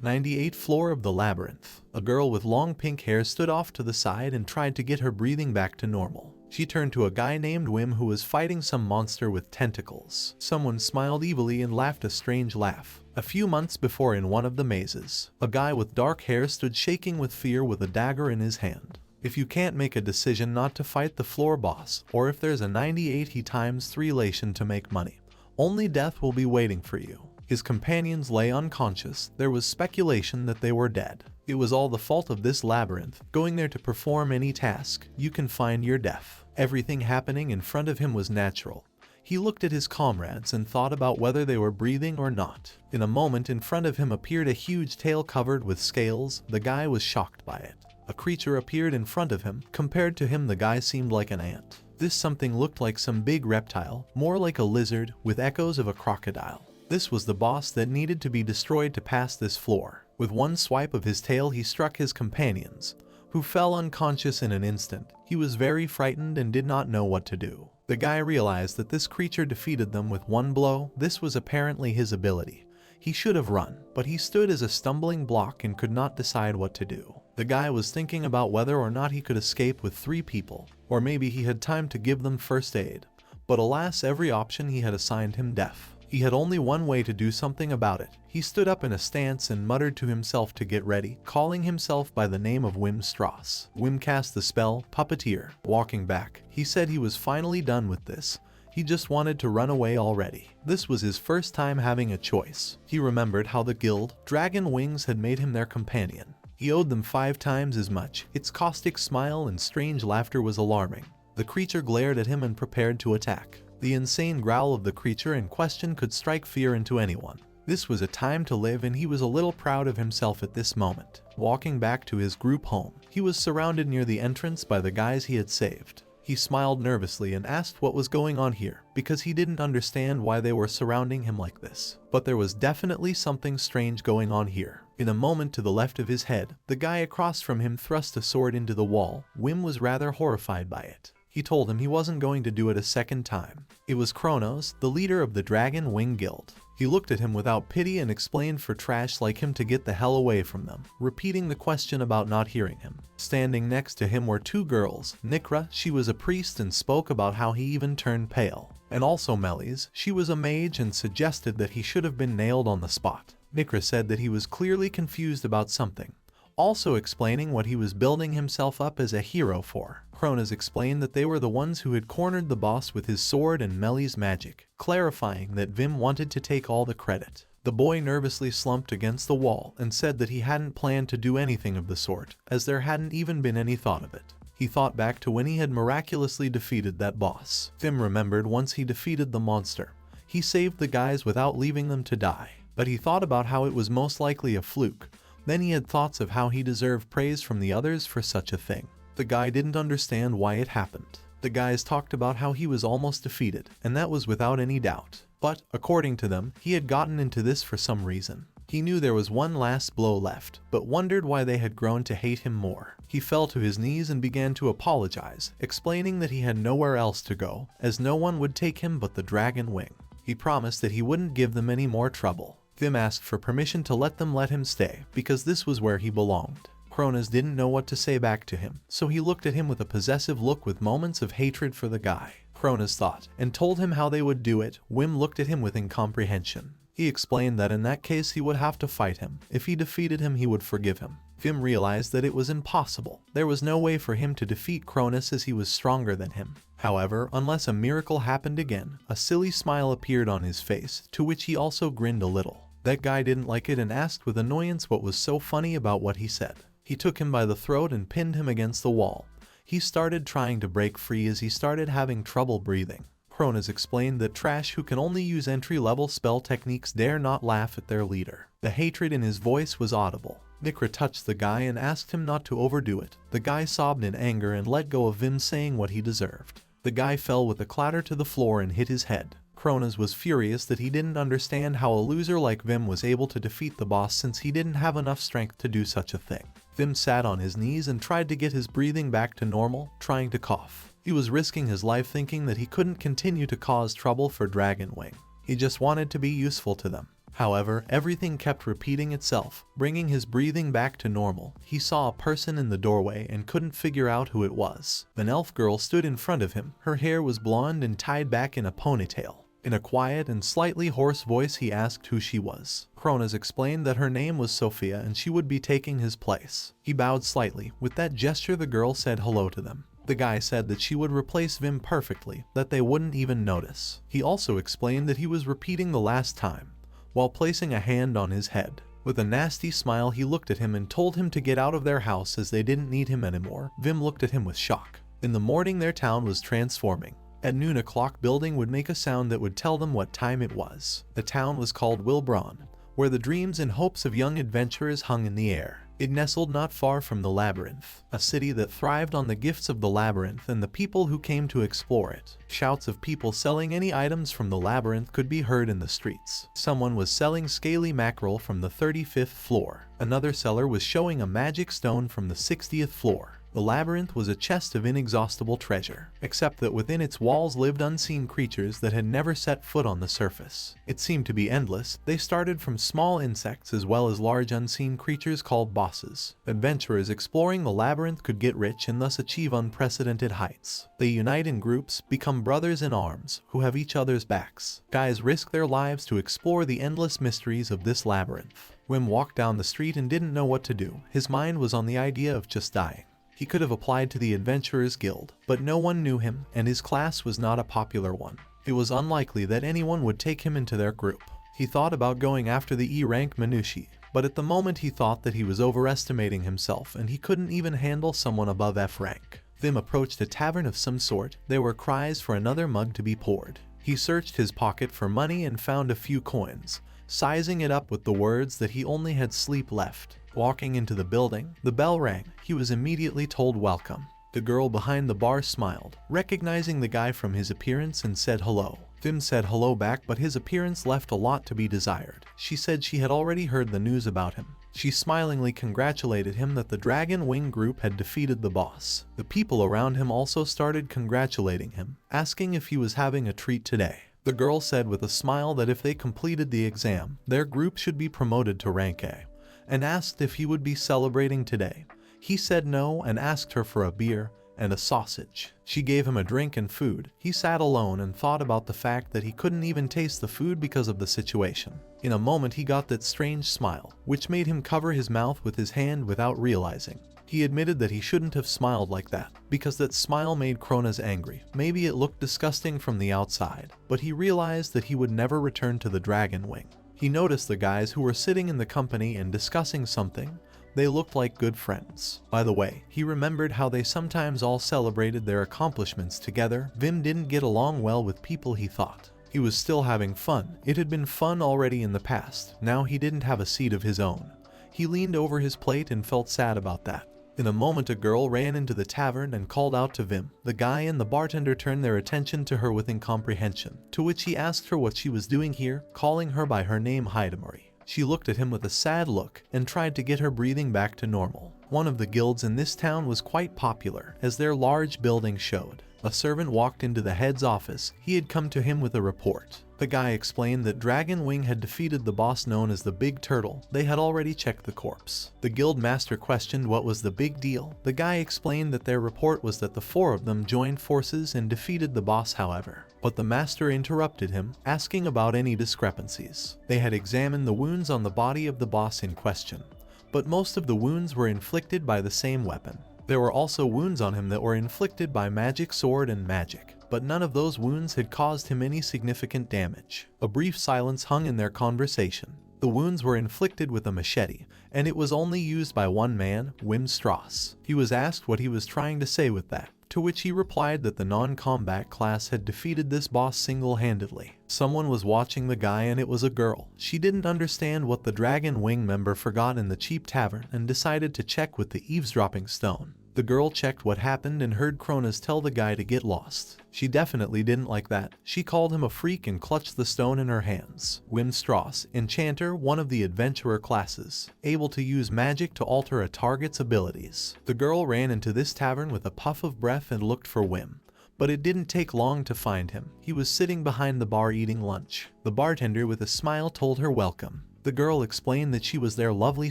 98th floor of the labyrinth. A girl with long pink hair stood off to the side and tried to get her breathing back to normal. She turned to a guy named Wim who was fighting some monster with tentacles. Someone smiled evilly and laughed a strange laugh. A few months before, in one of the mazes, a guy with dark hair stood shaking with fear with a dagger in his hand. If you can't make a decision not to fight the floor boss, or if there's a 98 times 3 relation to make money, only death will be waiting for you. His companions lay unconscious. There was speculation that they were dead. It was all the fault of this labyrinth. Going there to perform any task, you can find your death. Everything happening in front of him was natural. He looked at his comrades and thought about whether they were breathing or not. In a moment, in front of him appeared a huge tail covered with scales. The guy was shocked by it. A creature appeared in front of him. Compared to him, the guy seemed like an ant. This something looked like some big reptile, more like a lizard, with echoes of a crocodile. This was the boss that needed to be destroyed to pass this floor. With one swipe of his tail, he struck his companions, who fell unconscious in an instant. He was very frightened and did not know what to do. The guy realized that this creature defeated them with one blow. This was apparently his ability. He should have run, but he stood as a stumbling block and could not decide what to do. The guy was thinking about whether or not he could escape with 3 people, or maybe he had time to give them first aid. But alas, every option he had assigned him death. He had only one way to do something about it. He stood up in a stance and muttered to himself to get ready, calling himself by the name of Wim Strauss. Wim cast the spell, Puppeteer. Walking back, he said he was finally done with this. He just wanted to run away already. This was his first time having a choice. He remembered how the guild, Dragon Wings, had made him their companion. He owed them 5 times as much. Its caustic smile and strange laughter was alarming. The creature glared at him and prepared to attack. The insane growl of the creature in question could strike fear into anyone. This was a time to live, and he was a little proud of himself at this moment. Walking back to his group home, he was surrounded near the entrance by the guys he had saved. He smiled nervously and asked what was going on here, because he didn't understand why they were surrounding him like this. But there was definitely something strange going on here. In a moment, to the left of his head, the guy across from him thrust a sword into the wall. Wim was rather horrified by it. He told him he wasn't going to do it a second time. It was Kronos, the leader of the Dragon Wing Guild. He looked at him without pity and explained for trash like him to get the hell away from them, repeating the question about not hearing him. Standing next to him were 2 girls. Nikra, she was a priest and spoke about how he even turned pale. And also Melis, she was a mage and suggested that he should have been nailed on the spot. Nikra said that he was clearly confused about something, also explaining what he was building himself up as a hero for. Kronos explained that they were the ones who had cornered the boss with his sword and Meli's magic, clarifying that Vim wanted to take all the credit. The boy nervously slumped against the wall and said that he hadn't planned to do anything of the sort, as there hadn't even been any thought of it. He thought back to when he had miraculously defeated that boss. Vim remembered once he defeated the monster. He saved the guys without leaving them to die, but he thought about how it was most likely a fluke. Then he had thoughts of how he deserved praise from the others for such a thing. The guy didn't understand why it happened. The guys talked about how he was almost defeated, and that was without any doubt. But, according to them, he had gotten into this for some reason. He knew there was one last blow left, but wondered why they had grown to hate him more. He fell to his knees and began to apologize, explaining that he had nowhere else to go, as no one would take him but the Dragon Wing. He promised that he wouldn't give them any more trouble. Vim asked for permission to let him stay, because this was where he belonged. Kronos didn't know what to say back to him, so he looked at him with a possessive look with moments of hatred for the guy. Kronos thought, and told him how they would do it. Wim looked at him with incomprehension. He explained that in that case he would have to fight him. If he defeated him, he would forgive him. Vim realized that it was impossible. There was no way for him to defeat Kronos, as he was stronger than him. However, unless a miracle happened again, a silly smile appeared on his face, to which he also grinned a little. That guy didn't like it and asked with annoyance what was so funny about what he said. He took him by the throat and pinned him against the wall. He started trying to break free as he started having trouble breathing. Kronos explained that trash who can only use entry-level spell techniques dare not laugh at their leader. The hatred in his voice was audible. Nikra touched the guy and asked him not to overdo it. The guy sobbed in anger and let go of Vim, saying what he deserved. The guy fell with a clatter to the floor and hit his head. Kronos was furious that he didn't understand how a loser like Vim was able to defeat the boss, since he didn't have enough strength to do such a thing. Vim sat on his knees and tried to get his breathing back to normal, trying to cough. He was risking his life, thinking that he couldn't continue to cause trouble for Dragon Wing. He just wanted to be useful to them. However, everything kept repeating itself, bringing his breathing back to normal. He saw a person in the doorway and couldn't figure out who it was. An elf girl stood in front of him. Her hair was blonde and tied back in a ponytail. In a quiet and slightly hoarse voice he asked who she was. Kronos explained that her name was Sophia and she would be taking his place. He bowed slightly. With that gesture the girl said hello to them. The guy said that she would replace Vim perfectly, that they wouldn't even notice. He also explained that he was repeating the last time, while placing a hand on his head. With a nasty smile he looked at him and told him to get out of their house as they didn't need him anymore. Vim looked at him with shock. In the morning their town was transforming. At noon a clock building would make a sound that would tell them what time it was. The town was called Wilbron, where the dreams and hopes of young adventurers hung in the air. It nestled not far from the labyrinth, a city that thrived on the gifts of the labyrinth and the people who came to explore it. Shouts of people selling any items from the labyrinth could be heard in the streets. Someone was selling scaly mackerel from the 35th floor. Another seller was showing a magic stone from the 60th floor. The labyrinth was a chest of inexhaustible treasure, except that within its walls lived unseen creatures that had never set foot on the surface. It seemed to be endless. They started from small insects as well as large unseen creatures called bosses. Adventurers exploring the labyrinth could get rich and thus achieve unprecedented heights. They unite in groups, become brothers in arms, who have each other's backs. Guys risk their lives to explore the endless mysteries of this labyrinth. Wim walked down the street and didn't know what to do. His mind was on the idea of just dying. He could have applied to the Adventurers Guild, but no one knew him, and his class was not a popular one. It was unlikely that anyone would take him into their group. He thought about going after the E-rank Minushi, but at the moment he thought that he was overestimating himself and he couldn't even handle someone above F rank. Vim approached a tavern of some sort. There were cries for another mug to be poured. He searched his pocket for money and found a few coins, sizing it up with the words that he only had sleep left. Walking into the building, the bell rang. He was immediately told welcome. The girl behind the bar smiled, recognizing the guy from his appearance, and said hello. Vim said hello back, but his appearance left a lot to be desired. She said she had already heard the news about him. She smilingly congratulated him that the Dragon Wing group had defeated the boss. The people around him also started congratulating him, asking if he was having a treat today. The girl said with a smile that if they completed the exam, their group should be promoted to rank A, and asked if he would be celebrating today. He said no and asked her for a beer and a sausage. She gave him a drink and food. He sat alone and thought about the fact that he couldn't even taste the food because of the situation. In a moment he got that strange smile, which made him cover his mouth with his hand without realizing. He admitted that he shouldn't have smiled like that, because that smile made Kronos angry. Maybe it looked disgusting from the outside, but he realized that he would never return to the Dragon Wing. He noticed the guys who were sitting in the company and discussing something. They looked like good friends. By the way, he remembered how they sometimes all celebrated their accomplishments together. Vim didn't get along well with people, he thought. He was still having fun. It had been fun already in the past. Now he didn't have a seat of his own. He leaned over his plate and felt sad about that. In a moment a girl ran into the tavern and called out to Vim. The guy and the bartender turned their attention to her with incomprehension, to which he asked her what she was doing here, calling her by her name Hidamori. She looked at him with a sad look and tried to get her breathing back to normal. One of the guilds in this town was quite popular, as their large building showed. A servant walked into the head's office. He had come to him with a report. The guy explained that Dragon Wing had defeated the boss known as the Big Turtle. They had already checked the corpse. The guild master questioned what was the big deal. The guy explained that their report was that the four of them joined forces and defeated the boss, however. But the master interrupted him, asking about any discrepancies. They had examined the wounds on the body of the boss in question, but most of the wounds were inflicted by the same weapon. There were also wounds on him that were inflicted by magic sword and magic, but none of those wounds had caused him any significant damage. A brief silence hung in their conversation. The wounds were inflicted with a machete, and it was only used by one man, Wim Strauss. He was asked what he was trying to say with that, to which he replied that the non-combat class had defeated this boss single-handedly. Someone was watching the guy and it was a girl. She didn't understand what the Dragon Wing member forgot in the cheap tavern and decided to check with the eavesdropping stone. The girl checked what happened and heard Kronos tell the guy to get lost. She definitely didn't like that. She called him a freak and clutched the stone in her hands. Wim Strauss, enchanter, one of the adventurer classes, able to use magic to alter a target's abilities. The girl ran into this tavern with a puff of breath and looked for Wim, But it didn't take long to find him. He was sitting behind the bar eating lunch. The bartender with a smile told her welcome. The girl explained that she was their lovely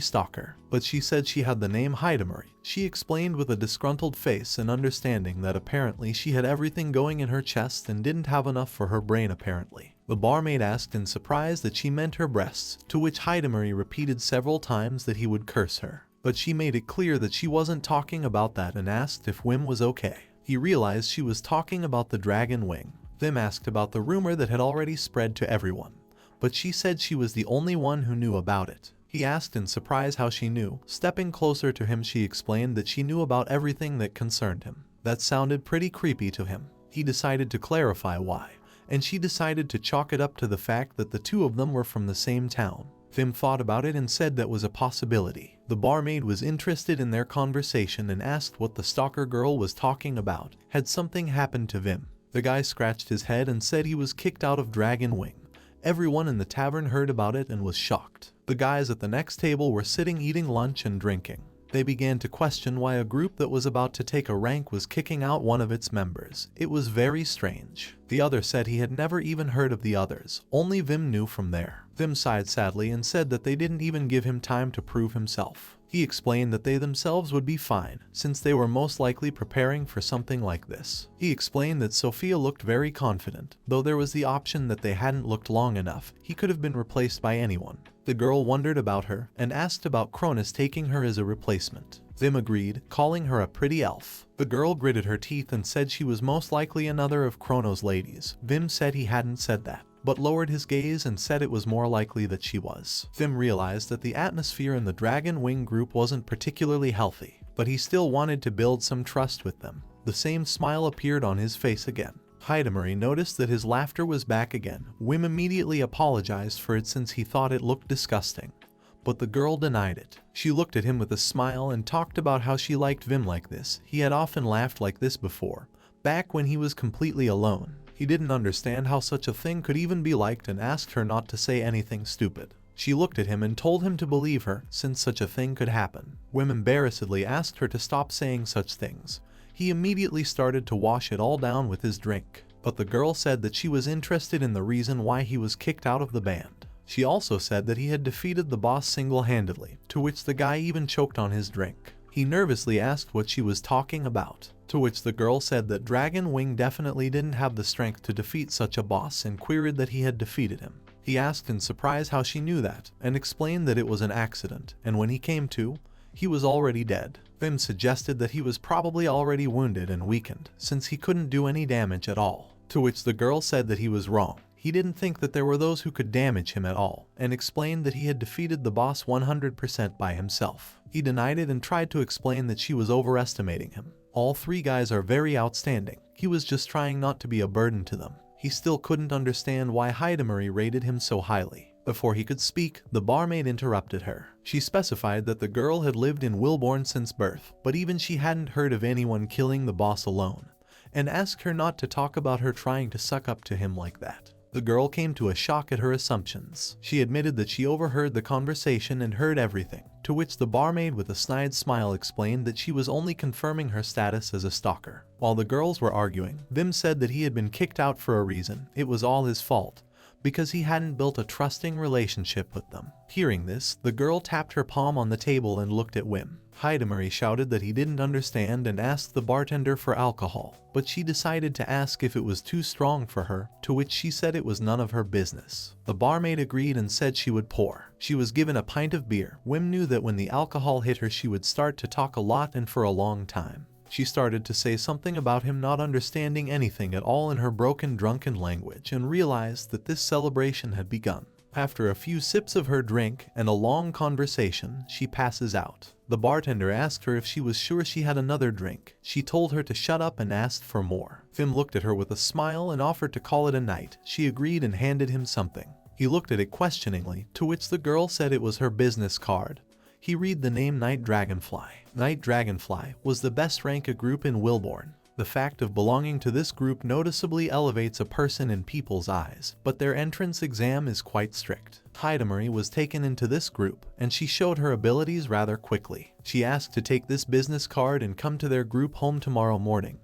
stalker, but she said she had the name Hidamari. She explained with a disgruntled face and understanding that apparently she had everything going in her chest and didn't have enough for her brain apparently. The barmaid asked in surprise that she meant her breasts, to which Hidamari repeated several times that he would curse her. But she made it clear that she wasn't talking about that and asked if Wim was okay. He realized she was talking about the dragon wing. Vim asked about the rumor that had already spread to everyone, but she said she was the only one who knew about it. He asked in surprise how she knew. Stepping closer to him, she explained that she knew about everything that concerned him. That sounded pretty creepy to him. He decided to clarify why, and she decided to chalk it up to the fact that the two of them were from the same town. Vim thought about it and said that was a possibility. The barmaid was interested in their conversation and asked what the stalker girl was talking about. Had something happened to Vim? The guy scratched his head and said he was kicked out of Dragon Wing. Everyone in the tavern heard about it and was shocked. The guys at the next table were sitting eating lunch and drinking. They began to question why a group that was about to take a rank was kicking out one of its members. It was very strange. The other said he had never even heard of the others. Only Vim knew from there. Vim sighed sadly and said that they didn't even give him time to prove himself. He explained that they themselves would be fine, since they were most likely preparing for something like this. He explained that Sophia looked very confident, though there was the option that they hadn't looked long enough. He could have been replaced by anyone. The girl wondered about her and asked about Cronus taking her as a replacement. Vim agreed, calling her a pretty elf. The girl gritted her teeth and said she was most likely another of Chrono's ladies. Vim said he hadn't said that, but lowered his gaze and said it was more likely that she was. Vim realized that the atmosphere in the Dragon Wing group wasn't particularly healthy, but he still wanted to build some trust with them. The same smile appeared on his face again. Hidamari noticed that his laughter was back again. Wim immediately apologized for it since he thought it looked disgusting, but the girl denied it. She looked at him with a smile and talked about how she liked Vim like this. He had often laughed like this before, back when he was completely alone. He didn't understand how such a thing could even be liked and asked her not to say anything stupid. She looked at him and told him to believe her, since such a thing could happen. Wim embarrassedly asked her to stop saying such things. He immediately started to wash it all down with his drink, but the girl said that she was interested in the reason why he was kicked out of the band. She also said that he had defeated the boss single-handedly, to which the guy even choked on his drink. He nervously asked what she was talking about, to which the girl said that Dragon Wing definitely didn't have the strength to defeat such a boss and queried that he had defeated him. He asked in surprise how she knew that, and explained that it was an accident, and when he came to, he was already dead. Vim suggested that he was probably already wounded and weakened, since he couldn't do any damage at all, to which the girl said that he was wrong. He didn't think that there were those who could damage him at all, and explained that he had defeated the boss 100% by himself. He denied it and tried to explain that she was overestimating him. All three guys are very outstanding. He was just trying not to be a burden to them. He still couldn't understand why Hidamari rated him so highly. Before he could speak, the barmaid interrupted her. She specified that the girl had lived in Wilborn since birth, but even she hadn't heard of anyone killing the boss alone, and asked her not to talk about her trying to suck up to him like that. The girl came to a shock at her assumptions. She admitted that she overheard the conversation and heard everything, to which the barmaid with a snide smile explained that she was only confirming her status as a stalker. While the girls were arguing, Vim said that he had been kicked out for a reason. It was all his fault, because he hadn't built a trusting relationship with them. Hearing this, the girl tapped her palm on the table and looked at Wim. Hidamari shouted that he didn't understand and asked the bartender for alcohol, but she decided to ask if it was too strong for her, to which she said it was none of her business. The barmaid agreed and said she would pour. She was given a pint of beer. Wim knew that when the alcohol hit her she would start to talk a lot and for a long time. She started to say something about him not understanding anything at all in her broken drunken language and realized that this celebration had begun. After a few sips of her drink and a long conversation, she passes out. The bartender asked her if she was sure she had another drink. She told her to shut up and asked for more. Vim looked at her with a smile and offered to call it a night. She agreed and handed him something. He looked at it questioningly, to which the girl said it was her business card. He read the name Night Dragonfly. Night Dragonfly was the best rank a group in Wilborn. The fact of belonging to this group noticeably elevates a person in people's eyes, but their entrance exam is quite strict. Hidamari was taken into this group, and she showed her abilities rather quickly. She asked to take this business card and come to their group home tomorrow morning.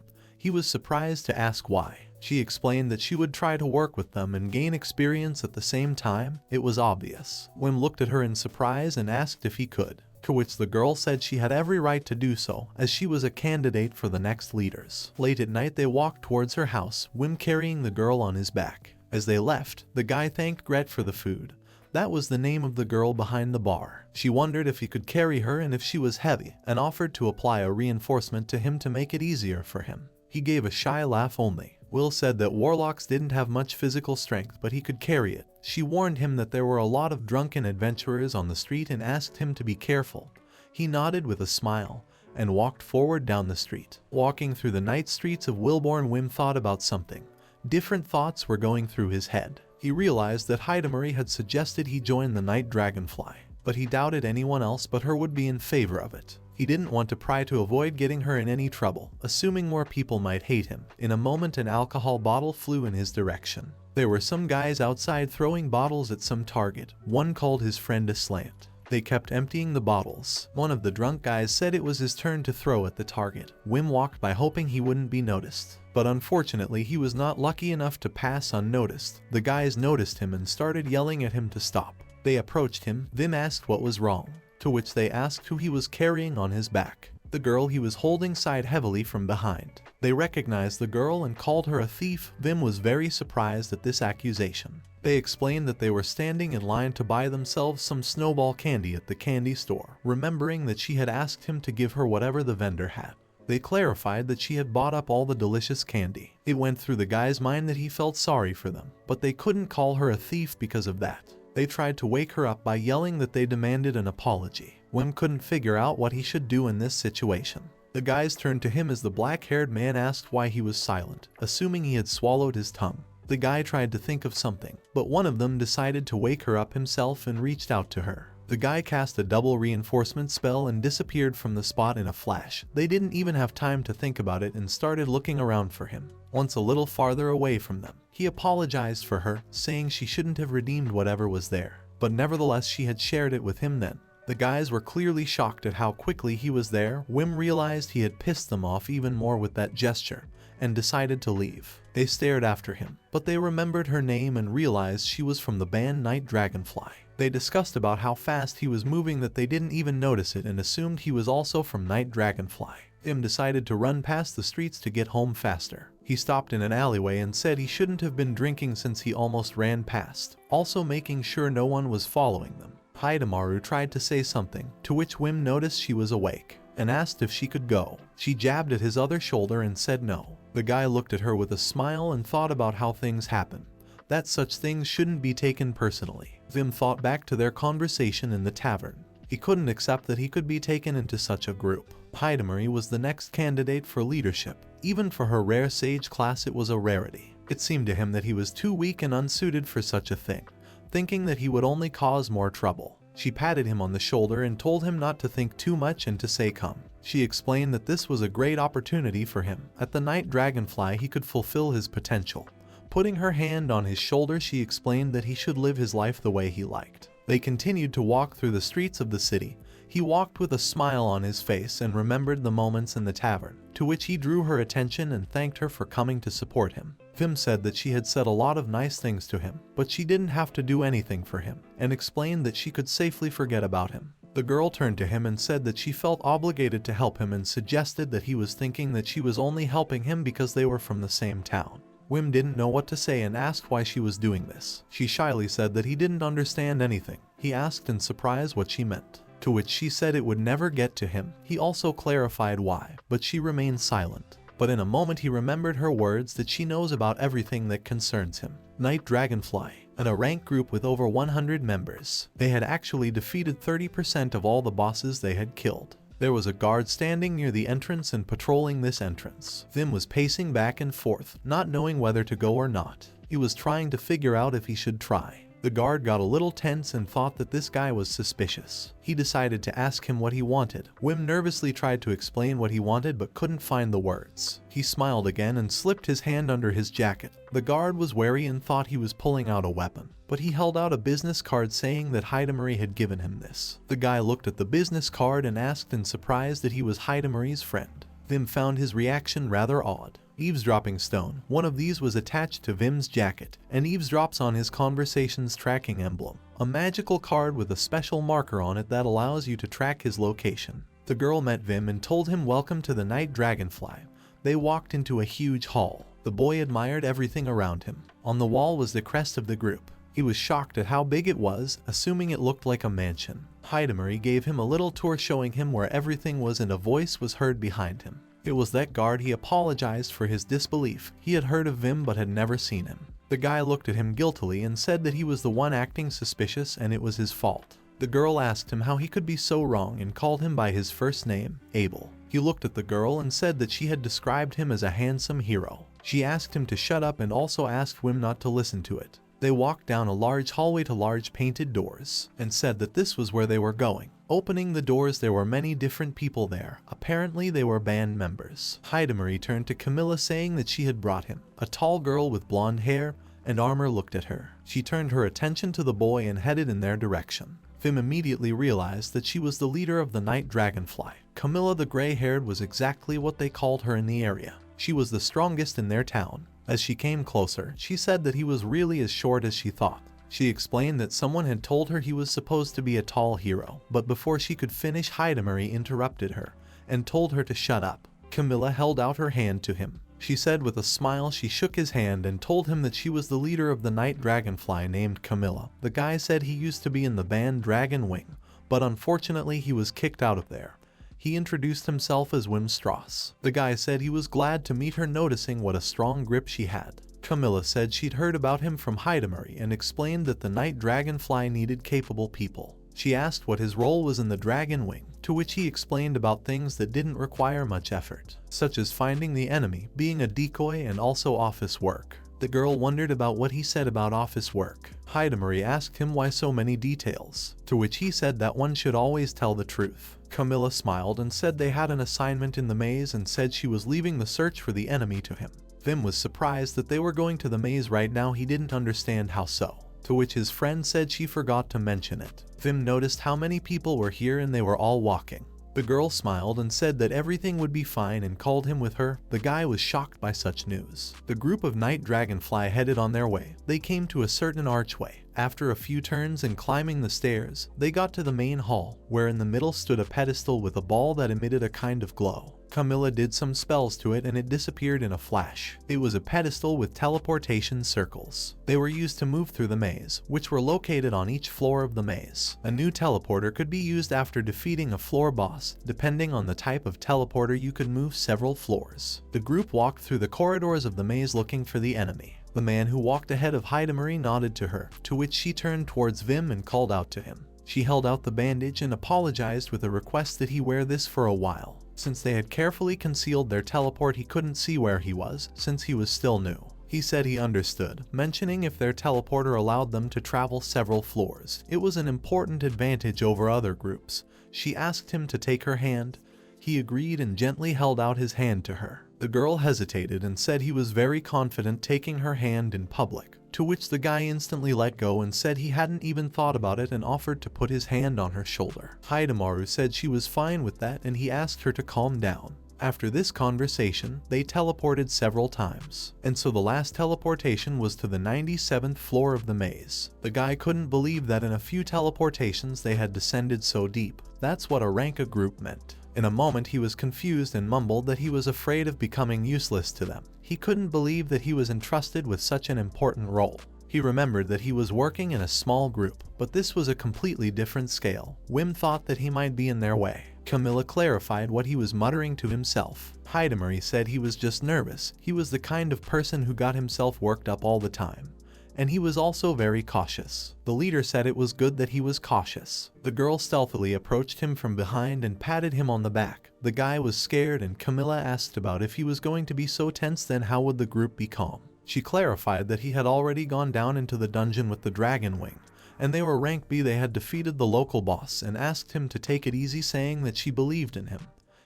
He was surprised to ask why. She explained that she would try to work with them and gain experience at the same time. It was obvious. Wim looked at her in surprise and asked if he could, to which the girl said she had every right to do so, as she was a candidate for the next leaders. Late at night they walked towards her house, Wim carrying the girl on his back. As they left, the guy thanked Gret for the food. That was the name of the girl behind the bar. She wondered if he could carry her and if she was heavy, and offered to apply a reinforcement to him to make it easier for him. He gave a shy laugh only. Will said that warlocks didn't have much physical strength, but he could carry it. She warned him that there were a lot of drunken adventurers on the street and asked him to be careful. He nodded with a smile and walked forward down the street. Walking through the night streets of Wilborn, Wim thought about something. Different thoughts were going through his head. He realized that Hidemarie had suggested he join the Night Dragonfly, but he doubted anyone else but her would be in favor of it. He didn't want to pry to avoid getting her in any trouble, assuming more people might hate him. In a moment an alcohol bottle flew in his direction. There were some guys outside throwing bottles at some target. One called his friend a slant. They kept emptying the bottles. One of the drunk guys said it was his turn to throw at the target. Wim walked by hoping he wouldn't be noticed. But unfortunately he was not lucky enough to pass unnoticed. The guys noticed him and started yelling at him to stop. They approached him. Wim asked what was wrong, to which they asked who he was carrying on his back. The girl he was holding sighed heavily from behind. They recognized the girl and called her a thief. Wim was very surprised at this accusation. They explained that they were standing in line to buy themselves some snowball candy at the candy store, remembering that she had asked him to give her whatever the vendor had. They clarified that she had bought up all the delicious candy. It went through the guy's mind that he felt sorry for them, but they couldn't call her a thief because of that. They tried to wake her up by yelling that they demanded an apology. Wim couldn't figure out what he should do in this situation. The guys turned to him as the black-haired man asked why he was silent, assuming he had swallowed his tongue. The guy tried to think of something, but one of them decided to wake her up himself and reached out to her. The guy cast a double reinforcement spell and disappeared from the spot in a flash. They didn't even have time to think about it and started looking around for him. Once a little farther away from them, he apologized for her, saying she shouldn't have redeemed whatever was there, but nevertheless she had shared it with him then. The guys were clearly shocked at how quickly he was there. Wim realized he had pissed them off even more with that gesture, and decided to leave. They stared after him, but they remembered her name and realized she was from the band Night Dragonfly. They discussed about how fast he was moving that they didn't even notice it and assumed he was also from Night Dragonfly. Wim decided to run past the streets to get home faster. He stopped in an alleyway and said he shouldn't have been drinking since he almost ran past, also making sure no one was following them. Hidemarie tried to say something, to which Wim noticed she was awake, and asked if she could go. She jabbed at his other shoulder and said no. The guy looked at her with a smile and thought about how things happen, that such things shouldn't be taken personally. Wim thought back to their conversation in the tavern. He couldn't accept that he could be taken into such a group. Hidemarie was the next candidate for leadership. Even for her rare sage class it was a rarity. It seemed to him that he was too weak and unsuited for such a thing, thinking that he would only cause more trouble. She patted him on the shoulder and told him not to think too much and to say come. She explained that this was a great opportunity for him. At the Night Dragonfly he could fulfill his potential. Putting her hand on his shoulder she explained that he should live his life the way he liked. They continued to walk through the streets of the city. He walked with a smile on his face and remembered the moments in the tavern, to which he drew her attention and thanked her for coming to support him. Wim said that she had said a lot of nice things to him, but she didn't have to do anything for him, and explained that she could safely forget about him. The girl turned to him and said that she felt obligated to help him and suggested that he was thinking that she was only helping him because they were from the same town. Wim didn't know what to say and asked why she was doing this. She shyly said that he didn't understand anything. He asked in surprise what she meant, to which she said it would never get to him. He also clarified why, but she remained silent. But in a moment he remembered her words that she knows about everything that concerns him. Night Dragonfly, and a rank group with over 100 members. They had actually defeated 30% of all the bosses they had killed. There was a guard standing near the entrance and patrolling this entrance. Wim was pacing back and forth, not knowing whether to go or not. He was trying to figure out if he should try. The guard got a little tense and thought that this guy was suspicious. He decided to ask him what he wanted. Wim nervously tried to explain what he wanted but couldn't find the words. He smiled again and slipped his hand under his jacket. The guard was wary and thought he was pulling out a weapon, but he held out a business card saying that Hidemarie had given him this. The guy looked at the business card and asked in surprise that he was Hidemarie's friend. Wim found his reaction rather odd. Eavesdropping stone. One of these was attached to Vim's jacket and eavesdrops on his conversations tracking emblem, a magical card with a special marker on it that allows you to track his location. The girl met Vim and told him welcome to the night Dragonfly. They walked into a huge hall. The boy admired everything around him. On the wall was the crest of the group. He was shocked at how big it was, assuming it looked like a mansion. Hidamari gave him a little tour showing him where everything was, and a voice was heard behind him. It was that guard. He apologized for his disbelief. He had heard of Vim but had never seen him. The guy looked at him guiltily and said that he was the one acting suspicious and it was his fault. The girl asked him how he could be so wrong and called him by his first name, Abel. He looked at the girl and said that she had described him as a handsome hero. She asked him to shut up and also asked Wim not to listen to it. They walked down a large hallway to large painted doors and said that this was where they were going. Opening the doors, there were many different people there. Apparently they were band members. Hidamari turned to Camila saying that she had brought him. A tall girl with blonde hair and armor looked at her. She turned her attention to the boy and headed in their direction. Vim immediately realized that she was the leader of the night Dragonfly. Camila the gray-haired was exactly what they called her in the area. She was the strongest in their town. As she came closer, she said that he was really as short as she thought. She explained that someone had told her he was supposed to be a tall hero, but before she could finish, Hidamari interrupted her and told her to shut up. Camila held out her hand to him. She said with a smile she shook his hand and told him that she was the leader of the night Dragonfly named Camila. The guy said he used to be in the band Dragon Wing, but unfortunately he was kicked out of there. He introduced himself as Wim Strauss. The guy said he was glad to meet her, noticing what a strong grip she had. Camila said she'd heard about him from Hidamari and explained that the night Dragonfly needed capable people. She asked what his role was in the Dragon Wing, to which he explained about things that didn't require much effort, such as finding the enemy, being a decoy, and also office work. The girl wondered about what he said about office work. Hidamari asked him why so many details, to which he said that one should always tell the truth. Camila smiled and said they had an assignment in the maze and said she was leaving the search for the enemy to him. Vim was surprised that they were going to the maze right now. He didn't understand how so, to which his friend said she forgot to mention it. Vim noticed how many people were here and they were all walking. The girl smiled and said that everything would be fine and called him with her. The guy was shocked by such news. The group of night Dragonfly headed on their way. They came to a certain archway. After a few turns and climbing the stairs, they got to the main hall, where in the middle stood a pedestal with a ball that emitted a kind of glow. Camila did some spells to it and it disappeared in a flash. It was a pedestal with teleportation circles. They were used to move through the maze, which were located on each floor of the maze. A new teleporter could be used after defeating a floor boss. Depending on the type of teleporter, you could move several floors. The group walked through the corridors of the maze looking for the enemy. The man who walked ahead of Hidamari nodded to her, to which she turned towards Vim and called out to him. She held out the bandage and apologized with a request that he wear this for a while. Since they had carefully concealed their teleport, he couldn't see where he was, since he was still new. He said he understood, mentioning if their teleporter allowed them to travel several floors, it was an important advantage over other groups. She asked him to take her hand. He agreed and gently held out his hand to her. The girl hesitated and said he was very confident taking her hand in public, to which the guy instantly let go and said he hadn't even thought about it and offered to put his hand on her shoulder. Hidamaru said she was fine with that and he asked her to calm down. After this conversation, they teleported several times, and so the last teleportation was to the 97th floor of the maze. The guy couldn't believe that in a few teleportations they had descended so deep. That's what a rank group meant. In a moment he was confused and mumbled that he was afraid of becoming useless to them. He couldn't believe that he was entrusted with such an important role. He remembered that he was working in a small group, but this was a completely different scale. Wim thought that he might be in their way. Camila clarified what he was muttering to himself. Hidamari said he was just nervous. He was the kind of person who got himself worked up all the time. And he was also very cautious. The leader said it was good that he was cautious. The girl stealthily approached him from behind and patted him on the back. The guy was scared and Camila asked about if he was going to be so tense, then how would the group be calm? She clarified that he had already gone down into the dungeon with the Dragon Wing, and they were rank B. They had defeated the local boss and asked him to take it easy, saying that she believed in him.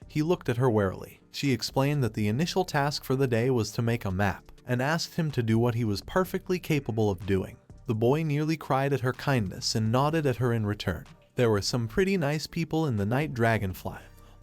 He looked at her warily. She explained that the initial task for the day was to make a map, and asked him to do what he was perfectly capable of doing. The boy nearly cried at her kindness and nodded at her in return. There were some pretty nice people in the night Dragonfly.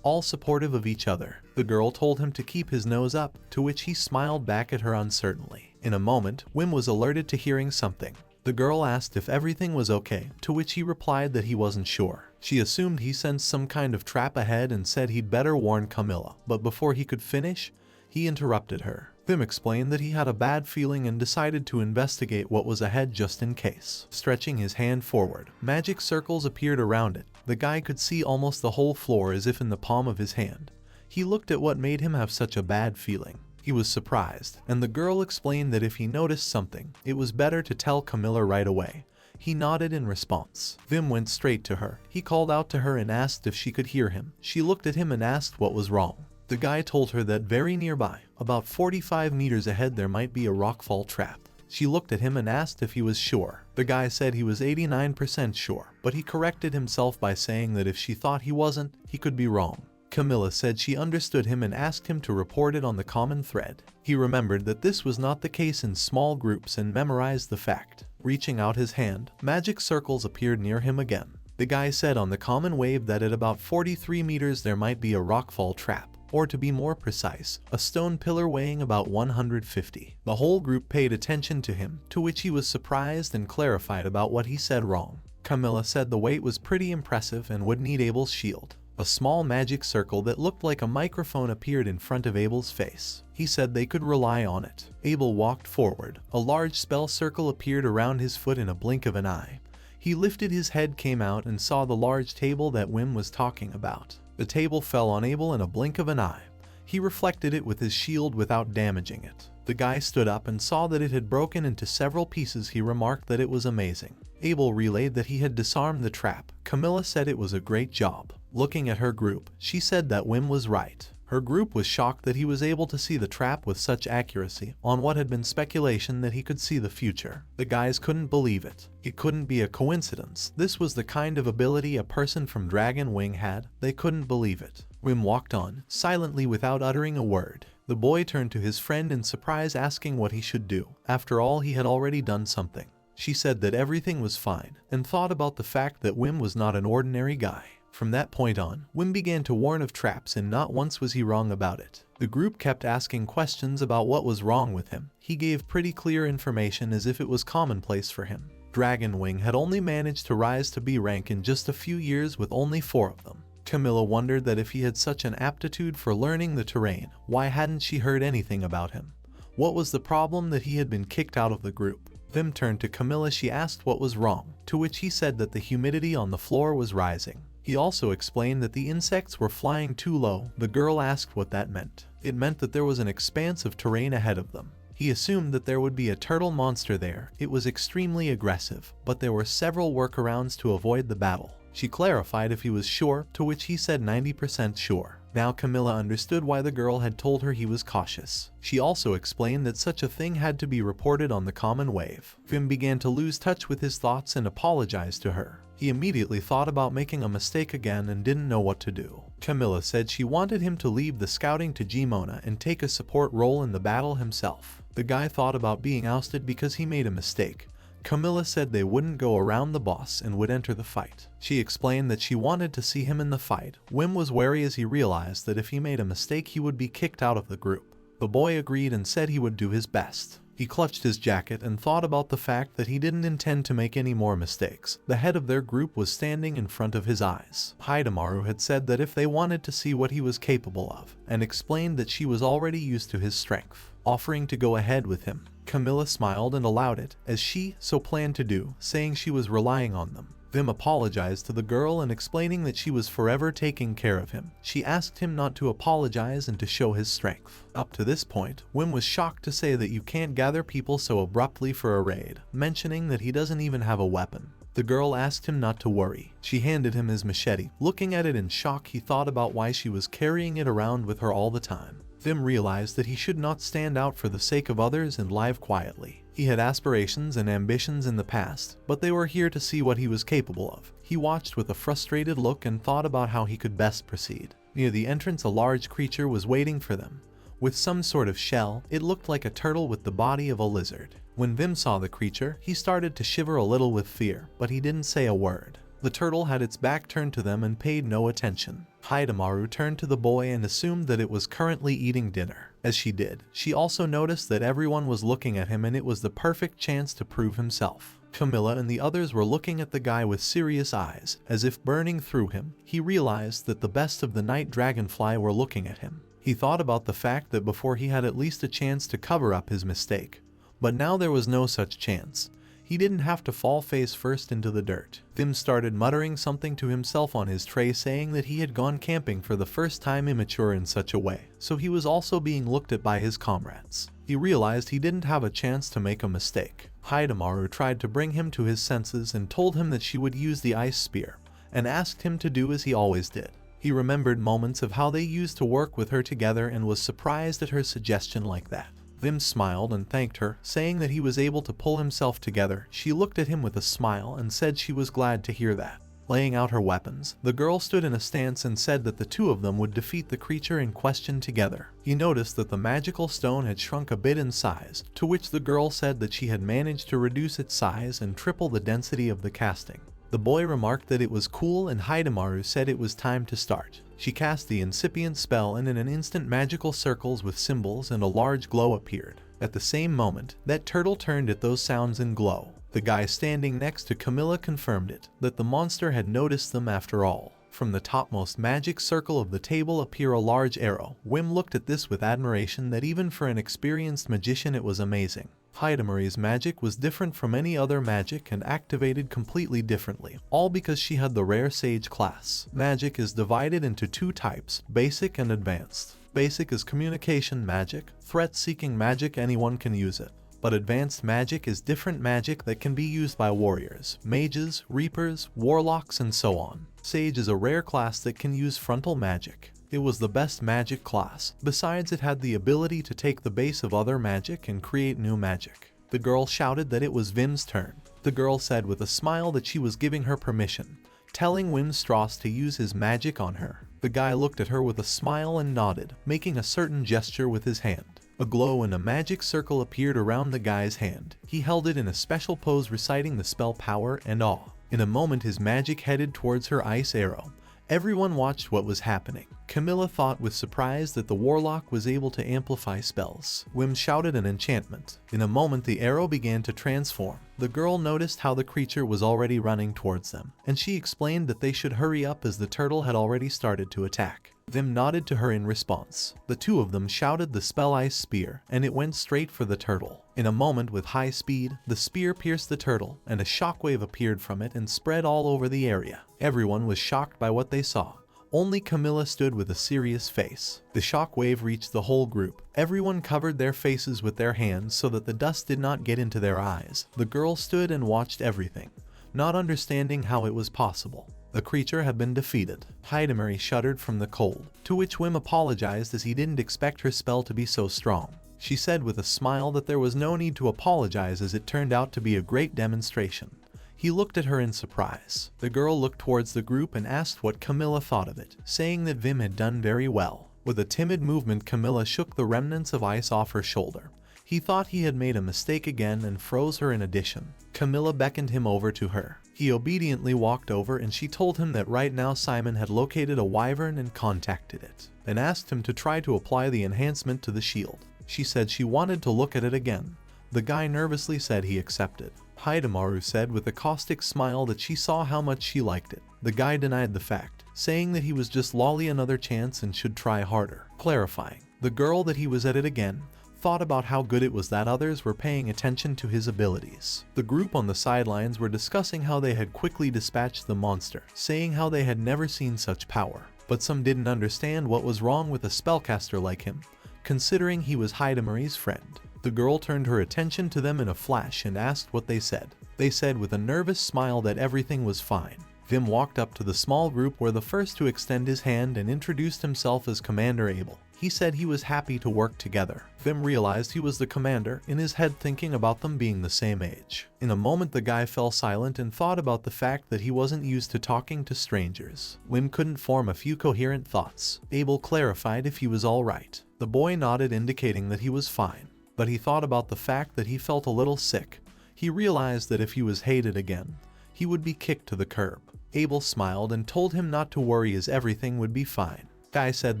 all supportive of each other. The girl told him to keep his nose up, to which he smiled back at her uncertainly. In a moment, Wim was alerted to hearing something. The girl asked if everything was okay, to which he replied that he wasn't sure. She assumed he sensed some kind of trap ahead and said he'd better warn Camila, but before he could finish, he interrupted her. Vim explained that he had a bad feeling and decided to investigate what was ahead just in case. Stretching his hand forward, magic circles appeared around it. The guy could see almost the whole floor as if in the palm of his hand. He looked at what made him have such a bad feeling. He was surprised, and the girl explained that if he noticed something, it was better to tell Camila right away. He nodded in response. Vim went straight to her. He called out to her and asked if she could hear him. She looked at him and asked what was wrong. The guy told her that very nearby, about 45 meters ahead, there might be a rockfall trap. She looked at him and asked if he was sure. The guy said he was 89% sure, but he corrected himself by saying that if she thought he wasn't, he could be wrong. Camila said she understood him and asked him to report it on the common thread. He remembered that this was not the case in small groups and memorized the fact. Reaching out his hand, magic circles appeared near him again. The guy said on the common wave that at about 43 meters there might be a rockfall trap, or to be more precise, a stone pillar weighing about 150. The whole group paid attention to him, to which he was surprised and clarified about what he said wrong. Camila said the weight was pretty impressive and would need Abel's shield. A small magic circle that looked like a microphone appeared in front of Abel's face. He said they could rely on it. Abel walked forward. A large spell circle appeared around his foot in a blink of an eye. He lifted his head, came out, and saw the large table that Wim was talking about. The table fell on Abel in a blink of an eye. He reflected it with his shield without damaging it. The guy stood up and saw that it had broken into several pieces. He remarked that it was amazing. Abel relayed that he had disarmed the trap. Camila said it was a great job. Looking at her group, she said that Wim was right. Her group was shocked that he was able to see the trap with such accuracy on what had been speculation that he could see the future. The guys couldn't believe it. It couldn't be a coincidence. This was the kind of ability a person from Dragon Wing had. They couldn't believe it. Wim walked on, silently without uttering a word. The boy turned to his friend in surprise, asking what he should do. After all, he had already done something. She said that everything was fine, and thought about the fact that Wim was not an ordinary guy. From that point on, Wim began to warn of traps, and not once was he wrong about it. The group kept asking questions about what was wrong with him. He gave pretty clear information as if it was commonplace for him. Dragonwing had only managed to rise to B rank in just a few years with only 4 of them. Camila wondered that if he had such an aptitude for learning the terrain, why hadn't she heard anything about him? What was the problem that he had been kicked out of the group? Vim turned to Camila. She asked what was wrong, to which he said that the humidity on the floor was rising. He also explained that the insects were flying too low. The girl asked what that meant. It meant that there was an expanse of terrain ahead of them. He assumed that there would be a turtle monster there. It was extremely aggressive, but there were several workarounds to avoid the battle. She clarified if he was sure, to which he said 90% sure. Now Camila understood why the girl had told her he was cautious. She also explained that such a thing had to be reported on the common wave. Vim began to lose touch with his thoughts and apologized to her. He immediately thought about making a mistake again and didn't know what to do. Camila said she wanted him to leave the scouting to Gmona and take a support role in the battle himself. The guy thought about being ousted because he made a mistake. Camila said they wouldn't go around the boss and would enter the fight. She explained that she wanted to see him in the fight. Wim was wary as he realized that if he made a mistake he would be kicked out of the group. The boy agreed and said he would do his best. He clutched his jacket and thought about the fact that he didn't intend to make any more mistakes. The head of their group was standing in front of his eyes. Hidemaru had said that if they wanted to see what he was capable of, and explained that she was already used to his strength, offering to go ahead with him. Camila smiled and allowed it, as she so planned to do, saying she was relying on them. Vim apologized to the girl and explaining that she was forever taking care of him. She asked him not to apologize and to show his strength. Up to this point, Wim was shocked to say that you can't gather people so abruptly for a raid, mentioning that he doesn't even have a weapon. The girl asked him not to worry. She handed him his machete. Looking at it in shock, he thought about why she was carrying it around with her all the time. Vim realized that he should not stand out for the sake of others and live quietly. He had aspirations and ambitions in the past, but they were here to see what he was capable of. He watched with a frustrated look and thought about how he could best proceed. Near the entrance, a large creature was waiting for them. With some sort of shell, it looked like a turtle with the body of a lizard. When Vim saw the creature, he started to shiver a little with fear, but he didn't say a word. The turtle had its back turned to them and paid no attention. Hidemaru turned to the boy and assumed that it was currently eating dinner. As she did, she also noticed that everyone was looking at him and it was the perfect chance to prove himself. Camila and the others were looking at the guy with serious eyes, as if burning through him. He realized that the best of the night Dragonfly were looking at him. He thought about the fact that before he had at least a chance to cover up his mistake. But now there was no such chance. He didn't have to fall face first into the dirt. Vim started muttering something to himself on his tray, saying that he had gone camping for the first time immature in such a way, so he was also being looked at by his comrades. He realized he didn't have a chance to make a mistake. Hidemaru tried to bring him to his senses and told him that she would use the ice spear, and asked him to do as he always did. He remembered moments of how they used to work with her together and was surprised at her suggestion like that. Vim smiled and thanked her, saying that he was able to pull himself together. She looked at him with a smile and said she was glad to hear that. Laying out her weapons, the girl stood in a stance and said that the two of them would defeat the creature in question together. He noticed that the magical stone had shrunk a bit in size, to which the girl said that she had managed to reduce its size and triple the density of the casting. The boy remarked that it was cool and Hidemaru said it was time to start. She cast the incipient spell and in an instant magical circles with symbols and a large glow appeared. At the same moment, that turtle turned at those sounds and glow. The guy standing next to Camila confirmed it, that the monster had noticed them after all. From the topmost magic circle of the table appear a large arrow. Wim looked at this with admiration that even for an experienced magician it was amazing. Hidemaru's magic was different from any other magic and activated completely differently, all because she had the rare sage class. Magic is divided into two types, basic and advanced. Basic is communication magic, threat-seeking magic, anyone can use it. But advanced magic is different magic that can be used by warriors, mages, reapers, warlocks, and so on. Sage is a rare class that can use frontal magic. It was the best magic class. Besides, it had the ability to take the base of other magic and create new magic. The girl shouted that it was Vim's turn. The girl said with a smile that she was giving her permission, telling Wim Strauss to use his magic on her. The guy looked at her with a smile and nodded, making a certain gesture with his hand. A glow and a magic circle appeared around the guy's hand. He held it in a special pose, reciting the spell power and awe. In a moment his magic headed towards her ice arrow. Everyone watched what was happening. Camila thought with surprise that the warlock was able to amplify spells. Wim shouted an enchantment. In a moment the arrow began to transform. The girl noticed how the creature was already running towards them, and she explained that they should hurry up as the turtle had already started to attack. Vim nodded to her in response. The two of them shouted the spell Ice Spear, and it went straight for the turtle. In a moment with high speed, the spear pierced the turtle, and a shockwave appeared from it and spread all over the area. Everyone was shocked by what they saw. Only Camila stood with a serious face. The shockwave reached the whole group. Everyone covered their faces with their hands so that the dust did not get into their eyes. The girl stood and watched everything, not understanding how it was possible. The creature had been defeated. Hidemaru shuddered from the cold, to which Wim apologized as he didn't expect her spell to be so strong. She said with a smile that there was no need to apologize as it turned out to be a great demonstration. He looked at her in surprise. The girl looked towards the group and asked what Camila thought of it, saying that Vim had done very well. With a timid movement, Camila shook the remnants of ice off her shoulder. He thought he had made a mistake again and froze her in addition. Camila beckoned him over to her. He obediently walked over and she told him that right now Simon had located a wyvern and contacted it, and asked him to try to apply the enhancement to the shield. She said she wanted to look at it again. The guy nervously said he accepted. Hidemaru said with a caustic smile that she saw how much she liked it. The guy denied the fact, saying that he was just lolly another chance and should try harder. Clarifying, the girl that he was at it again thought about how good it was that others were paying attention to his abilities. The group on the sidelines were discussing how they had quickly dispatched the monster, saying how they had never seen such power. But some didn't understand what was wrong with a spellcaster like him, considering he was Hidemaru's friend. The girl turned her attention to them in a flash and asked what they said. They said with a nervous smile that everything was fine. Vim walked up to the small group, were the first to extend his hand and introduced himself as Commander Abel. He said he was happy to work together. Vim realized he was the commander, in his head thinking about them being the same age. In a moment the guy fell silent and thought about the fact that he wasn't used to talking to strangers. Wim couldn't form a few coherent thoughts. Abel clarified if he was alright. The boy nodded, indicating that he was fine. But he thought about the fact that he felt a little sick. He realized that if he was hated again, he would be kicked to the curb. Abel smiled and told him not to worry as everything would be fine. Guy said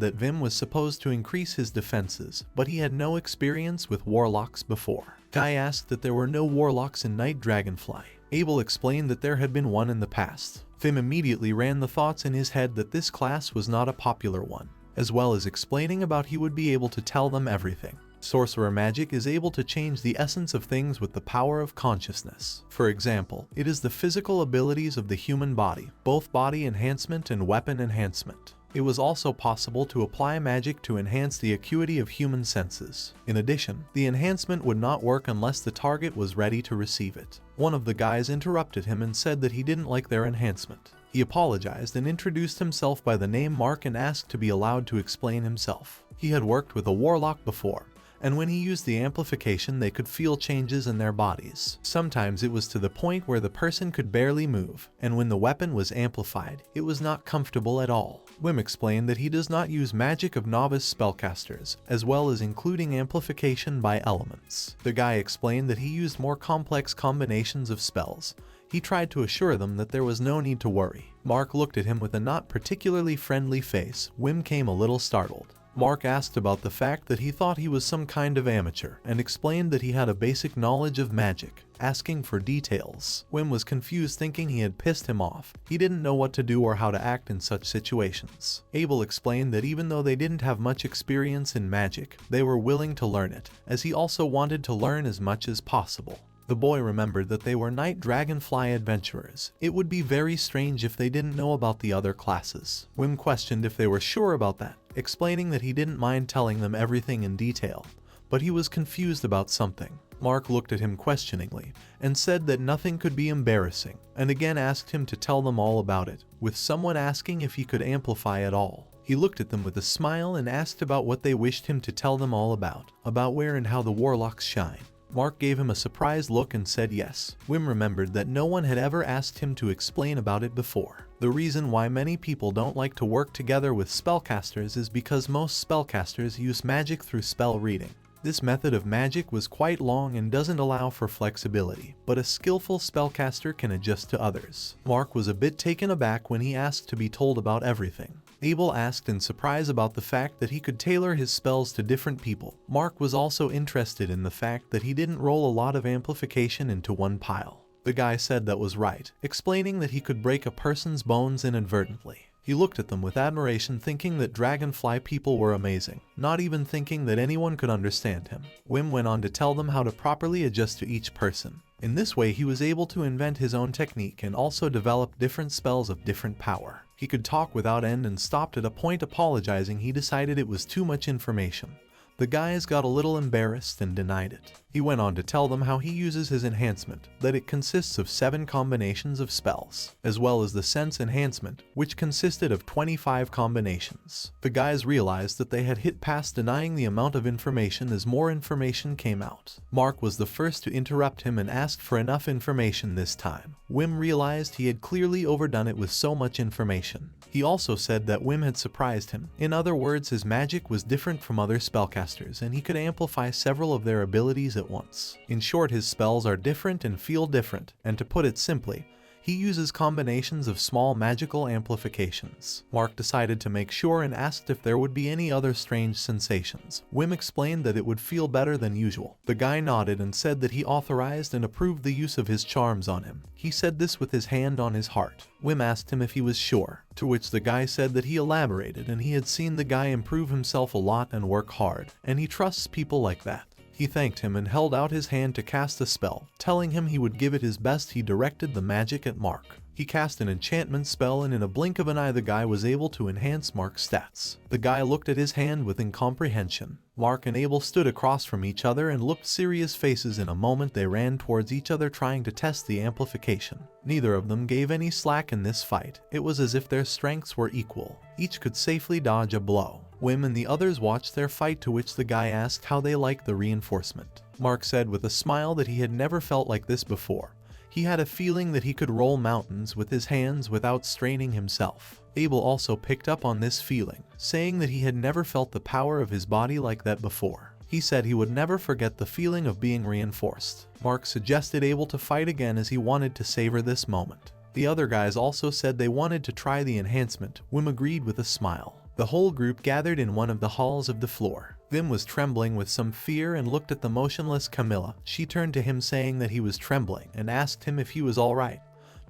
that Vim was supposed to increase his defenses, but he had no experience with warlocks before. Guy asked that there were no warlocks in Night Dragonfly. Abel explained that there had been one in the past. Vim immediately ran the thoughts in his head that this class was not a popular one, as well as explaining about he would be able to tell them everything. Sorcerer magic is able to change the essence of things with the power of consciousness. For example, it is the physical abilities of the human body, both body enhancement and weapon enhancement. It was also possible to apply magic to enhance the acuity of human senses. In addition, the enhancement would not work unless the target was ready to receive it. One of the guys interrupted him and said that he didn't like their enhancement. He apologized and introduced himself by the name Mark and asked to be allowed to explain himself. He had worked with a warlock before, and when he used the amplification they could feel changes in their bodies. Sometimes it was to the point where the person could barely move, and when the weapon was amplified, it was not comfortable at all. Wim explained that he does not use magic of novice spellcasters, as well as including amplification by elements. The guy explained that he used more complex combinations of spells. He tried to assure them that there was no need to worry. Mark looked at him with a not particularly friendly face. Wim came a little startled. Mark asked about the fact that he thought he was some kind of amateur and explained that he had a basic knowledge of magic, asking for details. Wim was confused, thinking he had pissed him off. He didn't know what to do or how to act in such situations. Abel explained that even though they didn't have much experience in magic, they were willing to learn it, as he also wanted to learn as much as possible. The boy remembered that they were Night Dragonfly adventurers. It would be very strange if they didn't know about the other classes. Wim questioned if they were sure about that, explaining that he didn't mind telling them everything in detail, but he was confused about something. Mark looked at him questioningly and said that nothing could be embarrassing, and again asked him to tell them all about it, with someone asking if he could amplify at all. He looked at them with a smile and asked about what they wished him to tell them all about where and how the warlocks shine. Mark gave him a surprised look and said yes. Wim remembered that no one had ever asked him to explain about it before. The reason why many people don't like to work together with spellcasters is because most spellcasters use magic through spell reading. This method of magic was quite long and doesn't allow for flexibility, but a skillful spellcaster can adjust to others. Mark was a bit taken aback when he asked to be told about everything. Abel asked in surprise about the fact that he could tailor his spells to different people. Mark was also interested in the fact that he didn't roll a lot of amplification into one pile. The guy said that was right, explaining that he could break a person's bones inadvertently. He looked at them with admiration, thinking that Dragonfly people were amazing, not even thinking that anyone could understand him. Wim went on to tell them how to properly adjust to each person. In this way he was able to invent his own technique and also develop different spells of different power. He could talk without end and stopped at a point apologizing. He decided it was too much information. The guys got a little embarrassed and denied it. He went on to tell them how he uses his enhancement, that it consists of 7 combinations of spells, as well as the sense enhancement, which consisted of 25 combinations. The guys realized that they had hit past denying the amount of information as more information came out. Mark was the first to interrupt him and asked for enough information this time. Wim realized he had clearly overdone it with so much information. He also said that Wim had surprised him. In other words, his magic was different from other spellcasters and he could amplify several of their abilities at once. In short, his spells are different and feel different, and to put it simply, he uses combinations of small magical amplifications. Mark decided to make sure and asked if there would be any other strange sensations. Wim explained that it would feel better than usual. The guy nodded and said that he authorized and approved the use of his charms on him. He said this with his hand on his heart. Wim asked him if he was sure, to which the guy said that he elaborated and he had seen the guy improve himself a lot and work hard, and he trusts people like that. He thanked him and held out his hand to cast a spell, telling him he would give it his best. He directed the magic at Mark. He cast an enchantment spell and in a blink of an eye the guy was able to enhance Mark's stats. The guy looked at his hand with incomprehension. Mark and Abel stood across from each other and looked serious faces. In a moment they ran towards each other trying to test the amplification. Neither of them gave any slack in this fight. It was as if their strengths were equal. Each could safely dodge a blow. Wim and the others watched their fight, to which the guy asked how they liked the reinforcement. Mark said with a smile that he had never felt like this before. He had a feeling that he could roll mountains with his hands without straining himself. Abel also picked up on this feeling, saying that he had never felt the power of his body like that before. He said he would never forget the feeling of being reinforced. Mark suggested Abel to fight again as he wanted to savor this moment. The other guys also said they wanted to try the enhancement. Wim agreed with a smile. The whole group gathered in one of the halls of the floor. Vim was trembling with some fear and looked at the motionless Camila. She turned to him saying that he was trembling and asked him if he was alright,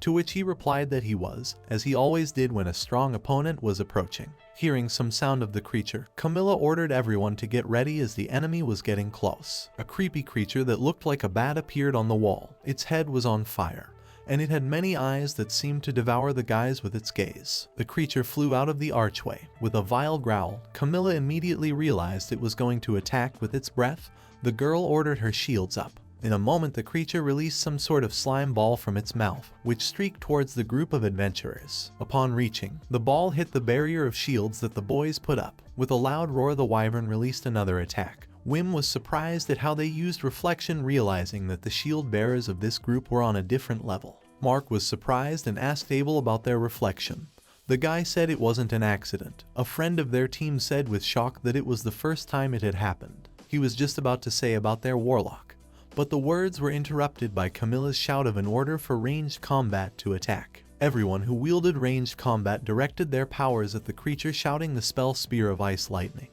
to which he replied that he was, as he always did when a strong opponent was approaching. Hearing some sound of the creature, Camila ordered everyone to get ready as the enemy was getting close. A creepy creature that looked like a bat appeared on the wall. Its head was on fire, and it had many eyes that seemed to devour the guys with its gaze. The creature flew out of the archway. With a vile growl, Camila immediately realized it was going to attack with its breath. The girl ordered her shields up. In a moment, the creature released some sort of slime ball from its mouth, which streaked towards the group of adventurers. Upon reaching, the ball hit the barrier of shields that the boys put up. With a loud roar, the wyvern released another attack. Wim was surprised at how they used reflection, realizing that the shield bearers of this group were on a different level. Mark was surprised and asked Abel about their reflection. The guy said it wasn't an accident. A friend of their team said with shock that it was the first time it had happened. He was just about to say about their warlock, but the words were interrupted by Camilla's shout of an order for ranged combat to attack. Everyone who wielded ranged combat directed their powers at the creature, shouting the spell Spear of Ice Lightning.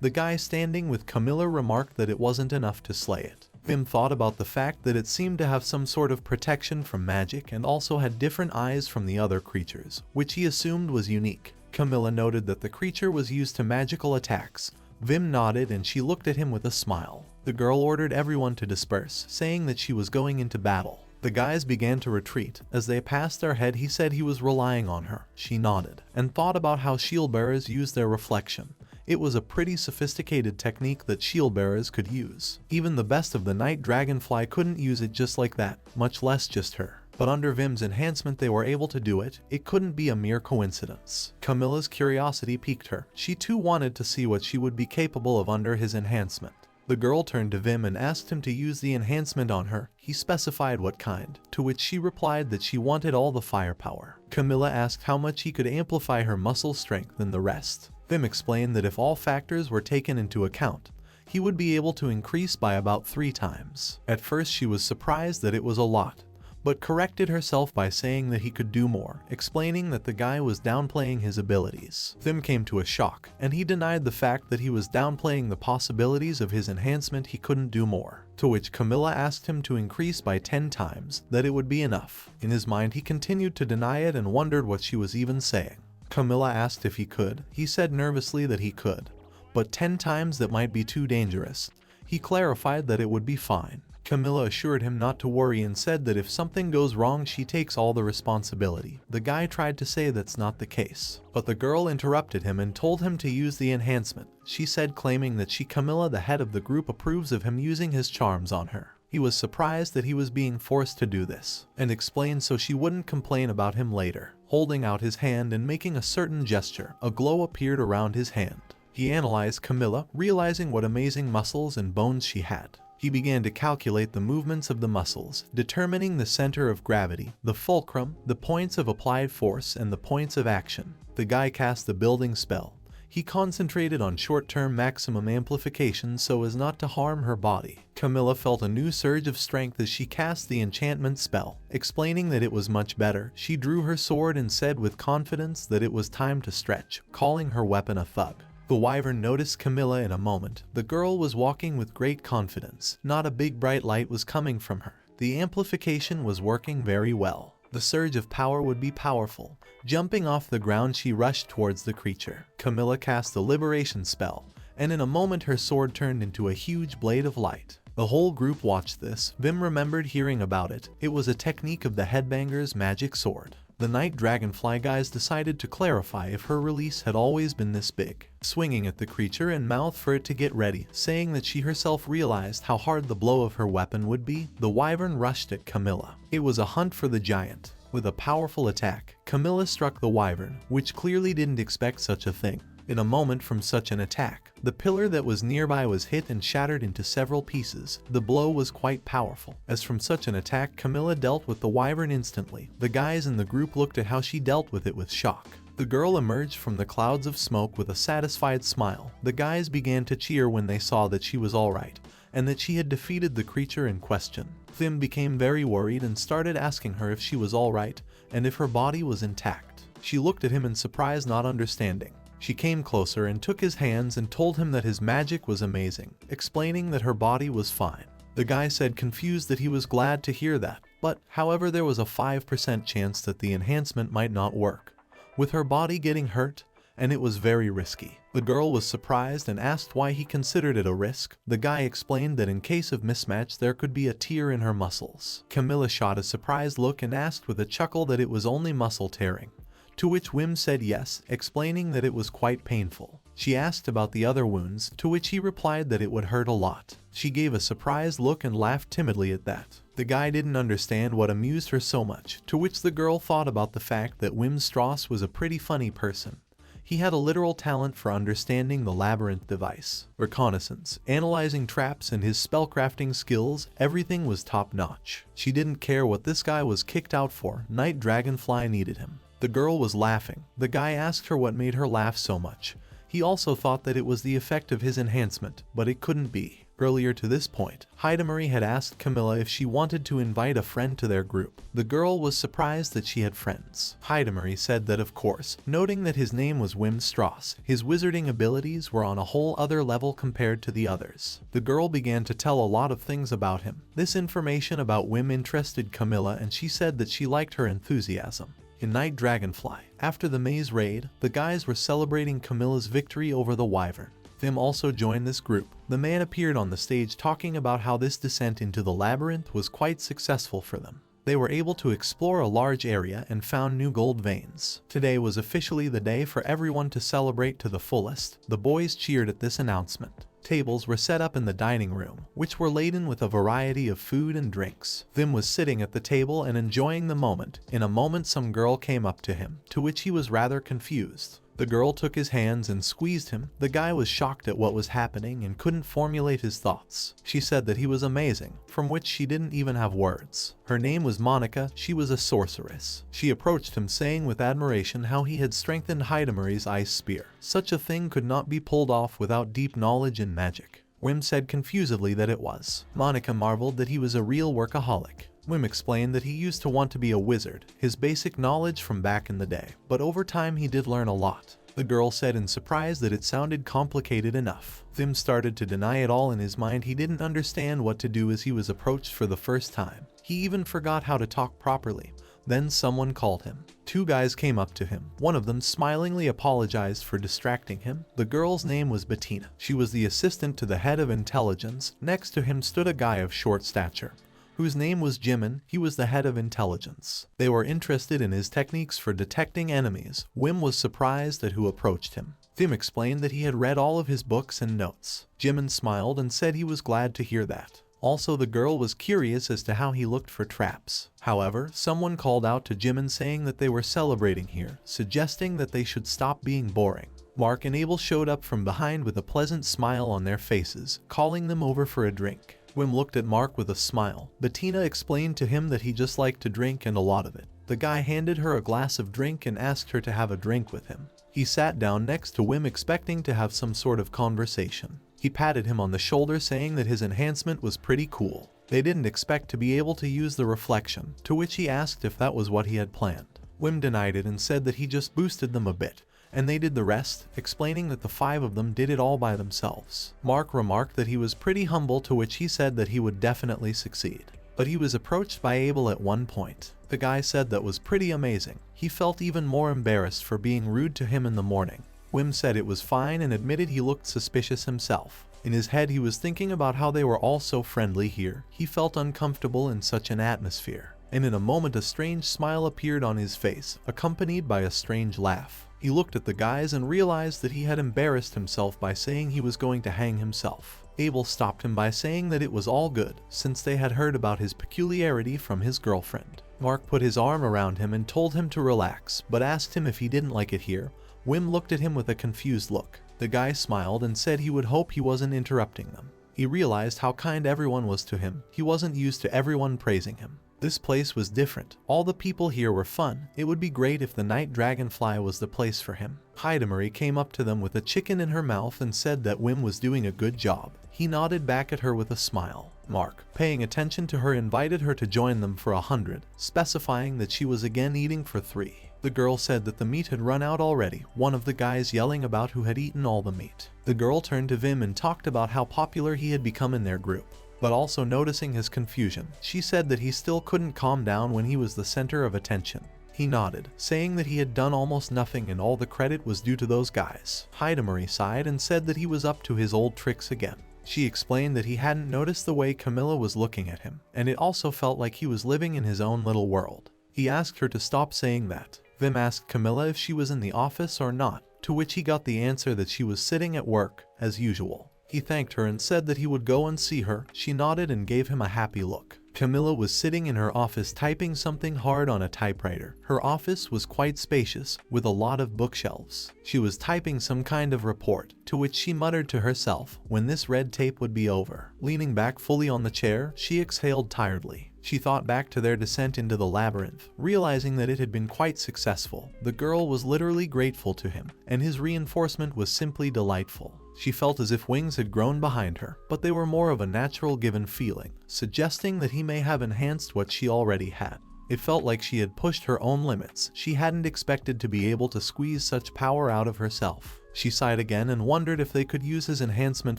The guy standing with Camila remarked that it wasn't enough to slay it. Vim thought about the fact that it seemed to have some sort of protection from magic and also had different eyes from the other creatures, which he assumed was unique. Camila noted that the creature was used to magical attacks. Vim nodded and she looked at him with a smile. The girl ordered everyone to disperse, saying that she was going into battle. The guys began to retreat. As they passed their head, he said he was relying on her. She nodded and thought about how shield bearers use their reflection. It was a pretty sophisticated technique that shield bearers could use. Even the best of the night Dragonfly couldn't use it just like that, much less just her. But under Vim's enhancement they were able to do it. It couldn't be a mere coincidence. Camilla's curiosity piqued her. She too wanted to see what she would be capable of under his enhancement. The girl turned to Vim and asked him to use the enhancement on her. He specified what kind, to which she replied that she wanted all the firepower. Camila asked how much he could amplify her muscle strength and the rest. Vim explained that if all factors were taken into account, he would be able to increase by about 3 times. At first she was surprised that it was a lot, but corrected herself by saying that he could do more, explaining that the guy was downplaying his abilities. Vim came to a shock, and he denied the fact that he was downplaying the possibilities of his enhancement. He couldn't do more, to which Camila asked him to increase by 10 times, that it would be enough. In his mind he continued to deny it and wondered what she was even saying. Camila asked if he could. He said nervously that he could, but 10 times that might be too dangerous. He clarified that it would be fine. Camila assured him not to worry and said that if something goes wrong she takes all the responsibility. The guy tried to say that's not the case, but the girl interrupted him and told him to use the enhancement. She said, claiming that Camila, the head of the group, approves of him using his charms on her. He was surprised that he was being forced to do this, and explained so she wouldn't complain about him later. Holding out his hand and making a certain gesture, a glow appeared around his hand. He analyzed Camila, realizing what amazing muscles and bones she had. He began to calculate the movements of the muscles, determining the center of gravity, the fulcrum, the points of applied force, and the points of action. The guy cast the building spell. He concentrated on short-term maximum amplification so as not to harm her body. Camila felt a new surge of strength as she cast the enchantment spell. Explaining that it was much better, she drew her sword and said with confidence that it was time to stretch, calling her weapon a thug. The wyvern noticed Camila in a moment. The girl was walking with great confidence. Not a big bright light was coming from her. The amplification was working very well. The surge of power would be powerful. Jumping off the ground, she rushed towards the creature. Camila cast the liberation spell, and in a moment her sword turned into a huge blade of light. The whole group watched this. Vim remembered hearing about it. It was a technique of the headbanger's magic sword. The night Dragonfly guys decided to clarify if her release had always been this big, swinging at the creature and mouth for it to get ready, saying that she herself realized how hard the blow of her weapon would be. The wyvern rushed at Camila. It was a hunt for the giant. With a powerful attack, Camila struck the wyvern, which clearly didn't expect such a thing. In a moment from such an attack, the pillar that was nearby was hit and shattered into several pieces. The blow was quite powerful. As from such an attack, Camila dealt with the wyvern instantly. The guys in the group looked at how she dealt with it with shock. The girl emerged from the clouds of smoke with a satisfied smile. The guys began to cheer when they saw that she was alright, and that she had defeated the creature in question. Vim became very worried and started asking her if she was alright and if her body was intact. She looked at him in surprise, not understanding. She came closer and took his hands and told him that his magic was amazing, explaining that her body was fine. The guy said, confused, that he was glad to hear that, but however there was a 5% chance that the enhancement might not work, with her body getting hurt, and it was very risky. The girl was surprised and asked why he considered it a risk. The guy explained that in case of mismatch there could be a tear in her muscles. Camila shot a surprised look and asked with a chuckle that it was only muscle tearing, to which Wim said yes, explaining that it was quite painful. She asked about the other wounds, to which he replied that it would hurt a lot. She gave a surprised look and laughed timidly at that. The guy didn't understand what amused her so much, to which the girl thought about the fact that Wim Strauss was a pretty funny person. He had a literal talent for understanding the labyrinth device, reconnaissance, analyzing traps, and his spellcrafting skills. Everything was top-notch. She didn't care what this guy was kicked out for. Night Dragonfly needed him. The girl was laughing. The guy asked her what made her laugh so much. He also thought that it was the effect of his enhancement, but it couldn't be. Earlier to this point, Hidamari had asked Camila if she wanted to invite a friend to their group. The girl was surprised that she had friends. Hidamari said that of course, noting that his name was Wim Strauss. His wizarding abilities were on a whole other level compared to the others. The girl began to tell a lot of things about him. This information about Wim interested Camila, and she said that she liked her enthusiasm. In Night Dragonfly, after the maze raid, the guys were celebrating Camilla's victory over the wyvern. Vim also joined this group. The man appeared on the stage talking about how this descent into the labyrinth was quite successful for them. They were able to explore a large area and found new gold veins. Today was officially the day for everyone to celebrate to the fullest. The boys cheered at this announcement. Tables were set up in the dining room, which were laden with a variety of food and drinks. Vim was sitting at the table and enjoying the moment. In a moment some girl came up to him, to which he was rather confused. The girl took his hands and squeezed him. The guy was shocked at what was happening and couldn't formulate his thoughts. She said that he was amazing, from which she didn't even have words. Her name was Monica. She was a sorceress. She approached him saying with admiration how he had strengthened Hidamari's ice spear. Such a thing could not be pulled off without deep knowledge in magic. Wim said confusedly that it was. Monica marveled that he was a real workaholic. Wim explained that he used to want to be a wizard, his basic knowledge from back in the day, but over time he did learn a lot. The girl said in surprise that it sounded complicated enough. Vim started to deny it all. In his mind he didn't understand what to do as he was approached for the first time. He even forgot how to talk properly. Then someone called him. Two guys came up to him. One of them smilingly apologized for distracting him. The girl's name was Bettina. She was the assistant to the head of intelligence. Next to him stood a guy of short stature, whose name was Jimin. He was the head of intelligence. They were interested in his techniques for detecting enemies. Wim was surprised at who approached him. Vim explained that he had read all of his books and notes. Jimin smiled and said he was glad to hear that. Also, the girl was curious as to how he looked for traps. However, someone called out to Jimin saying that they were celebrating here, suggesting that they should stop being boring. Mark and Abel showed up from behind with a pleasant smile on their faces, calling them over for a drink. Wim looked at Mark with a smile. Bettina explained to him that he just liked to drink, and a lot of it. The guy handed her a glass of drink and asked her to have a drink with him. He sat down next to Wim expecting to have some sort of conversation. He patted him on the shoulder saying that his enhancement was pretty cool. They didn't expect to be able to use the reflection, to which he asked if that was what he had planned. Wim denied it and said that he just boosted them a bit, and they did the rest, explaining that the 5 of them did it all by themselves. Mark remarked that he was pretty humble, to which he said that he would definitely succeed. But he was approached by Abel at one point. The guy said that was pretty amazing. He felt even more embarrassed for being rude to him in the morning. Wim said it was fine and admitted he looked suspicious himself. In his head he was thinking about how they were all so friendly here. He felt uncomfortable in such an atmosphere. And in a moment a strange smile appeared on his face, accompanied by a strange laugh. He looked at the guys and realized that he had embarrassed himself by saying he was going to hang himself. Abel stopped him by saying that it was all good, since they had heard about his peculiarity from his girlfriend. Mark put his arm around him and told him to relax, but asked him if he didn't like it here. Wim looked at him with a confused look. The guy smiled and said he would hope he wasn't interrupting them. He realized how kind everyone was to him. He wasn't used to everyone praising him. This place was different. All the people here were fun. It would be great if the night Dragonfly was the place for him. Hidamari came up to them with a chicken in her mouth and said that Wim was doing a good job. He nodded back at her with a smile. Mark, paying attention to her, invited her to join them for 100, specifying that she was again eating for 3. The girl said that the meat had run out already, one of the guys yelling about who had eaten all the meat. The girl turned to Vim and talked about how popular he had become in their group. But also noticing his confusion, she said that he still couldn't calm down when he was the center of attention. He nodded, saying that he had done almost nothing and all the credit was due to those guys. Hidamari sighed and said that he was up to his old tricks again. She explained that he hadn't noticed the way Camila was looking at him, and it also felt like he was living in his own little world. He asked her to stop saying that. Vim asked Camila if she was in the office or not, to which he got the answer that she was sitting at work, as usual. He thanked her and said that he would go and see her. She nodded and gave him a happy look. Camila was sitting in her office typing something hard on a typewriter. Her office was quite spacious, with a lot of bookshelves. She was typing some kind of report, to which she muttered to herself when this red tape would be over. Leaning back fully on the chair, she exhaled tiredly. She thought back to their descent into the labyrinth, realizing that it had been quite successful. The girl was literally grateful to him, and his reinforcement was simply delightful. She felt as if wings had grown behind her, but they were more of a natural given feeling, suggesting that he may have enhanced what she already had. It felt like she had pushed her own limits. She hadn't expected to be able to squeeze such power out of herself. She sighed again and wondered if they could use his enhancement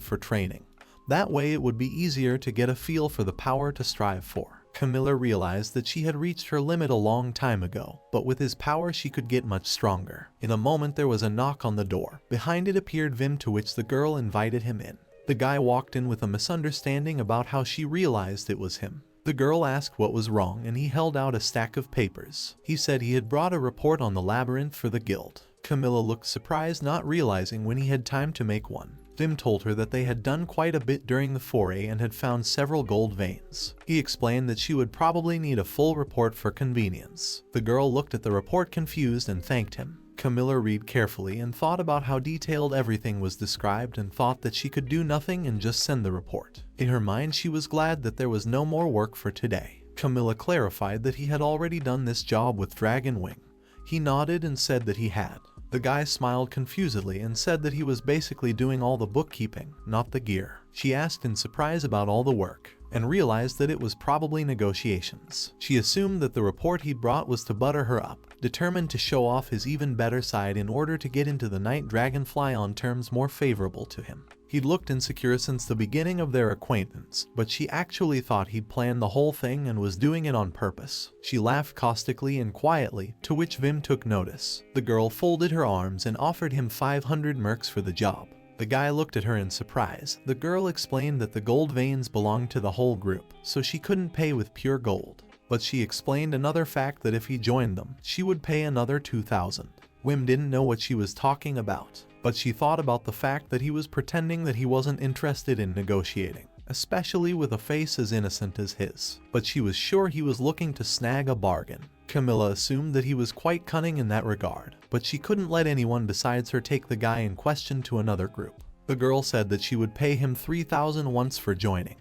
for training. That way it would be easier to get a feel for the power to strive for. Camila realized that she had reached her limit a long time ago, but with his power she could get much stronger. In a moment there was a knock on the door. Behind it appeared Vim, to which the girl invited him in. The guy walked in with a misunderstanding about how she realized it was him. The girl asked what was wrong and he held out a stack of papers. He said he had brought a report on the labyrinth for the guild. Camila looked surprised, not realizing when he had time to make one. Vim told her that they had done quite a bit during the foray and had found several gold veins. He explained that she would probably need a full report for convenience. The girl looked at the report confused and thanked him. Camila read carefully and thought about how detailed everything was described and thought that she could do nothing and just send the report. In her mind she was glad that there was no more work for today. Camila clarified that he had already done this job with Dragonwing. He nodded and said that he had. The guy smiled confusedly and said that he was basically doing all the bookkeeping, not the gear. She asked in surprise about all the work, and realized that it was probably negotiations. She assumed that the report he'd brought was to butter her up, determined to show off his even better side in order to get into the night Dragonfly on terms more favorable to him. He'd looked insecure since the beginning of their acquaintance, but she actually thought he'd planned the whole thing and was doing it on purpose. She laughed caustically and quietly, to which Vim took notice. The girl folded her arms and offered him 500 mercs for the job. The guy looked at her in surprise. The girl explained that the gold veins belonged to the whole group, so she couldn't pay with pure gold. But she explained another fact, that if he joined them, she would pay another 2,000. Wim didn't know what she was talking about, but she thought about the fact that he was pretending that he wasn't interested in negotiating, especially with a face as innocent as his. But she was sure he was looking to snag a bargain. Camila assumed that he was quite cunning in that regard, but she couldn't let anyone besides her take the guy in question to another group. The girl said that she would pay him 3,000 once for joining,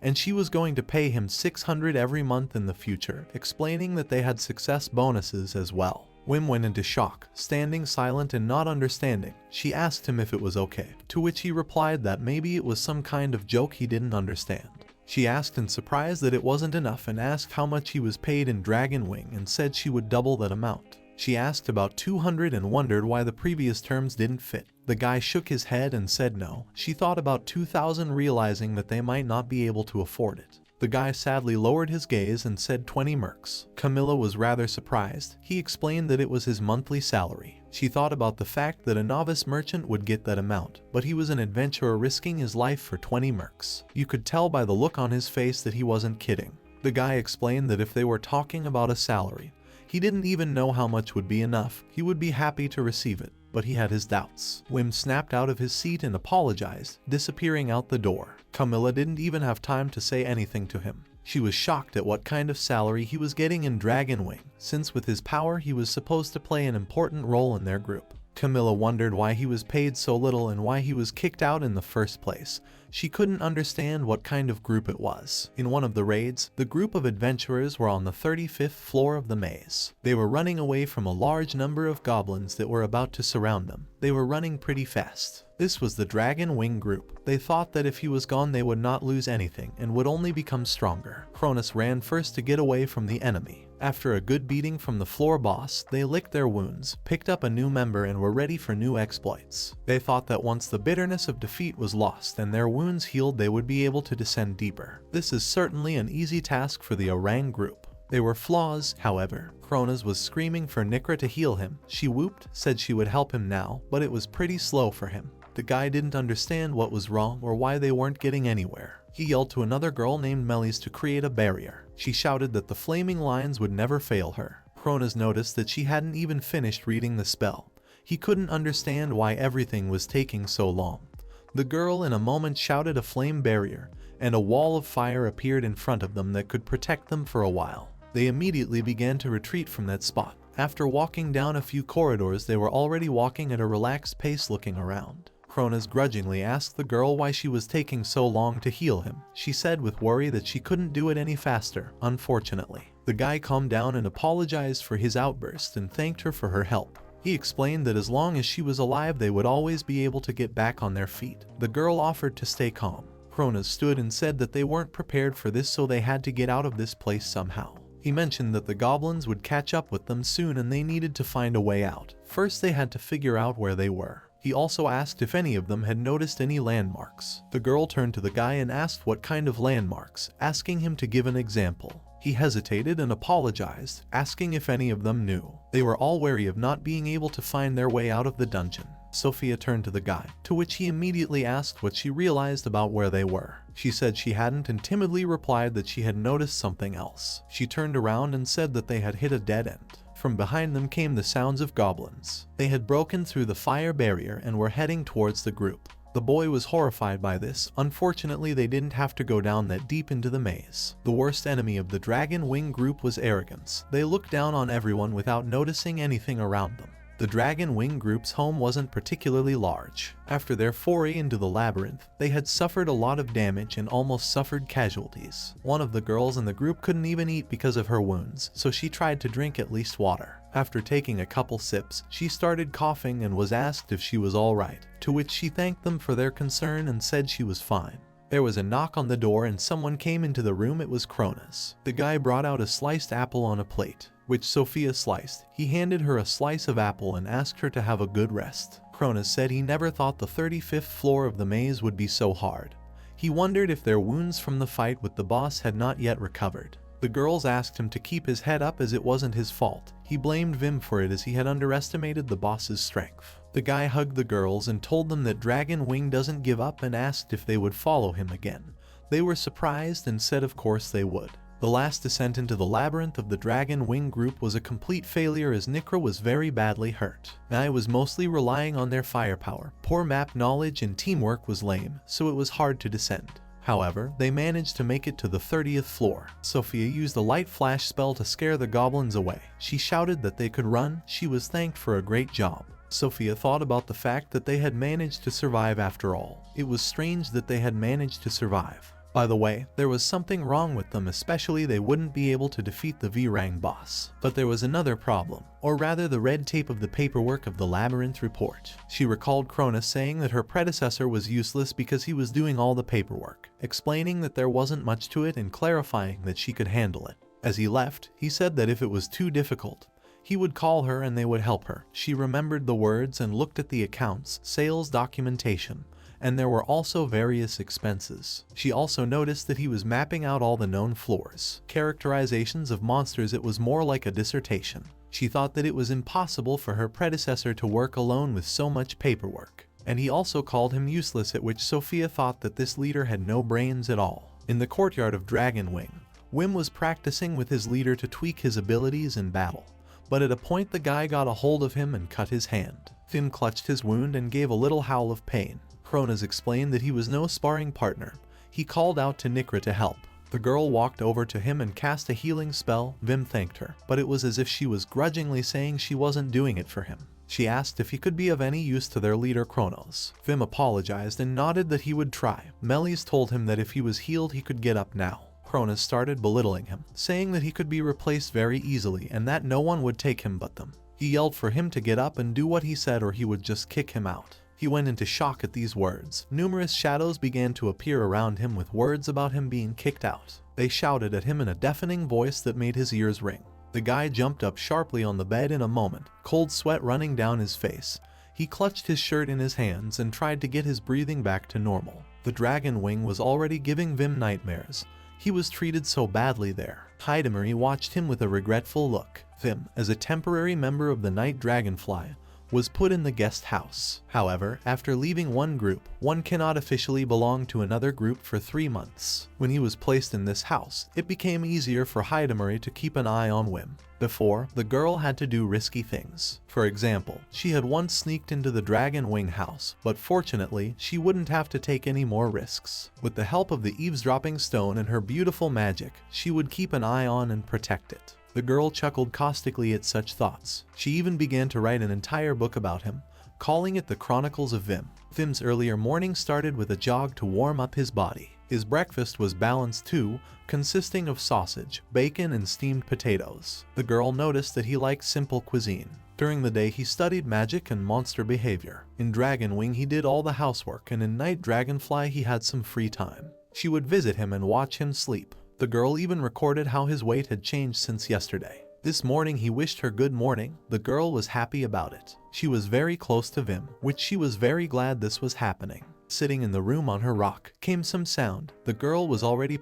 and she was going to pay him 600 every month in the future, explaining that they had success bonuses as well. Wim went into shock, standing silent and not understanding. She asked him if it was okay, to which he replied that maybe it was some kind of joke he didn't understand. She asked in surprise that it wasn't enough and asked how much he was paid in Dragonwing and said she would double that amount. She asked about 200 and wondered why the previous terms didn't fit. The guy shook his head and said no. She thought about 2,000, realizing that they might not be able to afford it. The guy sadly lowered his gaze and said 20 mercs. Camila was rather surprised. He explained that it was his monthly salary. She thought about the fact that a novice merchant would get that amount, but he was an adventurer risking his life for 20 mercs. You could tell by the look on his face that he wasn't kidding. The guy explained that if they were talking about a salary, he didn't even know how much would be enough. He would be happy to receive it, but he had his doubts. Wim snapped out of his seat and apologized, disappearing out the door. Camila didn't even have time to say anything to him. She was shocked at what kind of salary he was getting in Dragonwing, since with his power he was supposed to play an important role in their group. Camila wondered why he was paid so little and why he was kicked out in the first place. She couldn't understand what kind of group it was. In one of the raids, the group of adventurers were on the 35th floor of the maze. They were running away from a large number of goblins that were about to surround them. They were running pretty fast. This was the Dragon Wing group. They thought that if he was gone they would not lose anything and would only become stronger. Cronus ran first to get away from the enemy. After a good beating from the floor boss, they licked their wounds, picked up a new member and were ready for new exploits. They thought that once the bitterness of defeat was lost and their wounds healed they would be able to descend deeper. This is certainly an easy task for the Orang group. There were flaws, however. Cronus was screaming for Nikra to heal him. She whooped, said she would help him now, but it was pretty slow for him. The guy didn't understand what was wrong or why they weren't getting anywhere. He yelled to another girl named Melis to create a barrier. She shouted that the flaming lines would never fail her. Cronus noticed that she hadn't even finished reading the spell. He couldn't understand why everything was taking so long. The girl in a moment shouted a flame barrier, and a wall of fire appeared in front of them that could protect them for a while. They immediately began to retreat from that spot. After walking down a few corridors, they were already walking at a relaxed pace looking around. Cronus grudgingly asked the girl why she was taking so long to heal him. She said with worry that she couldn't do it any faster, unfortunately. The guy calmed down and apologized for his outburst and thanked her for her help. He explained that as long as she was alive they would always be able to get back on their feet. The girl offered to stay calm. Cronus stood and said that they weren't prepared for this, so they had to get out of this place somehow. He mentioned that the goblins would catch up with them soon and they needed to find a way out. First they had to figure out where they were. He also asked if any of them had noticed any landmarks. The girl turned to the guy and asked what kind of landmarks, asking him to give an example. He hesitated and apologized, asking if any of them knew. They were all wary of not being able to find their way out of the dungeon. Sophia turned to the guy, to which he immediately asked what she realized about where they were. She said she hadn't and timidly replied that she had noticed something else. She turned around and said that they had hit a dead end. From behind them came the sounds of goblins. They had broken through the fire barrier and were heading towards the group. The boy was horrified by this. Unfortunately, they didn't have to go down that deep into the maze. The worst enemy of the Dragon Wing group was arrogance. They looked down on everyone without noticing anything around them. The Dragon Wing group's home wasn't particularly large. After their foray into the labyrinth, they had suffered a lot of damage and almost suffered casualties. One of the girls in the group couldn't even eat because of her wounds, so she tried to drink at least water. After taking a couple sips, she started coughing and was asked if she was alright, to which she thanked them for their concern and said she was fine. There was a knock on the door and someone came into the room. It was Cronus. The guy brought out a sliced apple on a plate, which Sophia sliced. He handed her a slice of apple and asked her to have a good rest. Cronus said he never thought the 35th floor of the maze would be so hard. He wondered if their wounds from the fight with the boss had not yet recovered. The girls asked him to keep his head up as it wasn't his fault. He blamed Vim for it as he had underestimated the boss's strength. The guy hugged the girls and told them that Dragon Wing doesn't give up and asked if they would follow him again. They were surprised and said of course they would. The last descent into the labyrinth of the Dragon Wing group was a complete failure as Nikra was very badly hurt. I was mostly relying on their firepower. Poor map knowledge and teamwork was lame, so it was hard to descend. However, they managed to make it to the 30th floor. Sophia used a light flash spell to scare the goblins away. She shouted that they could run. She was thanked for a great job. Sophia thought about the fact that they had managed to survive after all. It was strange that they had managed to survive. By the way, there was something wrong with them, especially they wouldn't be able to defeat the V-Rang boss. But there was another problem, or rather the red tape of the paperwork of the labyrinth report. She recalled Cronus saying that her predecessor was useless because he was doing all the paperwork, explaining that there wasn't much to it and clarifying that she could handle it. As he left, he said that if it was too difficult, he would call her and they would help her. She remembered the words and looked at the accounts, sales documentation, and there were also various expenses. She also noticed that he was mapping out all the known floors, characterizations of monsters. It was more like a dissertation. She thought that it was impossible for her predecessor to work alone with so much paperwork, and he also called him useless, at which Sophia thought that this leader had no brains at all. In the courtyard of Dragon Wing, Wim was practicing with his leader to tweak his abilities in battle, but at a point the guy got a hold of him and cut his hand. Vim clutched his wound and gave a little howl of pain. Cronus explained that he was no sparring partner. He called out to Nikra to help. The girl walked over to him and cast a healing spell. Vim thanked her, but it was as if she was grudgingly saying she wasn't doing it for him. She asked if he could be of any use to their leader Kronos. Vim apologized and nodded that he would try. Melis told him that if he was healed he could get up now. Kronos started belittling him, saying that he could be replaced very easily and that no one would take him but them. He yelled for him to get up and do what he said or he would just kick him out. He went into shock at these words. Numerous shadows began to appear around him with words about him being kicked out. They shouted at him in a deafening voice that made his ears ring. The guy jumped up sharply on the bed in a moment, cold sweat running down his face. He clutched his shirt in his hands and tried to get his breathing back to normal. The dragon wing was already giving Vim nightmares. He was treated so badly there. Hidamari watched him with a regretful look. Vim, as a temporary member of the Night Dragonfly, was put in the guest house. However, after leaving one group, one cannot officially belong to another group for 3 months. When he was placed in this house, it became easier for Hidamari to keep an eye on Wim. Before, the girl had to do risky things. For example, she had once sneaked into the Dragon Wing house, but fortunately, she wouldn't have to take any more risks. With the help of the eavesdropping stone and her beautiful magic, she would keep an eye on and protect it. The girl chuckled caustically at such thoughts. She even began to write an entire book about him, calling it the Chronicles of Vim. Vim's earlier morning started with a jog to warm up his body. His breakfast was balanced too, consisting of sausage, bacon, and steamed potatoes. The girl noticed that he liked simple cuisine. During the day he studied magic and monster behavior. In Dragon Wing he did all the housework, and in Night Dragonfly he had some free time. She would visit him and watch him sleep. The girl even recorded how his weight had changed since yesterday. This morning he wished her good morning. The girl was happy about it. She was very close to Vim, which she was very glad this was happening. Sitting in the room on her rock, came some sound. The girl was already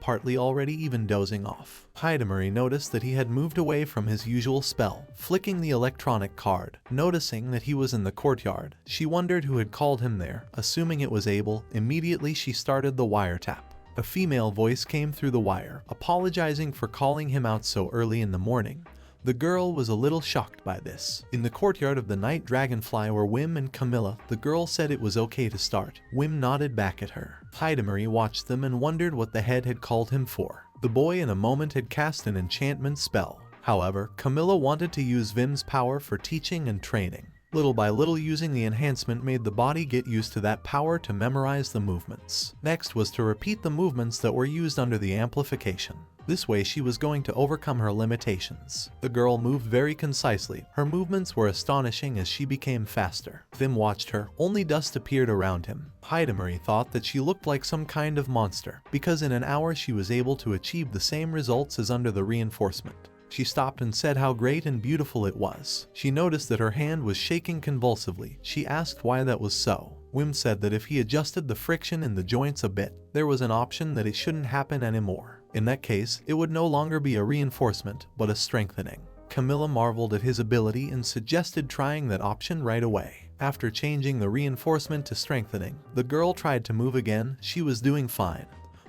even dozing off. Hidamari noticed that he had moved away from his usual spell, flicking the electronic card. Noticing that he was in the courtyard, she wondered who had called him there. Assuming it was Abel, immediately she started the wiretap. A female voice came through the wire, apologizing for calling him out so early in the morning. The girl was a little shocked by this. In the courtyard of the Night Dragonfly were Wim and Camila. The girl said it was okay to start. Wim nodded back at her. Hidamari watched them and wondered what the head had called him for. The boy in a moment had cast an enchantment spell. However, Camila wanted to use Vim's power for teaching and training. Little by little, using the enhancement made the body get used to that power to memorize the movements. Next was to repeat the movements that were used under the amplification. This way she was going to overcome her limitations. The girl moved very concisely. Her movements were astonishing as she became faster. Vim watched her. Only dust appeared around him. Hidamari thought that she looked like some kind of monster, because in an hour she was able to achieve the same results as under the reinforcement. She stopped and said how great and beautiful it was. She noticed that her hand was shaking convulsively. She asked why that was so. Wim said that if he adjusted the friction in the joints a bit, there was an option that it shouldn't happen anymore. In that case, it would no longer be a reinforcement, but a strengthening. Camila marveled at his ability and suggested trying that option right away. After changing the reinforcement to strengthening, the girl tried to move again. She was doing fine,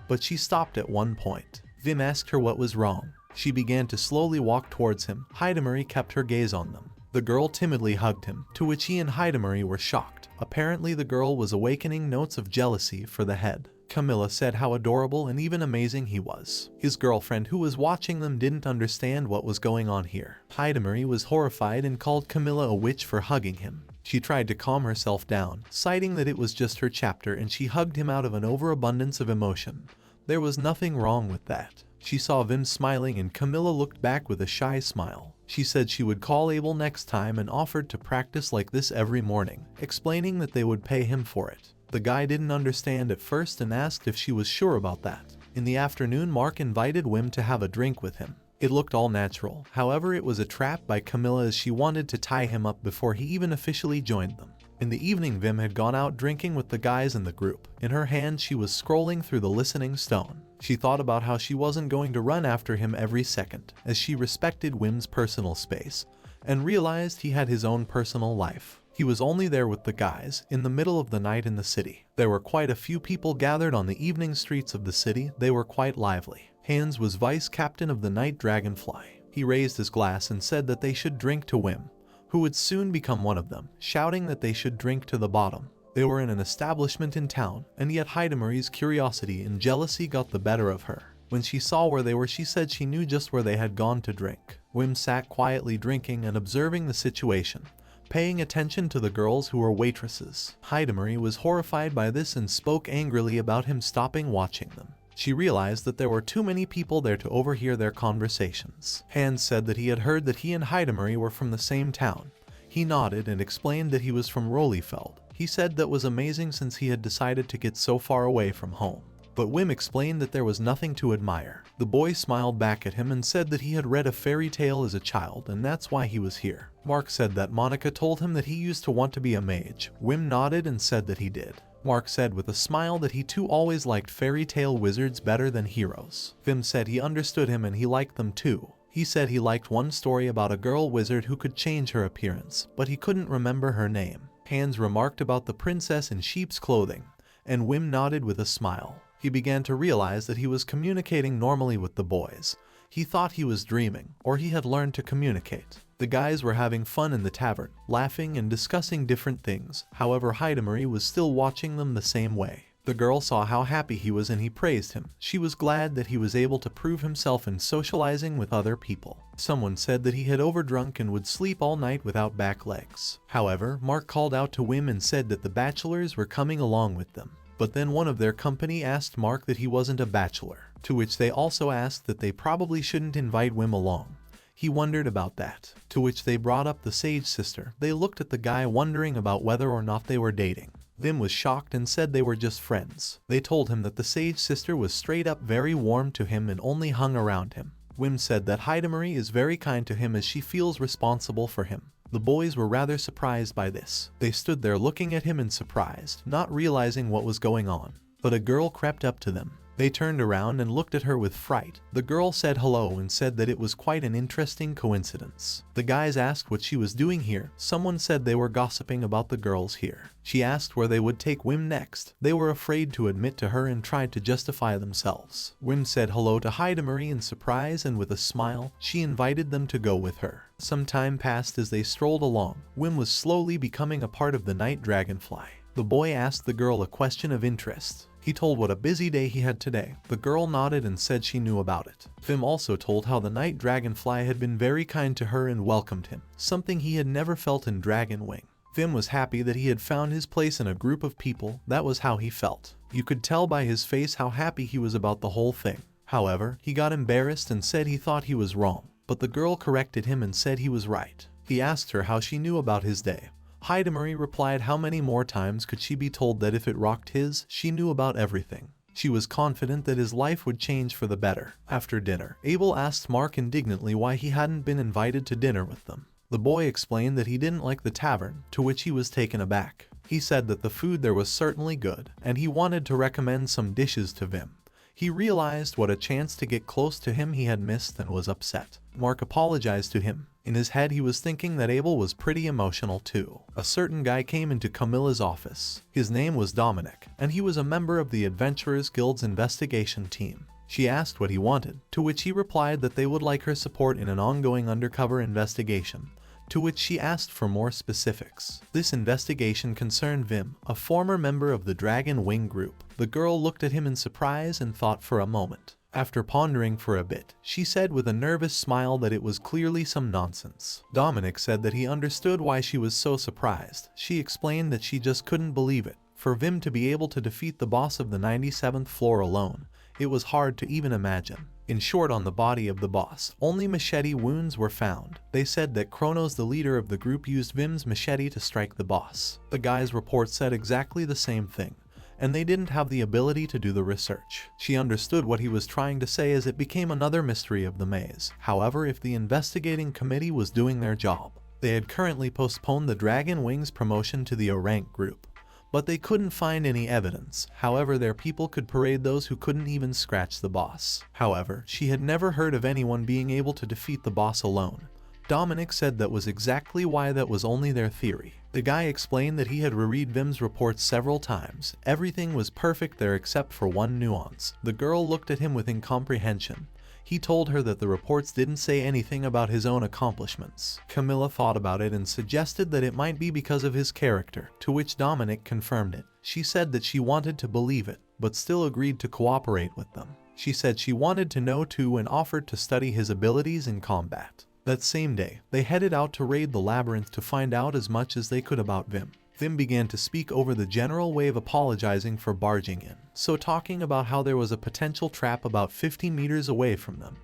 but she stopped at one point. Vim asked her what was wrong. She began to slowly walk towards him. Hidamari kept her gaze on them. The girl timidly hugged him, to which he and Hidamari were shocked. Apparently the girl was awakening notes of jealousy for the head. Camila said how adorable and even amazing he was. His girlfriend, who was watching them, didn't understand what was going on here. Hidamari was horrified and called Camila a witch for hugging him. She tried to calm herself down, citing that it was just her chapter, and she hugged him out of an overabundance of emotion. There was nothing wrong with that. She saw Vim smiling and Camila looked back with a shy smile. She said she would call Abel next time and offered to practice like this every morning, explaining that they would pay him for it. The guy didn't understand at first and asked if she was sure about that. In the afternoon, Mark invited Wim to have a drink with him. It looked all natural. However, it was a trap by Camila as she wanted to tie him up before he even officially joined them. In the evening, Vim had gone out drinking with the guys in the group. In her hand, she was scrolling through the listening stone. She thought about how she wasn't going to run after him every second, as she respected Wim's personal space, and realized he had his own personal life. He was only there with the guys, in the middle of the night in the city. There were quite a few people gathered on the evening streets of the city. They were quite lively. Hans was vice captain of the Night Dragonfly. He raised his glass and said that they should drink to Wim, who would soon become one of them, shouting that they should drink to the bottom. They were in an establishment in town, and yet Hidamari's curiosity and jealousy got the better of her. When she saw where they were, she said she knew just where they had gone to drink. Wim sat quietly drinking and observing the situation, paying attention to the girls who were waitresses. Hidamari was horrified by this and spoke angrily about him stopping watching them. She realized that there were too many people there to overhear their conversations. Hans said that he had heard that he and Hidamari were from the same town. He nodded and explained that he was from Rolyfeld. He said that was amazing since he had decided to get so far away from home. But Wim explained that there was nothing to admire. The boy smiled back at him and said that he had read a fairy tale as a child and that's why he was here. Mark said that Monica told him that he used to want to be a mage. Wim nodded and said that he did. Mark said with a smile that he too always liked fairy tale wizards better than heroes. Wim said he understood him and he liked them too. He said he liked one story about a girl wizard who could change her appearance, but he couldn't remember her name. Hans remarked about the princess in sheep's clothing, and Wim nodded with a smile. He began to realize that he was communicating normally with the boys. He thought he was dreaming, or he had learned to communicate. The guys were having fun in the tavern, laughing and discussing different things. However, Hidamari was still watching them the same way. The girl saw how happy he was and he praised him. She was glad that he was able to prove himself in socializing with other people. Someone said that he had overdrunk and would sleep all night without back legs. However, Mark called out to Wim and said that the bachelors were coming along with them. But then one of their company asked Mark that he wasn't a bachelor, to which they also asked that they probably shouldn't invite Wim along. He wondered about that, to which they brought up the Sage sister. They looked at the guy wondering about whether or not they were dating. Wim was shocked and said they were just friends. They told him that the Sage sister was straight up very warm to him and only hung around him. Wim said that Hidamari is very kind to him as she feels responsible for him. The boys were rather surprised by this. They stood there looking at him in surprise, not realizing what was going on. But a girl crept up to them. They turned around and looked at her with fright. The girl said hello and said that it was quite an interesting coincidence. The guys asked what she was doing here. Someone said they were gossiping about the girls here. She asked where they would take Wim next. They were afraid to admit to her and tried to justify themselves. Wim said hello to Hidamari in surprise and with a smile, she invited them to go with her. Some time passed as they strolled along. Wim was slowly becoming a part of the night Dragonfly. The boy asked the girl a question of interest. He told what a busy day he had today. The girl nodded and said she knew about it. Wim also told how the night Dragonfly had been very kind to her and welcomed him, something he had never felt in Dragonwing. Wim was happy that he had found his place in a group of people. That was how he felt. You could tell by his face how happy he was about the whole thing. However, he got embarrassed and said he thought he was wrong, but the girl corrected him and said he was right. He asked her how she knew about his day. Hidamari replied how many more times could she be told that if it rocked his, she knew about everything. She was confident that his life would change for the better. After dinner, Abel asked Mark indignantly why he hadn't been invited to dinner with them. The boy explained that he didn't like the tavern, to which he was taken aback. He said that the food there was certainly good, and he wanted to recommend some dishes to Wim. He realized what a chance to get close to him he had missed and was upset. Mark apologized to him. In his head he was thinking that Abel was pretty emotional too. A certain guy came into Camila's office. His name was Dominic, and he was a member of the Adventurers Guild's investigation team. She asked what he wanted, to which he replied that they would like her support in an ongoing undercover investigation, to which she asked for more specifics. This investigation concerned Wim, a former member of the Dragon Wing group. The girl looked at him in surprise and thought for a moment. After pondering for a bit, she said with a nervous smile that it was clearly some nonsense. Dominic said that he understood why she was so surprised. She explained that she just couldn't believe it. For Wim to be able to defeat the boss of the 97th floor alone, it was hard to even imagine. In short, on the body of the boss, only machete wounds were found. They said that Kronos, the leader of the group, used Wim's machete to strike the boss. The guy's report said exactly the same thing, and they didn't have the ability to do the research. She understood what he was trying to say as it became another mystery of the maze. However, if the investigating committee was doing their job, they had currently postponed the Dragon Wing's promotion to the O-rank group. But they couldn't find any evidence. However, their people could parade those who couldn't even scratch the boss. However, she had never heard of anyone being able to defeat the boss alone. Dominic said that was exactly why that was only their theory. The guy explained that he had reread Wim's reports several times. Everything was perfect there except for one nuance. The girl looked at him with incomprehension. He told her that the reports didn't say anything about his own accomplishments. Camila thought about it and suggested that it might be because of his character, to which Dominic confirmed it. She said that she wanted to believe it, but still agreed to cooperate with them. She said she wanted to know too and offered to study his abilities in combat. That same day, they headed out to raid the labyrinth to find out as much as they could about Vim. Vim began to speak over the general wave, apologizing for barging in, so talking about how there was a potential trap about 50 meters away from them.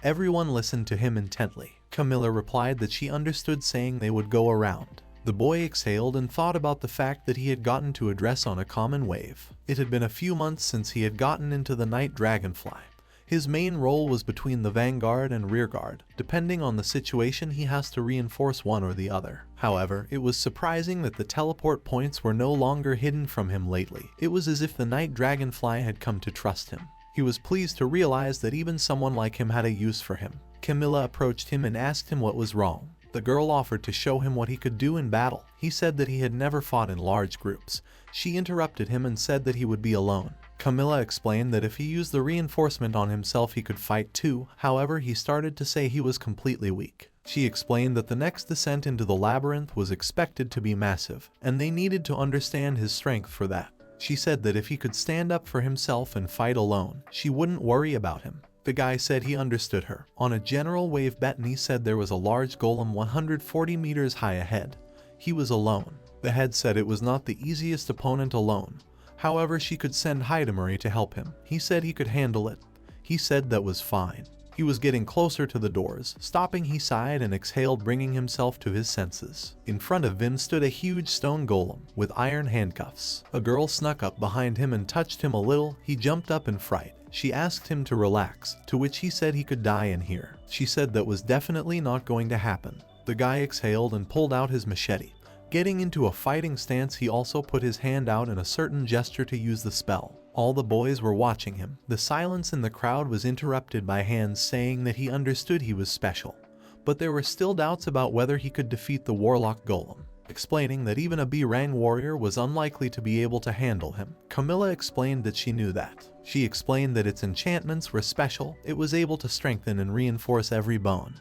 Everyone listened to him intently. Camila replied that she understood, saying they would go around. The boy exhaled and thought about the fact that he had gotten to address on a common wave. It had been a few months since he had gotten into the night Dragonfly. His main role was between the vanguard and rearguard. Depending on the situation, he has to reinforce one or the other. However, it was surprising that the teleport points were no longer hidden from him lately. It was as if the night Dragonfly had come to trust him. He was pleased to realize that even someone like him had a use for him. Camila approached him and asked him what was wrong. The girl offered to show him what he could do in battle. He said that he had never fought in large groups. She interrupted him and said that he would be alone. Camila explained that if he used the reinforcement on himself he could fight too. However, he started to say he was completely weak. She explained that the next descent into the labyrinth was expected to be massive, and they needed to understand his strength for that. She said that if he could stand up for himself and fight alone, she wouldn't worry about him. The guy said he understood her. On a general wave, Bettany said there was a large golem 140 meters high ahead. He was alone. The head said it was not the easiest opponent alone. However, she could send Hidamari to help him. He said he could handle it. He said that was fine. He was getting closer to the doors. Stopping, he sighed and exhaled, bringing himself to his senses. In front of Vim stood a huge stone golem with iron handcuffs. A girl snuck up behind him and touched him a little. He jumped up in fright. She asked him to relax, to which he said he could die in here. She said that was definitely not going to happen. The guy exhaled and pulled out his machete. Getting into a fighting stance, he also put his hand out in a certain gesture to use the spell. All the boys were watching him. The silence in the crowd was interrupted by Hans saying that he understood he was special, but there were still doubts about whether he could defeat the warlock golem, explaining that even a B-rank warrior was unlikely to be able to handle him. Camila explained that she knew that. She explained that its enchantments were special. It was able to strengthen and reinforce every bone,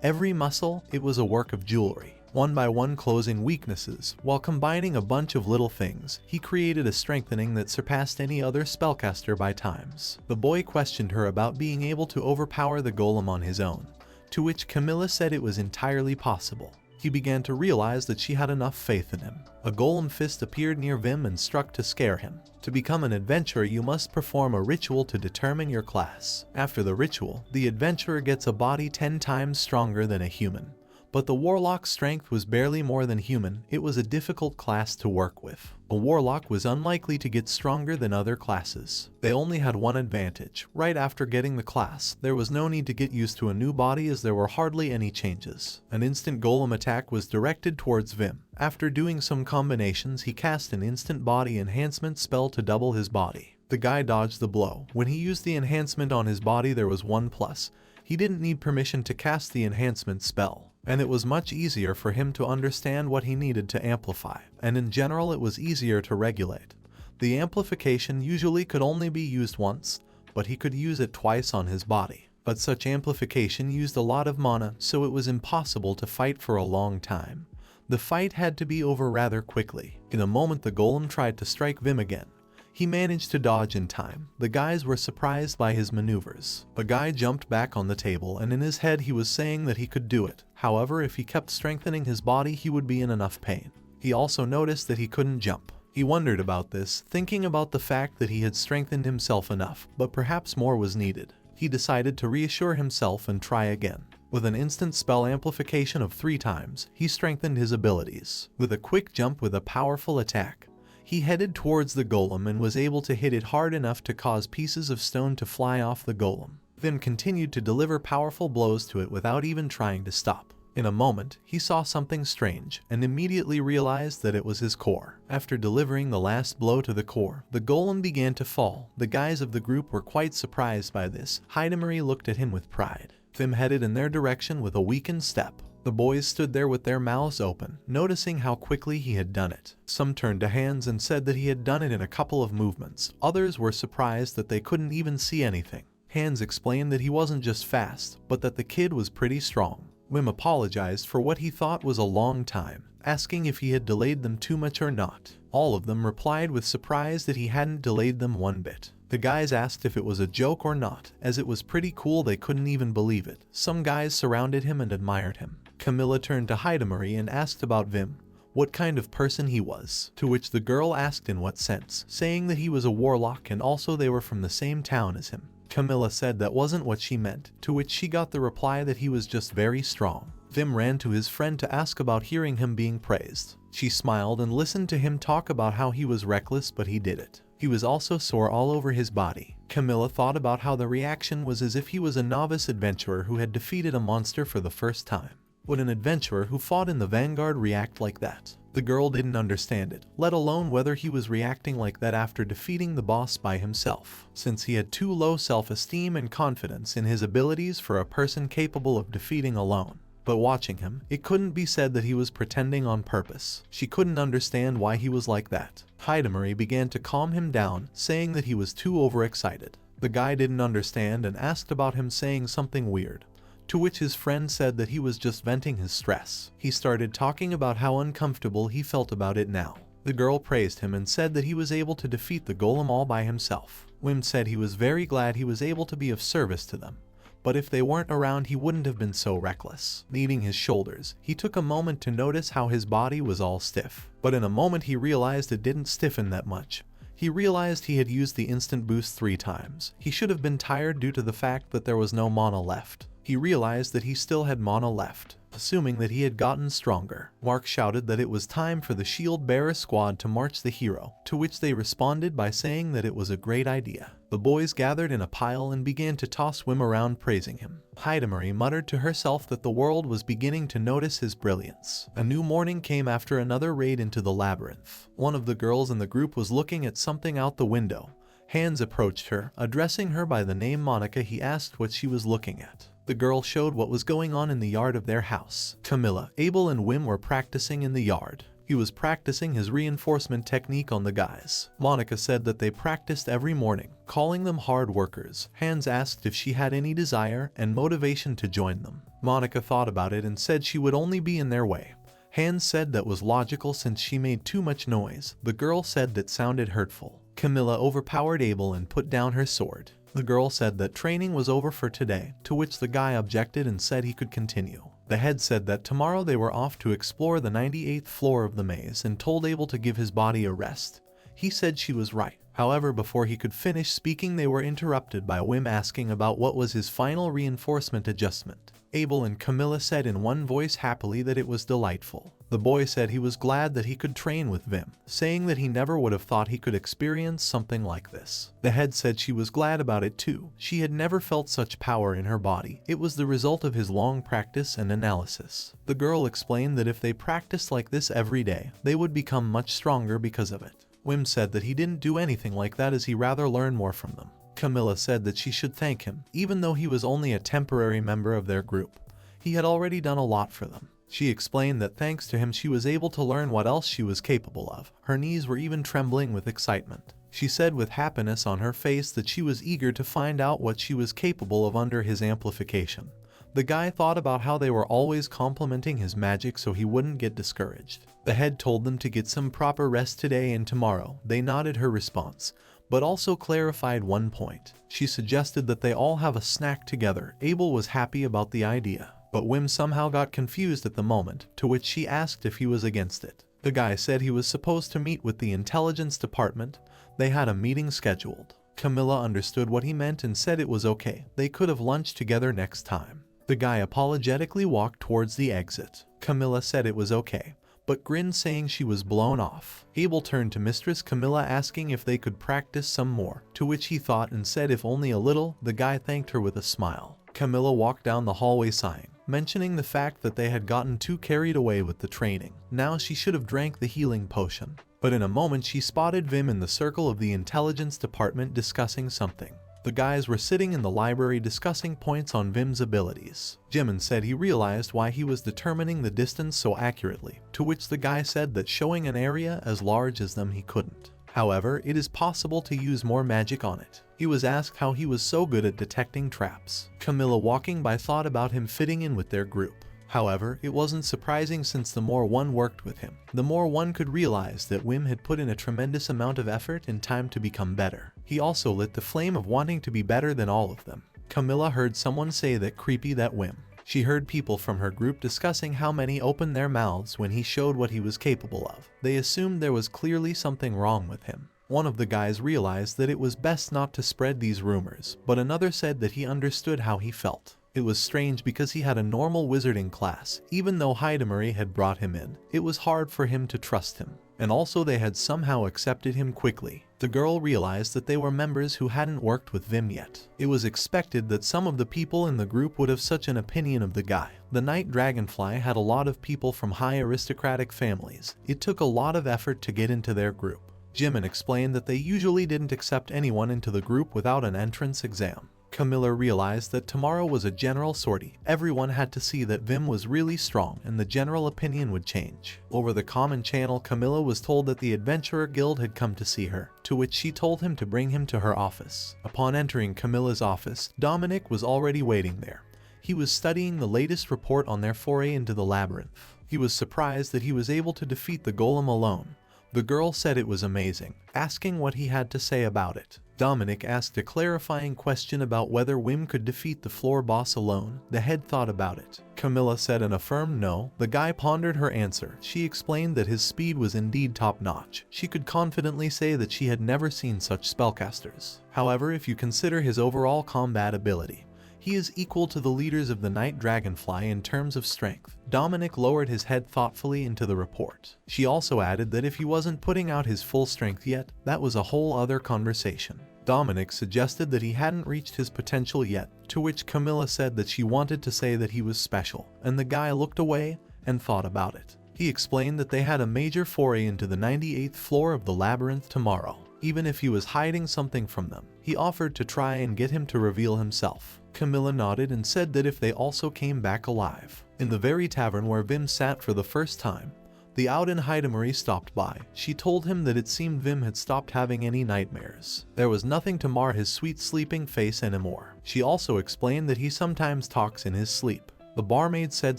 every muscle. It was a work of jewelry. One by one, closing weaknesses. While combining a bunch of little things, he created a strengthening that surpassed any other spellcaster by times. The boy questioned her about being able to overpower the golem on his own, to which Camila said it was entirely possible. He began to realize that she had enough faith in him. A golem fist appeared near Vim and struck to scare him. To become an adventurer, you must perform a ritual to determine your class. After the ritual, the adventurer gets a body 10 times stronger than a human. But the warlock's strength was barely more than human. It was a difficult class to work with. A warlock was unlikely to get stronger than other classes. They only had one advantage. Right after getting the class, there was no need to get used to a new body as there were hardly any changes. An instant golem attack was directed towards Vim. After doing some combinations, he cast an instant body enhancement spell to double his body. The guy dodged the blow. When he used the enhancement on his body, there was 1+. He didn't need permission to cast the enhancement spell, and it was much easier for him to understand what he needed to amplify, and in general it was easier to regulate. The amplification usually could only be used once, but he could use it twice on his body. But such amplification used a lot of mana, so it was impossible to fight for a long time. The fight had to be over rather quickly. In a moment, the golem tried to strike Vim again. He managed to dodge in time. The guys were surprised by his maneuvers. A guy jumped back on the table, and in his head he was saying that he could do it. However, if he kept strengthening his body, he would be in enough pain. He also noticed that he couldn't jump. He wondered about this, thinking about the fact that he had strengthened himself enough, but perhaps more was needed. He decided to reassure himself and try again. With an instant spell amplification of 3 times, he strengthened his abilities. With a quick jump with a powerful attack, he headed towards the golem and was able to hit it hard enough to cause pieces of stone to fly off the golem, then continued to deliver powerful blows to it without even trying to stop. In a moment, he saw something strange and immediately realized that it was his core. After delivering the last blow to the core, the golem began to fall. The guys of the group were quite surprised by this. Hidamari looked at him with pride. Vim headed in their direction with a weakened step. The boys stood there with their mouths open, noticing how quickly he had done it. Some turned to Hans and said that he had done it in a couple of movements. Others were surprised that they couldn't even see anything. Hans explained that he wasn't just fast, but that the kid was pretty strong. Wim apologized for what he thought was a long time, asking if he had delayed them too much or not. All of them replied with surprise that he hadn't delayed them one bit. The guys asked if it was a joke or not, as it was pretty cool. They couldn't even believe it. Some guys surrounded him and admired him. Camila turned to Hidamari and asked about Vim, what kind of person he was, to which the girl asked in what sense, saying that he was a warlock and also they were from the same town as him. Camila said that wasn't what she meant, to which she got the reply that he was just very strong. Vim ran to his friend to ask about hearing him being praised. She smiled and listened to him talk about how he was reckless, but he did it. He was also sore all over his body. Camila thought about how the reaction was as if he was a novice adventurer who had defeated a monster for the first time. Would an adventurer who fought in the vanguard react like that? The girl didn't understand it, let alone whether he was reacting like that after defeating the boss by himself, since he had too low self-esteem and confidence in his abilities for a person capable of defeating alone. But watching him, it couldn't be said that he was pretending on purpose. She couldn't understand why he was like that. Hidamari began to calm him down, saying that he was too overexcited. The guy didn't understand and asked about him saying something weird, to which his friend said that he was just venting his stress. He started talking about how uncomfortable he felt about it now. The girl praised him and said that he was able to defeat the golem all by himself. Wim said he was very glad he was able to be of service to them, but if they weren't around he wouldn't have been so reckless. Kneading his shoulders, he took a moment to notice how his body was all stiff, but in a moment he realized it didn't stiffen that much. He realized he had used the instant boost 3 times. He should have been tired due to the fact that there was no mana left. He realized that he still had mana left, assuming that he had gotten stronger. Mark shouted that it was time for the shield bearer squad to march the hero, to which they responded by saying that it was a great idea. The boys gathered in a pile and began to toss Wim around, praising him. Hidamari muttered to herself that the world was beginning to notice his brilliance. A new morning came after another raid into the labyrinth. One of the girls in the group was looking at something out the window. Hans approached her, addressing her by the name Monica. He asked what she was looking at. The girl showed what was going on in the yard of their house. Camila, Abel and Wim were practicing in the yard. He was practicing his reinforcement technique on the guys. Monica said that they practiced every morning, calling them hard workers. Hans asked if she had any desire and motivation to join them. Monica thought about it and said she would only be in their way. Hans said that was logical since she made too much noise. The girl said that sounded hurtful. Camila overpowered Abel and put down her sword. The girl said that training was over for today, to which the guy objected and said he could continue. The head said that tomorrow they were off to explore the 98th floor of the maze and told Abel to give his body a rest. He said she was right. However, before he could finish speaking, they were interrupted by Wim asking about what was his final reinforcement adjustment. Abel and Camila said in one voice happily that it was delightful. The boy said he was glad that he could train with Vim, saying that he never would have thought he could experience something like this. The head said she was glad about it too. She had never felt such power in her body. It was the result of his long practice and analysis. The girl explained that if they practiced like this every day, they would become much stronger because of it. Wim said that he didn't do anything like that as he rather learned more from them. Camila said that she should thank him, even though he was only a temporary member of their group. He had already done a lot for them. She explained that thanks to him she was able to learn what else she was capable of. Her knees were even trembling with excitement. She said with happiness on her face that she was eager to find out what she was capable of under his amplification. The guy thought about how they were always complimenting his magic so he wouldn't get discouraged. The head told them to get some proper rest today and tomorrow. They nodded her response, but also clarified one point. She suggested that they all have a snack together. Abel was happy about the idea, but Wim somehow got confused at the moment, to which she asked if he was against it. The guy said he was supposed to meet with the intelligence department. They had a meeting scheduled. Camila understood what he meant and said it was okay. They could have lunch together next time. The guy apologetically walked towards the exit. Camila said it was okay, but grinned, saying she was blown off. Abel turned to Mistress Camila asking if they could practice some more, to which he thought and said if only a little. The guy thanked her with a smile. Camila walked down the hallway sighing, mentioning the fact that they had gotten too carried away with the training. Now she should have drank the healing potion. But in a moment she spotted Vim in the circle of the intelligence department discussing something. The guys were sitting in the library discussing points on Vim's abilities. Jimin said he realized why he was determining the distance so accurately, to which the guy said that showing an area as large as them he couldn't. However, it is possible to use more magic on it. He was asked how he was so good at detecting traps. Camila walking by thought about him fitting in with their group. However, it wasn't surprising since the more one worked with him, the more one could realize that Wim had put in a tremendous amount of effort and time to become better. He also lit the flame of wanting to be better than all of them. Camila heard someone say that creepy that whim. She heard people from her group discussing how many opened their mouths when he showed what he was capable of. They assumed there was clearly something wrong with him. One of the guys realized that it was best not to spread these rumors, but another said that he understood how he felt. It was strange because he had a normal wizarding class. Even though Hidamari had brought him in, it was hard for him to trust him. And also they had somehow accepted him quickly. The girl realized that they were members who hadn't worked with Vim yet. It was expected that some of the people in the group would have such an opinion of the guy. The Night Dragonfly had a lot of people from high aristocratic families. It took a lot of effort to get into their group. Jimin explained that they usually didn't accept anyone into the group without an entrance exam. Camila realized that tomorrow was a general sortie. Everyone had to see that Vim was really strong and the general opinion would change. Over the common channel, Camila was told that the Adventurer Guild had come to see her, to which she told him to bring him to her office. Upon entering Camila's office, Dominic was already waiting there. He was studying the latest report on their foray into the labyrinth. He was surprised that he was able to defeat the Golem alone. The girl said it was amazing, asking what he had to say about it. Dominic asked a clarifying question about whether Wim could defeat the floor boss alone. The head thought about it. Camila said an affirmed no. The guy pondered her answer. She explained that his speed was indeed top-notch. She could confidently say that she had never seen such spellcasters. However, if you consider his overall combat ability, he is equal to the leaders of the Night Dragonfly in terms of strength. Dominic lowered his head thoughtfully into the report. She also added that if he wasn't putting out his full strength yet, that was a whole other conversation. Dominic suggested that he hadn't reached his potential yet, to which Camila said that she wanted to say that he was special, and the guy looked away and thought about it. He explained that they had a major foray into the 98th floor of the labyrinth tomorrow. Even if he was hiding something from them, he offered to try and get him to reveal himself. Camila nodded and said that if they also came back alive. In the very tavern where Vim sat for the first time, the Auden Hidamari stopped by. She told him that it seemed Vim had stopped having any nightmares. There was nothing to mar his sweet sleeping face anymore. She also explained that he sometimes talks in his sleep. The barmaid said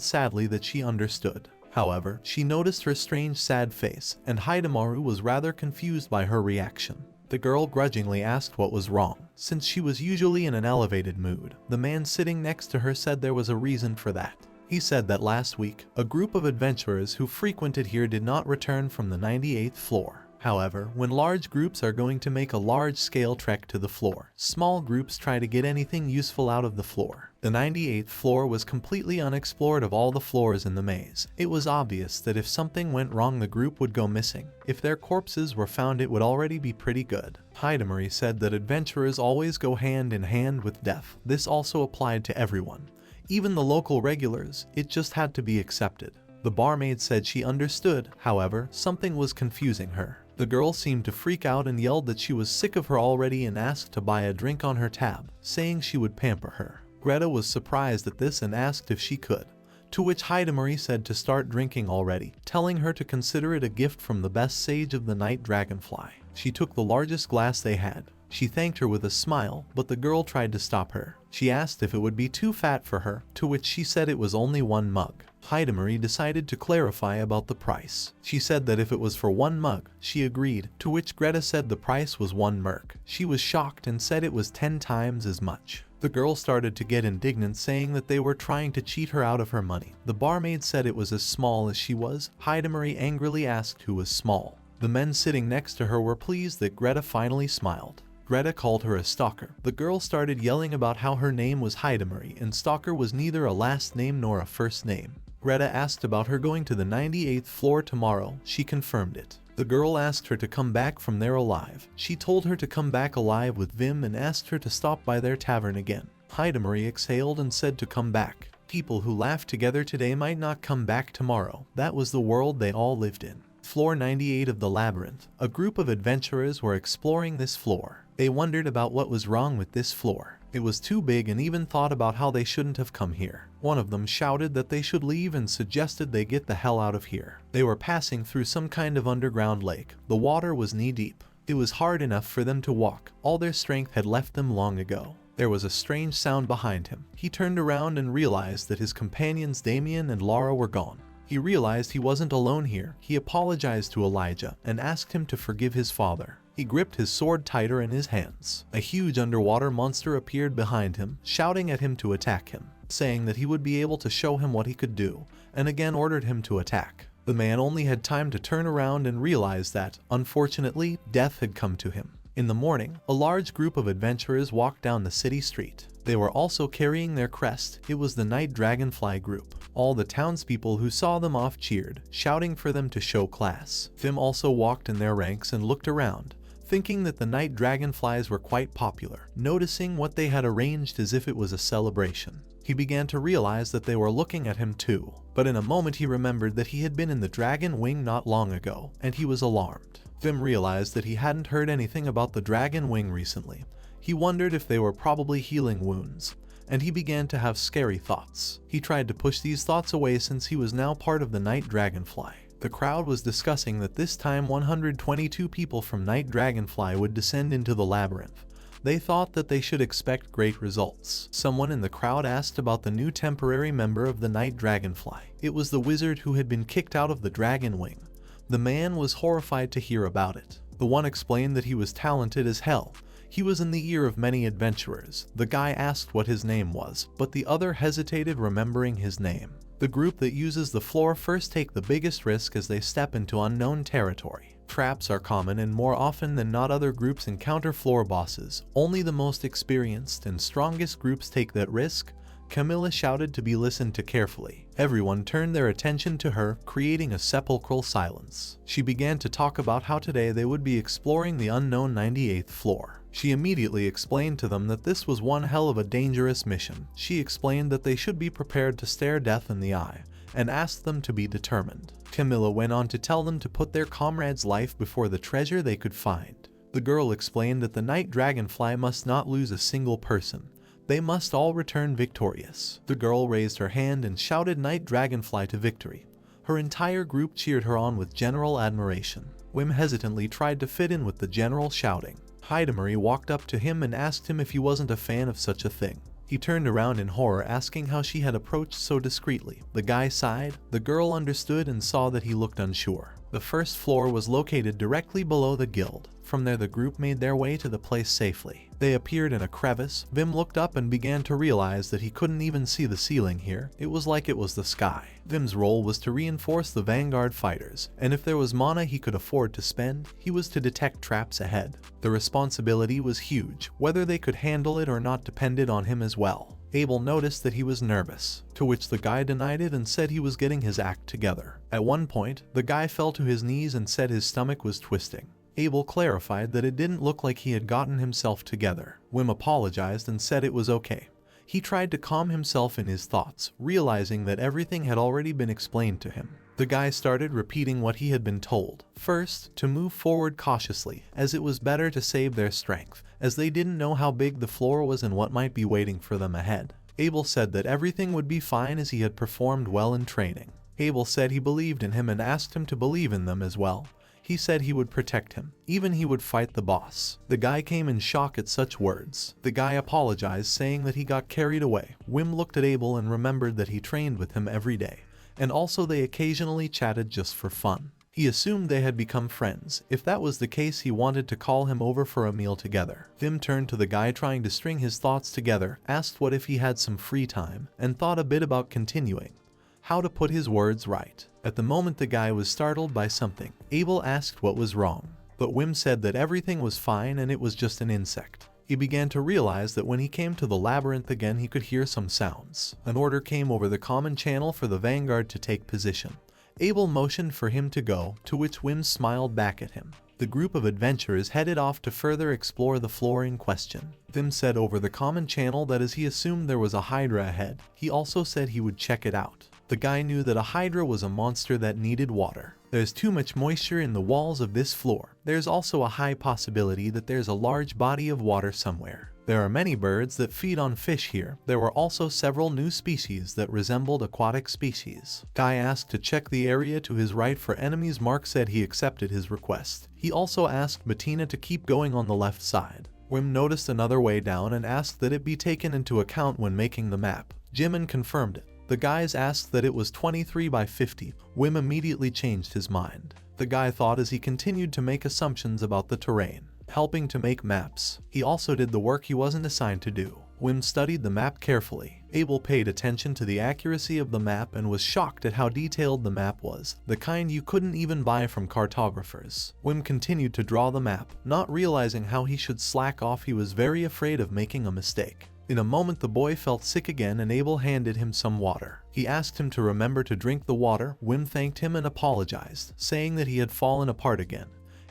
sadly that she understood. However, she noticed her strange sad face, and Hidamaru was rather confused by her reaction. The girl grudgingly asked what was wrong, since she was usually in an elevated mood. The man sitting next to her said there was a reason for that. He said that last week, a group of adventurers who frequented here did not return from the 98th floor. However, when large groups are going to make a large-scale trek to the floor, small groups try to get anything useful out of the floor. The 98th floor was completely unexplored of all the floors in the maze. It was obvious that if something went wrong, the group would go missing. If their corpses were found, it would already be pretty good. Hidamari said that adventurers always go hand in hand with death. This also applied to everyone. Even the local regulars, it just had to be accepted. The barmaid said she understood, however, something was confusing her. The girl seemed to freak out and yelled that she was sick of her already and asked to buy a drink on her tab, saying she would pamper her. Greta was surprised at this and asked if she could, to which Hidamari said to start drinking already, telling her to consider it a gift from the best sage of the Night Dragonfly. She took the largest glass they had. She thanked her with a smile, but the girl tried to stop her. She asked if it would be too fat for her, to which she said it was only 1 mug. Hidamari decided to clarify about the price. She said that if it was for 1 mug, she agreed, to which Greta said the price was 1 merc. She was shocked and said it was 10 times as much. The girl started to get indignant, saying that they were trying to cheat her out of her money. The barmaid said it was as small as she was. Hidamari angrily asked who was small. The men sitting next to her were pleased that Greta finally smiled. Greta called her a stalker. The girl started yelling about how her name was Hidamari and stalker was neither a last name nor a first name. Greta asked about her going to the 98th floor tomorrow. She confirmed it. The girl asked her to come back from there alive. She told her to come back alive with Vim and asked her to stop by their tavern again. Hidamari exhaled and said to come back. People who laughed together today might not come back tomorrow. That was the world they all lived in. Floor 98 of the labyrinth. A group of adventurers were exploring this floor. They wondered about what was wrong with this floor. It was too big and even thought about how they shouldn't have come here. One of them shouted that they should leave and suggested they get the hell out of here. They were passing through some kind of underground lake. The water was knee-deep. It was hard enough for them to walk. All their strength had left them long ago. There was a strange sound behind him. He turned around and realized that his companions Damien and Laura were gone. He realized he wasn't alone here. He apologized to Elijah and asked him to forgive his father. He gripped his sword tighter in his hands. A huge underwater monster appeared behind him, shouting at him to attack him, saying that he would be able to show him what he could do, and again ordered him to attack. The man only had time to turn around and realize that, unfortunately, death had come to him. In the morning, a large group of adventurers walked down the city street. They were also carrying their crest. It was the Night Dragonfly group. All the townspeople who saw them off cheered, shouting for them to show class. Vim also walked in their ranks and looked around, thinking that the Night Dragonflies were quite popular, noticing what they had arranged as if it was a celebration. He began to realize that they were looking at him too, but in a moment he remembered that he had been in the Dragon Wing not long ago, and he was alarmed. Vim realized that he hadn't heard anything about the Dragon Wing recently. He wondered if they were probably healing wounds, and he began to have scary thoughts. He tried to push these thoughts away since he was now part of the Night Dragonfly. The crowd was discussing that this time 122 people from Night Dragonfly would descend into the labyrinth. They thought that they should expect great results. Someone in the crowd asked about the new temporary member of the Night Dragonfly. It was the wizard who had been kicked out of the Dragon Wing. The man was horrified to hear about it. The one explained that he was talented as hell. He was in the ear of many adventurers. The guy asked what his name was, but the other hesitated, remembering his name. The group that uses the floor first take the biggest risk as they step into unknown territory. Traps are common, and more often than not other groups encounter floor bosses. Only the most experienced and strongest groups take that risk. Camila shouted to be listened to carefully. Everyone turned their attention to her, creating a sepulchral silence. She began to talk about how today they would be exploring the unknown 98th floor. She immediately explained to them that this was one hell of a dangerous mission. She explained that they should be prepared to stare death in the eye, and asked them to be determined. Camila went on to tell them to put their comrade's life before the treasure they could find. The girl explained that the Night Dragonfly must not lose a single person. They must all return victorious. The girl raised her hand and shouted Night Dragonfly to victory. Her entire group cheered her on with general admiration. Wim hesitantly tried to fit in with the general shouting. Hidemarie walked up to him and asked him if he wasn't a fan of such a thing. He turned around in horror, asking how she had approached so discreetly. The guy sighed. The girl understood and saw that he looked unsure. The first floor was located directly below the guild. From there the group made their way to the place safely. They appeared in a crevice. Vim looked up and began to realize that he couldn't even see the ceiling here. It was like it was the sky. Vim's role was to reinforce the vanguard fighters, and if there was mana he could afford to spend, he was to detect traps ahead. The responsibility was huge. Whether they could handle it or not depended on him as well. Abel noticed that he was nervous, to which the guy denied it and said he was getting his act together. At one point, the guy fell to his knees and said his stomach was twisting. Abel clarified that it didn't look like he had gotten himself together. Wim apologized and said it was okay. He tried to calm himself in his thoughts, realizing that everything had already been explained to him. The guy started repeating what he had been told. First, to move forward cautiously, as it was better to save their strength, as they didn't know how big the floor was and what might be waiting for them ahead. Abel said that everything would be fine as he had performed well in training. Abel said he believed in him and asked him to believe in them as well. He said he would protect him. Even he would fight the boss. The guy came in shock at such words. The guy apologized, saying that he got carried away. Wim looked at Abel and remembered that he trained with him every day, and also they occasionally chatted just for fun. He assumed they had become friends. If that was the case, he wanted to call him over for a meal together. Vim turned to the guy trying to string his thoughts together, asked what if he had some free time, and thought a bit about continuing. How to put his words right. At the moment the guy was startled by something. Abel asked what was wrong, but Wim said that everything was fine and it was just an insect. He began to realize that when he came to the labyrinth again he could hear some sounds. An order came over the common channel for the vanguard to take position. Abel motioned for him to go, to which Wim smiled back at him. The group of adventurers headed off to further explore the floor in question. Vim said over the common channel that as he assumed there was a hydra ahead, he also said he would check it out. The guy knew that a hydra was a monster that needed water. There's too much moisture in the walls of this floor. There's also a high possibility that there's a large body of water somewhere. There are many birds that feed on fish here. There were also several new species that resembled aquatic species. Guy asked to check the area to his right for enemies. Mark said he accepted his request. He also asked Bettina to keep going on the left side. Wim noticed another way down and asked that it be taken into account when making the map. Jimin confirmed it. The guys asked that it was 23 by 50. Wim immediately changed his mind. The guy thought as he continued to make assumptions about the terrain, helping to make maps. He also did the work he wasn't assigned to do. Wim studied the map carefully. Abel paid attention to the accuracy of the map and was shocked at how detailed the map was, the kind you couldn't even buy from cartographers. Wim continued to draw the map, not realizing how he should slack off. He was very afraid of making a mistake. In a moment the boy felt sick again and Abel handed him some water. He asked him to remember to drink the water. Wim thanked him and apologized, saying that he had fallen apart again.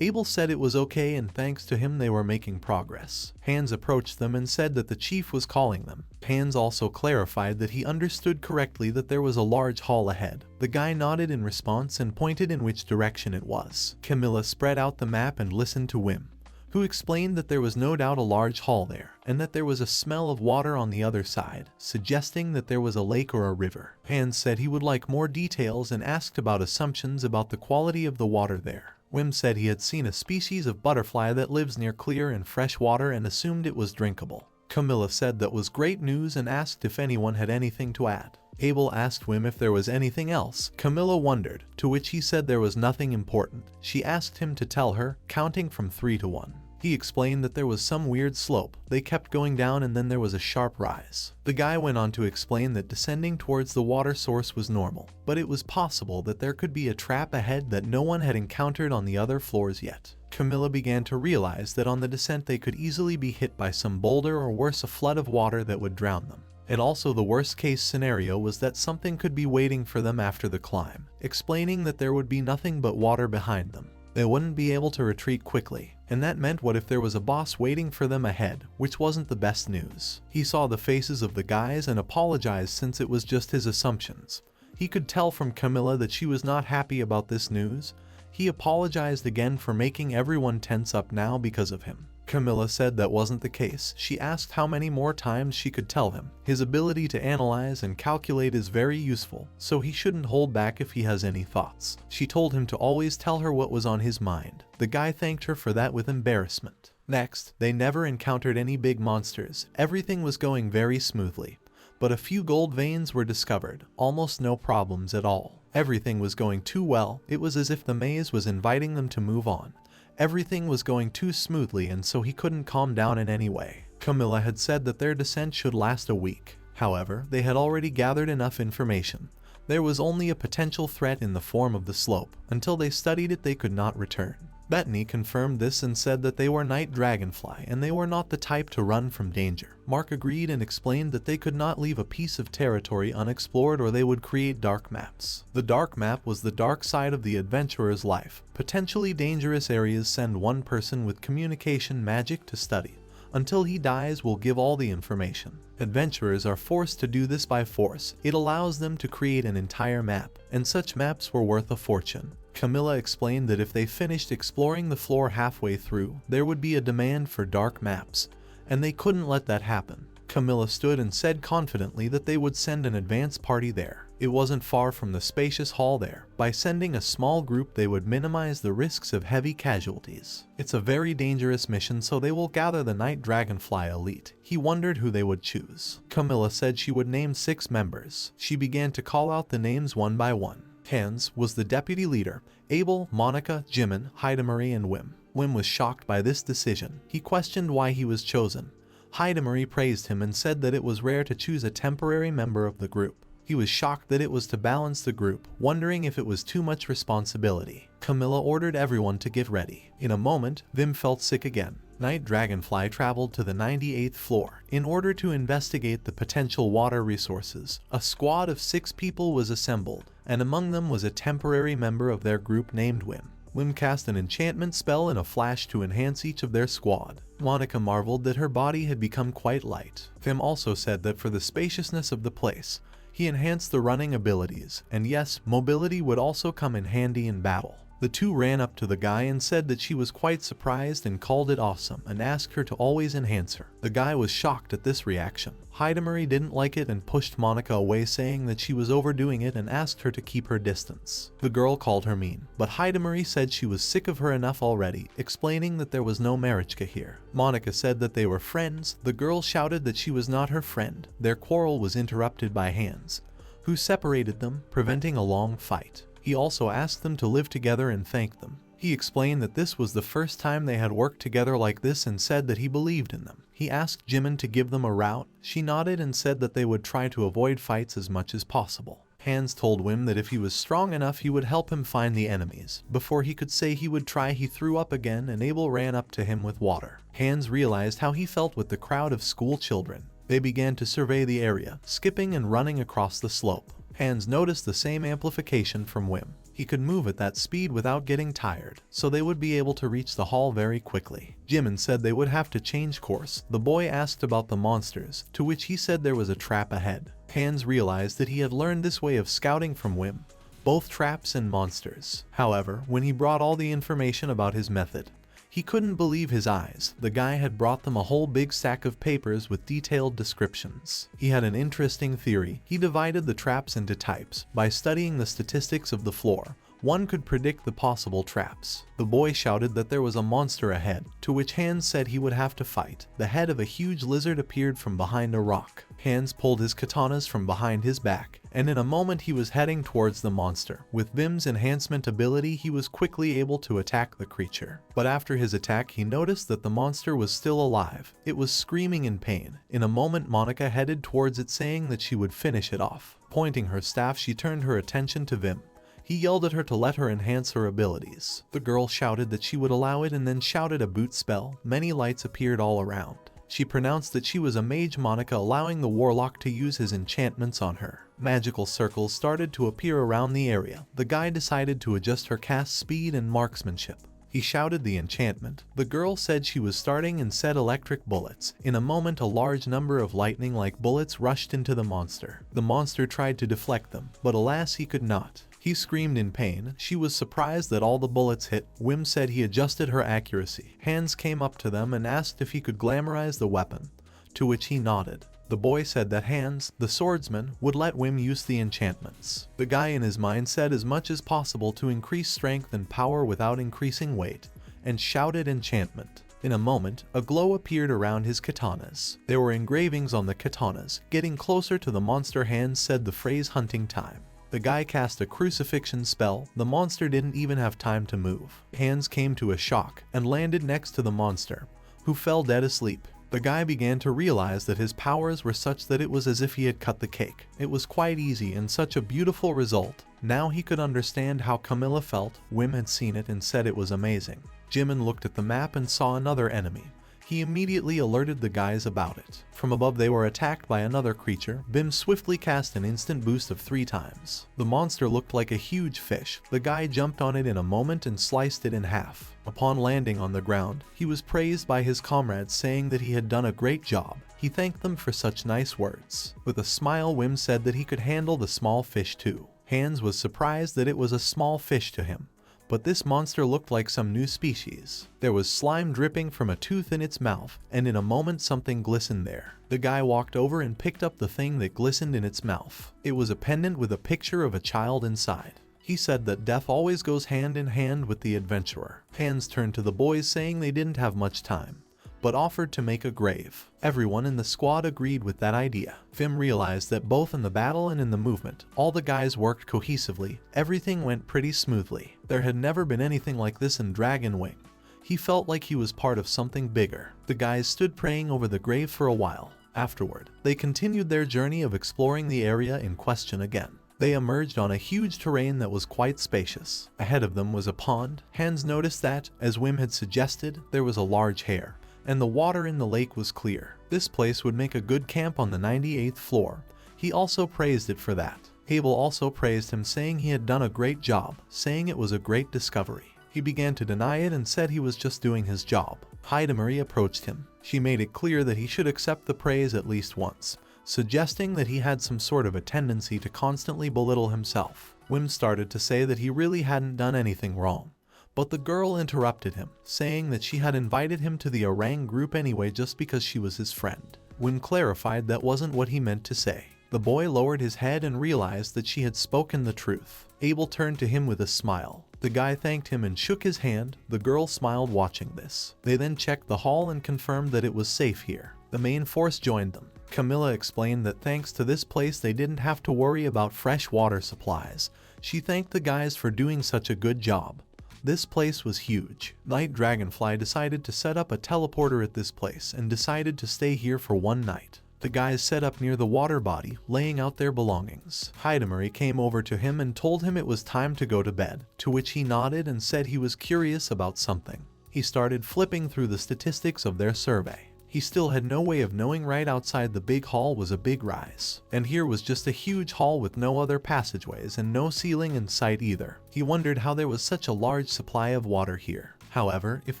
Abel said it was okay and thanks to him they were making progress. Hans approached them and said that the chief was calling them. Hans also clarified that he understood correctly that there was a large hall ahead. The guy nodded in response and pointed in which direction it was. Camila spread out the map and listened to Wim, who explained that there was no doubt a large hall there, and that there was a smell of water on the other side, suggesting that there was a lake or a river. Hans said he would like more details and asked about assumptions about the quality of the water there. Wim said he had seen a species of butterfly that lives near clear and fresh water and assumed it was drinkable. Camila said that was great news and asked if anyone had anything to add. Abel asked Wim if there was anything else. Camila wondered, to which he said there was nothing important. She asked him to tell her, counting from 3 to 1. He explained that there was some weird slope. They kept going down and then there was a sharp rise. The guy went on to explain that descending towards the water source was normal, but it was possible that there could be a trap ahead that no one had encountered on the other floors yet. Camila began to realize that on the descent they could easily be hit by some boulder or worse, a flood of water that would drown them. And also the worst case scenario was that something could be waiting for them after the climb, explaining that there would be nothing but water behind them. They wouldn't be able to retreat quickly, and that meant what if there was a boss waiting for them ahead, which wasn't the best news. He saw the faces of the guys and apologized since it was just his assumptions. He could tell from Camila that she was not happy about this news. He apologized again for making everyone tense up now because of him. Camila said that wasn't the case. She asked how many more times she could tell him. His ability to analyze and calculate is very useful, so he shouldn't hold back if he has any thoughts. She told him to always tell her what was on his mind. The guy thanked her for that with embarrassment. Next, they never encountered any big monsters. Everything was going very smoothly, but a few gold veins were discovered. Almost no problems at all. Everything was going too well. It was as if the maze was inviting them to move on. Everything was going too smoothly and so he couldn't calm down in any way. Camila had said that their descent should last a week. However, they had already gathered enough information. There was only a potential threat in the form of the slope. Until they studied it they could not return. Bethany confirmed this and said that they were Night Dragonfly and they were not the type to run from danger. Mark agreed and explained that they could not leave a piece of territory unexplored or they would create dark maps. The dark map was the dark side of the adventurer's life. Potentially dangerous areas send one person with communication magic to study. Until he dies, we'll give all the information. Adventurers are forced to do this by force. It allows them to create an entire map, and such maps were worth a fortune. Camila explained that if they finished exploring the floor halfway through, there would be a demand for dark maps, and they couldn't let that happen. Camila stood and said confidently that they would send an advance party there. It wasn't far from the spacious hall there. By sending a small group they would minimize the risks of heavy casualties. It's a very dangerous mission, so they will gather the Night Dragonfly elite. He wondered who they would choose. Camila said she would name 6 members. She began to call out the names one by one. Hans was the deputy leader. Abel, Monica, Jimin, Heidemarie, and Wim. Wim was shocked by this decision. He questioned why he was chosen. Heidemarie praised him and said that it was rare to choose a temporary member of the group. He was shocked that it was to balance the group, wondering if it was too much responsibility. Camila ordered everyone to get ready. In a moment, Wim felt sick again. Night Dragonfly traveled to the 98th floor in order to investigate the potential water resources. A squad of 6 people was assembled, and among them was a temporary member of their group named Wim. Wim cast an enchantment spell in a flash to enhance each of their squad. Monica marveled that her body had become quite light. Wim also said that for the spaciousness of the place, he enhanced the running abilities, and yes, mobility would also come in handy in battle. The two ran up to the guy and said that she was quite surprised and called it awesome and asked her to always enhance her. The guy was shocked at this reaction. Heidemarie didn't like it and pushed Monica away, saying that she was overdoing it and asked her to keep her distance. The girl called her mean, but Heidemarie said she was sick of her enough already, explaining that there was no Marichka here. Monica said that they were friends. The girl shouted that she was not her friend. Their quarrel was interrupted by Hans, who separated them, preventing a long fight. He also asked them to live together and thanked them. He explained that this was the first time they had worked together like this and said that he believed in them. He asked Jimin to give them a route. She nodded and said that they would try to avoid fights as much as possible. Hans told Wim that if he was strong enough he would help him find the enemies. Before he could say he would try, he threw up again and Abel ran up to him with water. Hans realized how he felt with the crowd of school children. They began to survey the area, skipping and running across the slope. Hans noticed the same amplification from Wim. He could move at that speed without getting tired, so they would be able to reach the hall very quickly. Jimin said they would have to change course. The boy asked about the monsters, to which he said there was a trap ahead. Hans realized that he had learned this way of scouting from Wim, both traps and monsters. However, when he brought all the information about his method, he couldn't believe his eyes. The guy had brought them a whole big stack of papers with detailed descriptions. He had an interesting theory. He divided the traps into types. By studying the statistics of the floor, one could predict the possible traps. The boy shouted that there was a monster ahead, to which Hans said he would have to fight. The head of a huge lizard appeared from behind a rock. Hans pulled his katanas from behind his back, and in a moment he was heading towards the monster. With Vim's enhancement ability, he was quickly able to attack the creature. But after his attack, he noticed that the monster was still alive. It was screaming in pain. In a moment, Monica headed towards it, saying that she would finish it off. Pointing her staff, she turned her attention to Vim. He yelled at her to let her enhance her abilities. The girl shouted that she would allow it and then shouted a boot spell. Many lights appeared all around. She pronounced that she was a mage, Monica allowing the warlock to use his enchantments on her. Magical circles started to appear around the area. The guy decided to adjust her cast speed and marksmanship. He shouted the enchantment. The girl said she was starting and said electric bullets. In a moment, a large number of lightning-like bullets rushed into the monster. The monster tried to deflect them, but alas, he could not. He screamed in pain. She was surprised that all the bullets hit. Wim said he adjusted her accuracy. Hans came up to them and asked if he could glamorize the weapon, to which he nodded. The boy said that Hans, the swordsman, would let Wim use the enchantments. The guy in his mind said as much as possible to increase strength and power without increasing weight, and shouted enchantment. In a moment, a glow appeared around his katanas. There were engravings on the katanas. Getting closer to the monster, Hans said the phrase hunting time. The guy cast a crucifixion spell. The monster didn't even have time to move. Hans came to a shock and landed next to the monster, who fell dead asleep. The guy began to realize that his powers were such that it was as if he had cut the cake. It was quite easy and such a beautiful result. Now he could understand how Camila felt. Wim had seen it and said it was amazing. Jimin looked at the map and saw another enemy. He immediately alerted the guys about it. From above, they were attacked by another creature. Bim swiftly cast an instant boost of 3 times. The monster looked like a huge fish. The guy jumped on it in a moment and sliced it in half. Upon landing on the ground, he was praised by his comrades, saying that he had done a great job. He thanked them for such nice words. With a smile, Wim said that he could handle the small fish too. Hans was surprised that it was a small fish to him. But this monster looked like some new species. There was slime dripping from a tooth in its mouth, and in a moment something glistened there. The guy walked over and picked up the thing that glistened in its mouth. It was a pendant with a picture of a child inside. He said that death always goes hand in hand with the adventurer. Hans turned to the boys, saying they didn't have much time, but offered to make a grave. Everyone in the squad agreed with that idea. Vim realized that both in the battle and in the movement, all the guys worked cohesively. Everything went pretty smoothly. There had never been anything like this in Dragon Wing. He felt like he was part of something bigger. The guys stood praying over the grave for a while. Afterward, they continued their journey of exploring the area in question again. They emerged on a huge terrain that was quite spacious. Ahead of them was a pond. Hans noticed that, as Wim had suggested, there was a large hare, and the water in the lake was clear. This place would make a good camp on the 98th floor. He also praised it for that. Abel also praised him, saying he had done a great job, saying it was a great discovery. He began to deny it and said he was just doing his job. Marie approached him. She made it clear that he should accept the praise at least once, suggesting that he had some sort of a tendency to constantly belittle himself. Wim started to say that he really hadn't done anything wrong, but the girl interrupted him, saying that she had invited him to the orang group anyway just because she was his friend. Wim clarified that wasn't what he meant to say. The boy lowered his head and realized that she had spoken the truth. Abel turned to him with a smile. The guy thanked him and shook his hand. The girl smiled watching this. They then checked the hall and confirmed that it was safe here. The main force joined them. Camila explained that thanks to this place they didn't have to worry about fresh water supplies. She thanked the guys for doing such a good job. This place was huge. Night Dragonfly decided to set up a teleporter at this place and decided to stay here for one night. The guys set up near the water body, laying out their belongings. Hidamari came over to him and told him it was time to go to bed, to which he nodded and said he was curious about something. He started flipping through the statistics of their survey. He still had no way of knowing right outside the big hall was a big rise, and here was just a huge hall with no other passageways and no ceiling in sight either. He wondered how there was such a large supply of water here. However, if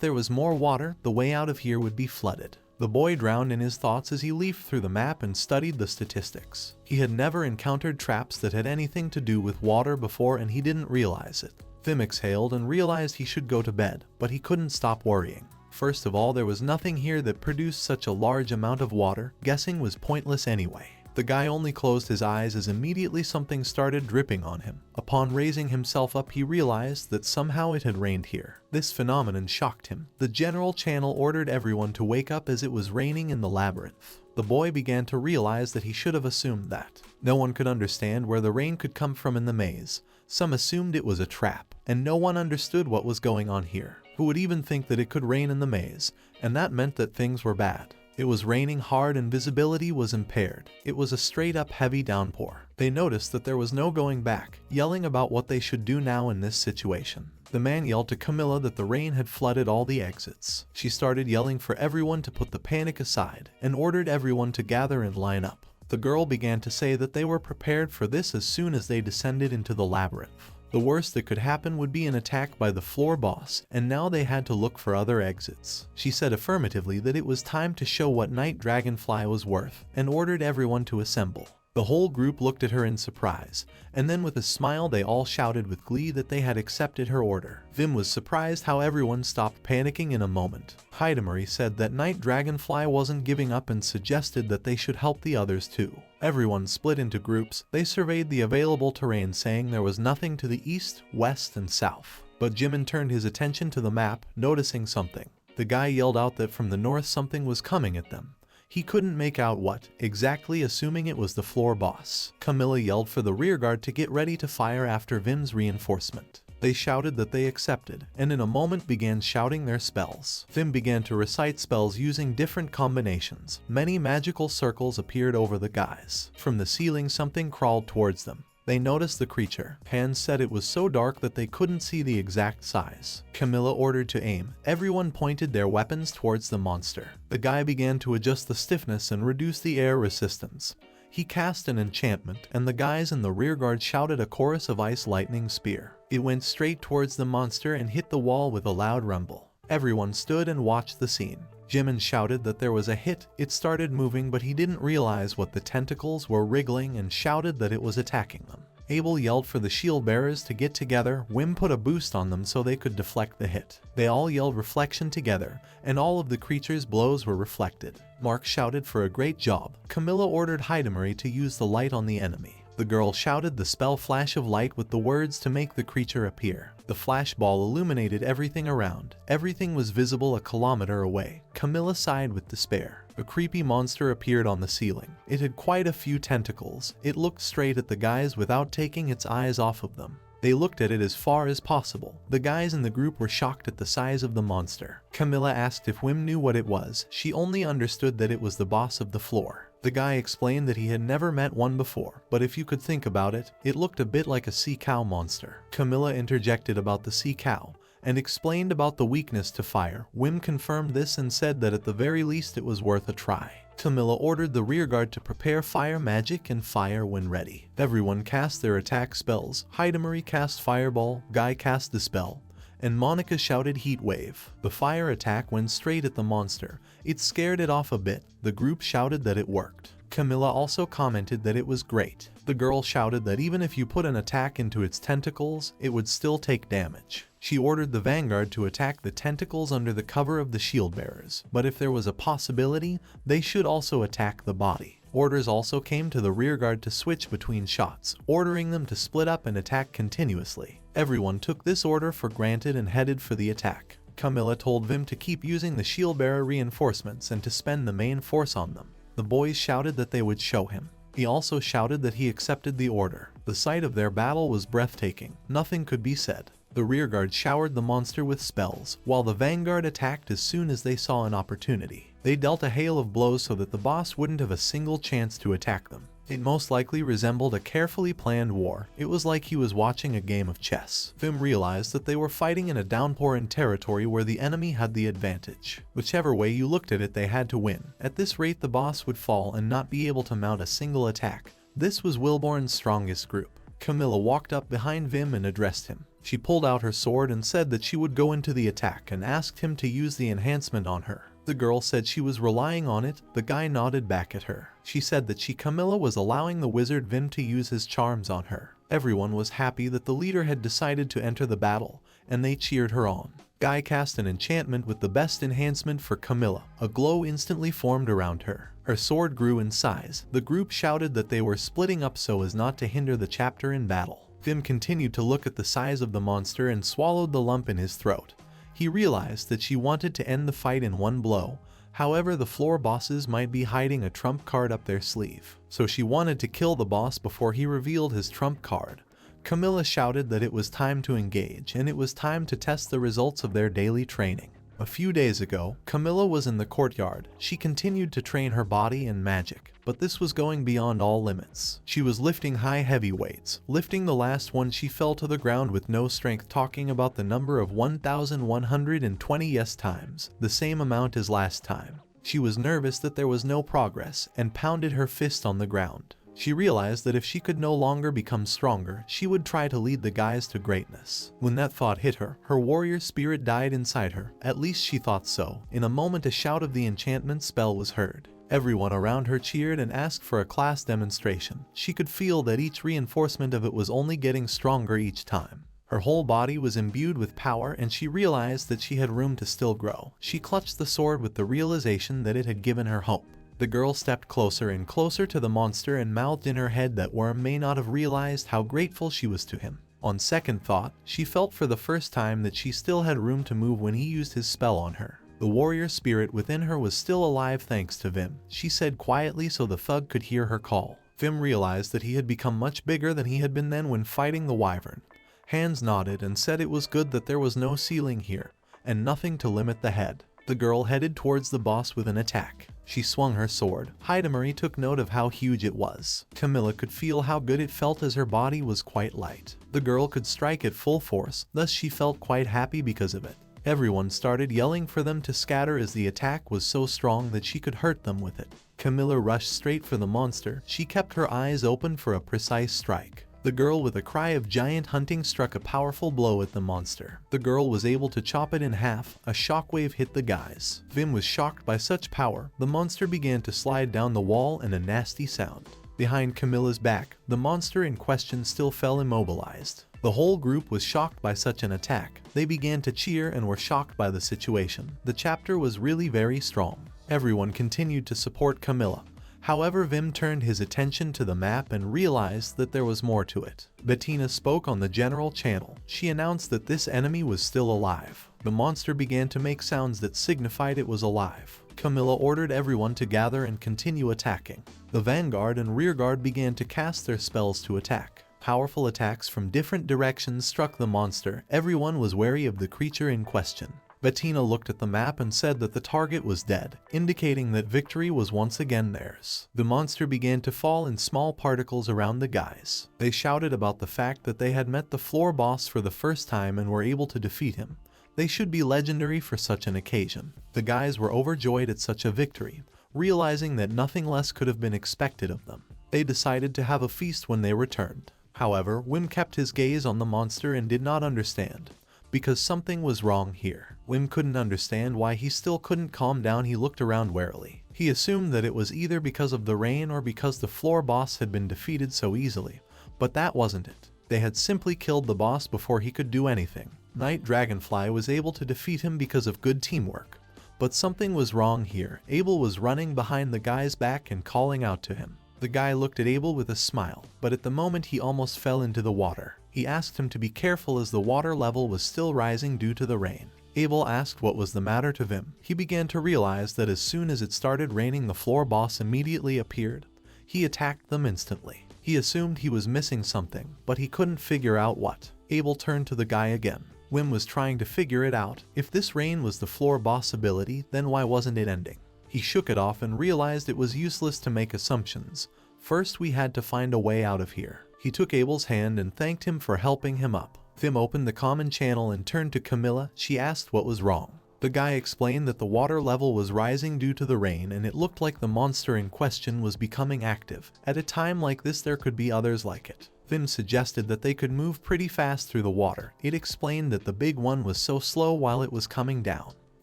there was more water, the way out of here would be flooded. The boy drowned in his thoughts as he leafed through the map and studied the statistics. He had never encountered traps that had anything to do with water before and he didn't realize it. Vim exhaled and realized he should go to bed, but he couldn't stop worrying. First of all, there was nothing here that produced such a large amount of water. Guessing was pointless anyway. The guy only closed his eyes as immediately something started dripping on him. Upon raising himself up, he realized that somehow it had rained here. This phenomenon shocked him. The general channel ordered everyone to wake up as it was raining in the labyrinth. The boy began to realize that he should have assumed that. No one could understand where the rain could come from in the maze. Some assumed it was a trap, and no one understood what was going on here. Who would even think that it could rain in the maze, and that meant that things were bad. It was raining hard and visibility was impaired. It was a straight-up heavy downpour. They noticed that there was no going back, yelling about what they should do now in this situation. The man yelled to Camila that the rain had flooded all the exits. She started yelling for everyone to put the panic aside, and ordered everyone to gather and line up. The girl began to say that they were prepared for this as soon as they descended into the labyrinth. The worst that could happen would be an attack by the floor boss, and now they had to look for other exits. She said affirmatively that it was time to show what Night Dragonfly was worth, and ordered everyone to assemble. The whole group looked at her in surprise, and then with a smile they all shouted with glee that they had accepted her order. Vim was surprised how everyone stopped panicking in a moment. Hidamari said that Night Dragonfly wasn't giving up and suggested that they should help the others too. Everyone split into groups. They surveyed the available terrain, saying there was nothing to the east, west, and south. But Jimin turned his attention to the map, noticing something. The guy yelled out that from the north something was coming at them. He couldn't make out what, exactly, assuming it was the floor boss. Camila yelled for the rearguard to get ready to fire after Vim's reinforcement. They shouted that they accepted, and in a moment began shouting their spells. Vim began to recite spells using different combinations. Many magical circles appeared over the guys. From the ceiling something crawled towards them. They noticed the creature. Hans said it was so dark that they couldn't see the exact size. Camila ordered to aim. Everyone pointed their weapons towards the monster. The guy began to adjust the stiffness and reduce the air resistance. He cast an enchantment, and the guys in the rearguard shouted a chorus of ice lightning spear. It went straight towards the monster and hit the wall with a loud rumble. Everyone stood and watched the scene. Jimin shouted that there was a hit. It started moving, but he didn't realize what the tentacles were wriggling and shouted that it was attacking them. Abel yelled for the shield bearers to get together. Wim put a boost on them so they could deflect the hit. They all yelled reflection together, and all of the creature's blows were reflected. Mark shouted for a great job. Camila ordered Hidamari to use the light on the enemy. The girl shouted the spell flash of light with the words to make the creature appear. The flashball illuminated everything around. Everything was visible a kilometer away. Camila sighed with despair. A creepy monster appeared on the ceiling. It had quite a few tentacles. It looked straight at the guys without taking its eyes off of them. They looked at it as far as possible. The guys in the group were shocked at the size of the monster. Camila asked if Wim knew what it was. She only understood that it was the boss of the floor. The guy explained that he had never met one before, but if you could think about it, it looked a bit like a sea cow monster. Camila interjected about the sea cow, and explained about the weakness to fire. Wim confirmed this and said that at the very least it was worth a try. Camila ordered the rearguard to prepare fire magic and fire when ready. Everyone cast their attack spells. Hidamari cast Fireball, Guy cast Dispel, and Monica shouted Heat Wave. The fire attack went straight at the monster. It scared it off a bit. The group shouted that it worked. Camila also commented that it was great. The girl shouted that even if you put an attack into its tentacles, it would still take damage. She ordered the vanguard to attack the tentacles under the cover of the shield bearers, but if there was a possibility, they should also attack the body. Orders also came to the rearguard to switch between shots, ordering them to split up and attack continuously. Everyone took this order for granted and headed for the attack. Camila told Vim to keep using the shield bearer reinforcements and to spend the main force on them. The boys shouted that they would show him. He also shouted that he accepted the order. The sight of their battle was breathtaking. Nothing could be said. The rearguard showered the monster with spells, while the vanguard attacked as soon as they saw an opportunity. They dealt a hail of blows so that the boss wouldn't have a single chance to attack them. It most likely resembled a carefully planned war. It was like he was watching a game of chess. Vim realized that they were fighting in a downpour in territory where the enemy had the advantage. Whichever way you looked at it, they had to win. At this rate, the boss would fall and not be able to mount a single attack. This was Wilborn's strongest group. Camila walked up behind Vim and addressed him. She pulled out her sword and said that she would go into the attack and asked him to use the enhancement on her. The girl said she was relying on it. The guy nodded back at her. She said that Camila was allowing the wizard Vim to use his charms on her. Everyone was happy that the leader had decided to enter the battle, and they cheered her on. Guy cast an enchantment with the best enhancement for Camila. A glow instantly formed around her. Her sword grew in size. The group shouted that they were splitting up so as not to hinder the chapter in battle. Vim continued to look at the size of the monster and swallowed the lump in his throat. He realized that she wanted to end the fight in one blow. However, the floor bosses might be hiding a trump card up their sleeve. So she wanted to kill the boss before he revealed his trump card. Camila shouted that it was time to engage and it was time to test the results of their daily training. A few days ago, Camila was in the courtyard. She continued to train her body and magic, but this was going beyond all limits. She was lifting high heavy weights. Lifting the last one, she fell to the ground with no strength, talking about the number of 1,120 yes times, the same amount as last time. She was nervous that there was no progress and pounded her fist on the ground. She realized that if she could no longer become stronger, she would try to lead the guys to greatness. When that thought hit her, her warrior spirit died inside her. At least she thought so. In a moment, a shout of the enchantment spell was heard. Everyone around her cheered and asked for a class demonstration. She could feel that each reinforcement of it was only getting stronger each time. Her whole body was imbued with power, and she realized that she had room to still grow. She clutched the sword with the realization that it had given her hope. The girl stepped closer and closer to the monster and mouthed in her head that Worm may not have realized how grateful she was to him. On second thought, she felt for the first time that she still had room to move when he used his spell on her. The warrior spirit within her was still alive thanks to Vim, she said quietly so the thug could hear her call. Vim realized that he had become much bigger than he had been then when fighting the wyvern. Hands nodded and said it was good that there was no ceiling here, and nothing to limit the head. The girl headed towards the boss with an attack. She swung her sword. Hidamari took note of how huge it was. Camila could feel how good it felt as her body was quite light. The girl could strike at full force, thus she felt quite happy because of it. Everyone started yelling for them to scatter as the attack was so strong that she could hurt them with it. Camila rushed straight for the monster. She kept her eyes open for a precise strike. The girl with a cry of giant hunting struck a powerful blow at the monster. The girl was able to chop it in half. A shockwave hit the guys. Vim was shocked by such power. The monster began to slide down the wall and a nasty sound. Behind Camilla's back, the monster in question still fell immobilized. The whole group was shocked by such an attack. They began to cheer and were shocked by the situation. The chapter was really very strong. Everyone continued to support Camila. However, Vim turned his attention to the map and realized that there was more to it. Bettina spoke on the general channel. She announced that this enemy was still alive. The monster began to make sounds that signified it was alive. Camila ordered everyone to gather and continue attacking. The vanguard and rearguard began to cast their spells to attack. Powerful attacks from different directions struck the monster. Everyone was wary of the creature in question. Bettina looked at the map and said that the target was dead, indicating that victory was once again theirs. The monster began to fall in small particles around the guys. They shouted about the fact that they had met the floor boss for the first time and were able to defeat him. They should be legendary for such an occasion. The guys were overjoyed at such a victory, realizing that nothing less could have been expected of them. They decided to have a feast when they returned. However, Wim kept his gaze on the monster and did not understand. Because something was wrong here. Wim couldn't understand why he still couldn't calm down. He looked around warily. He assumed that it was either because of the rain or because the floor boss had been defeated so easily. But that wasn't it. They had simply killed the boss before he could do anything. Knight Dragonfly was able to defeat him because of good teamwork. But something was wrong here. Abel was running behind the guy's back and calling out to him. The guy looked at Abel with a smile, but at the moment he almost fell into the water. He asked him to be careful as the water level was still rising due to the rain. Abel asked what was the matter to Vim. He began to realize that as soon as it started raining, the floor boss immediately appeared. He attacked them instantly. He assumed he was missing something, but he couldn't figure out what. Abel turned to the guy again. Wim was trying to figure it out. If this rain was the floor boss ability, then why wasn't it ending? He shook it off and realized it was useless to make assumptions. First, we had to find a way out of here. He took Abel's hand and thanked him for helping him up. Vim opened the common channel and turned to Camila. She asked what was wrong. The guy explained that the water level was rising due to the rain, and it looked like the monster in question was becoming active. At a time like this, there could be others like it. Vim suggested that they could move pretty fast through the water. It explained that the big one was so slow while it was coming down.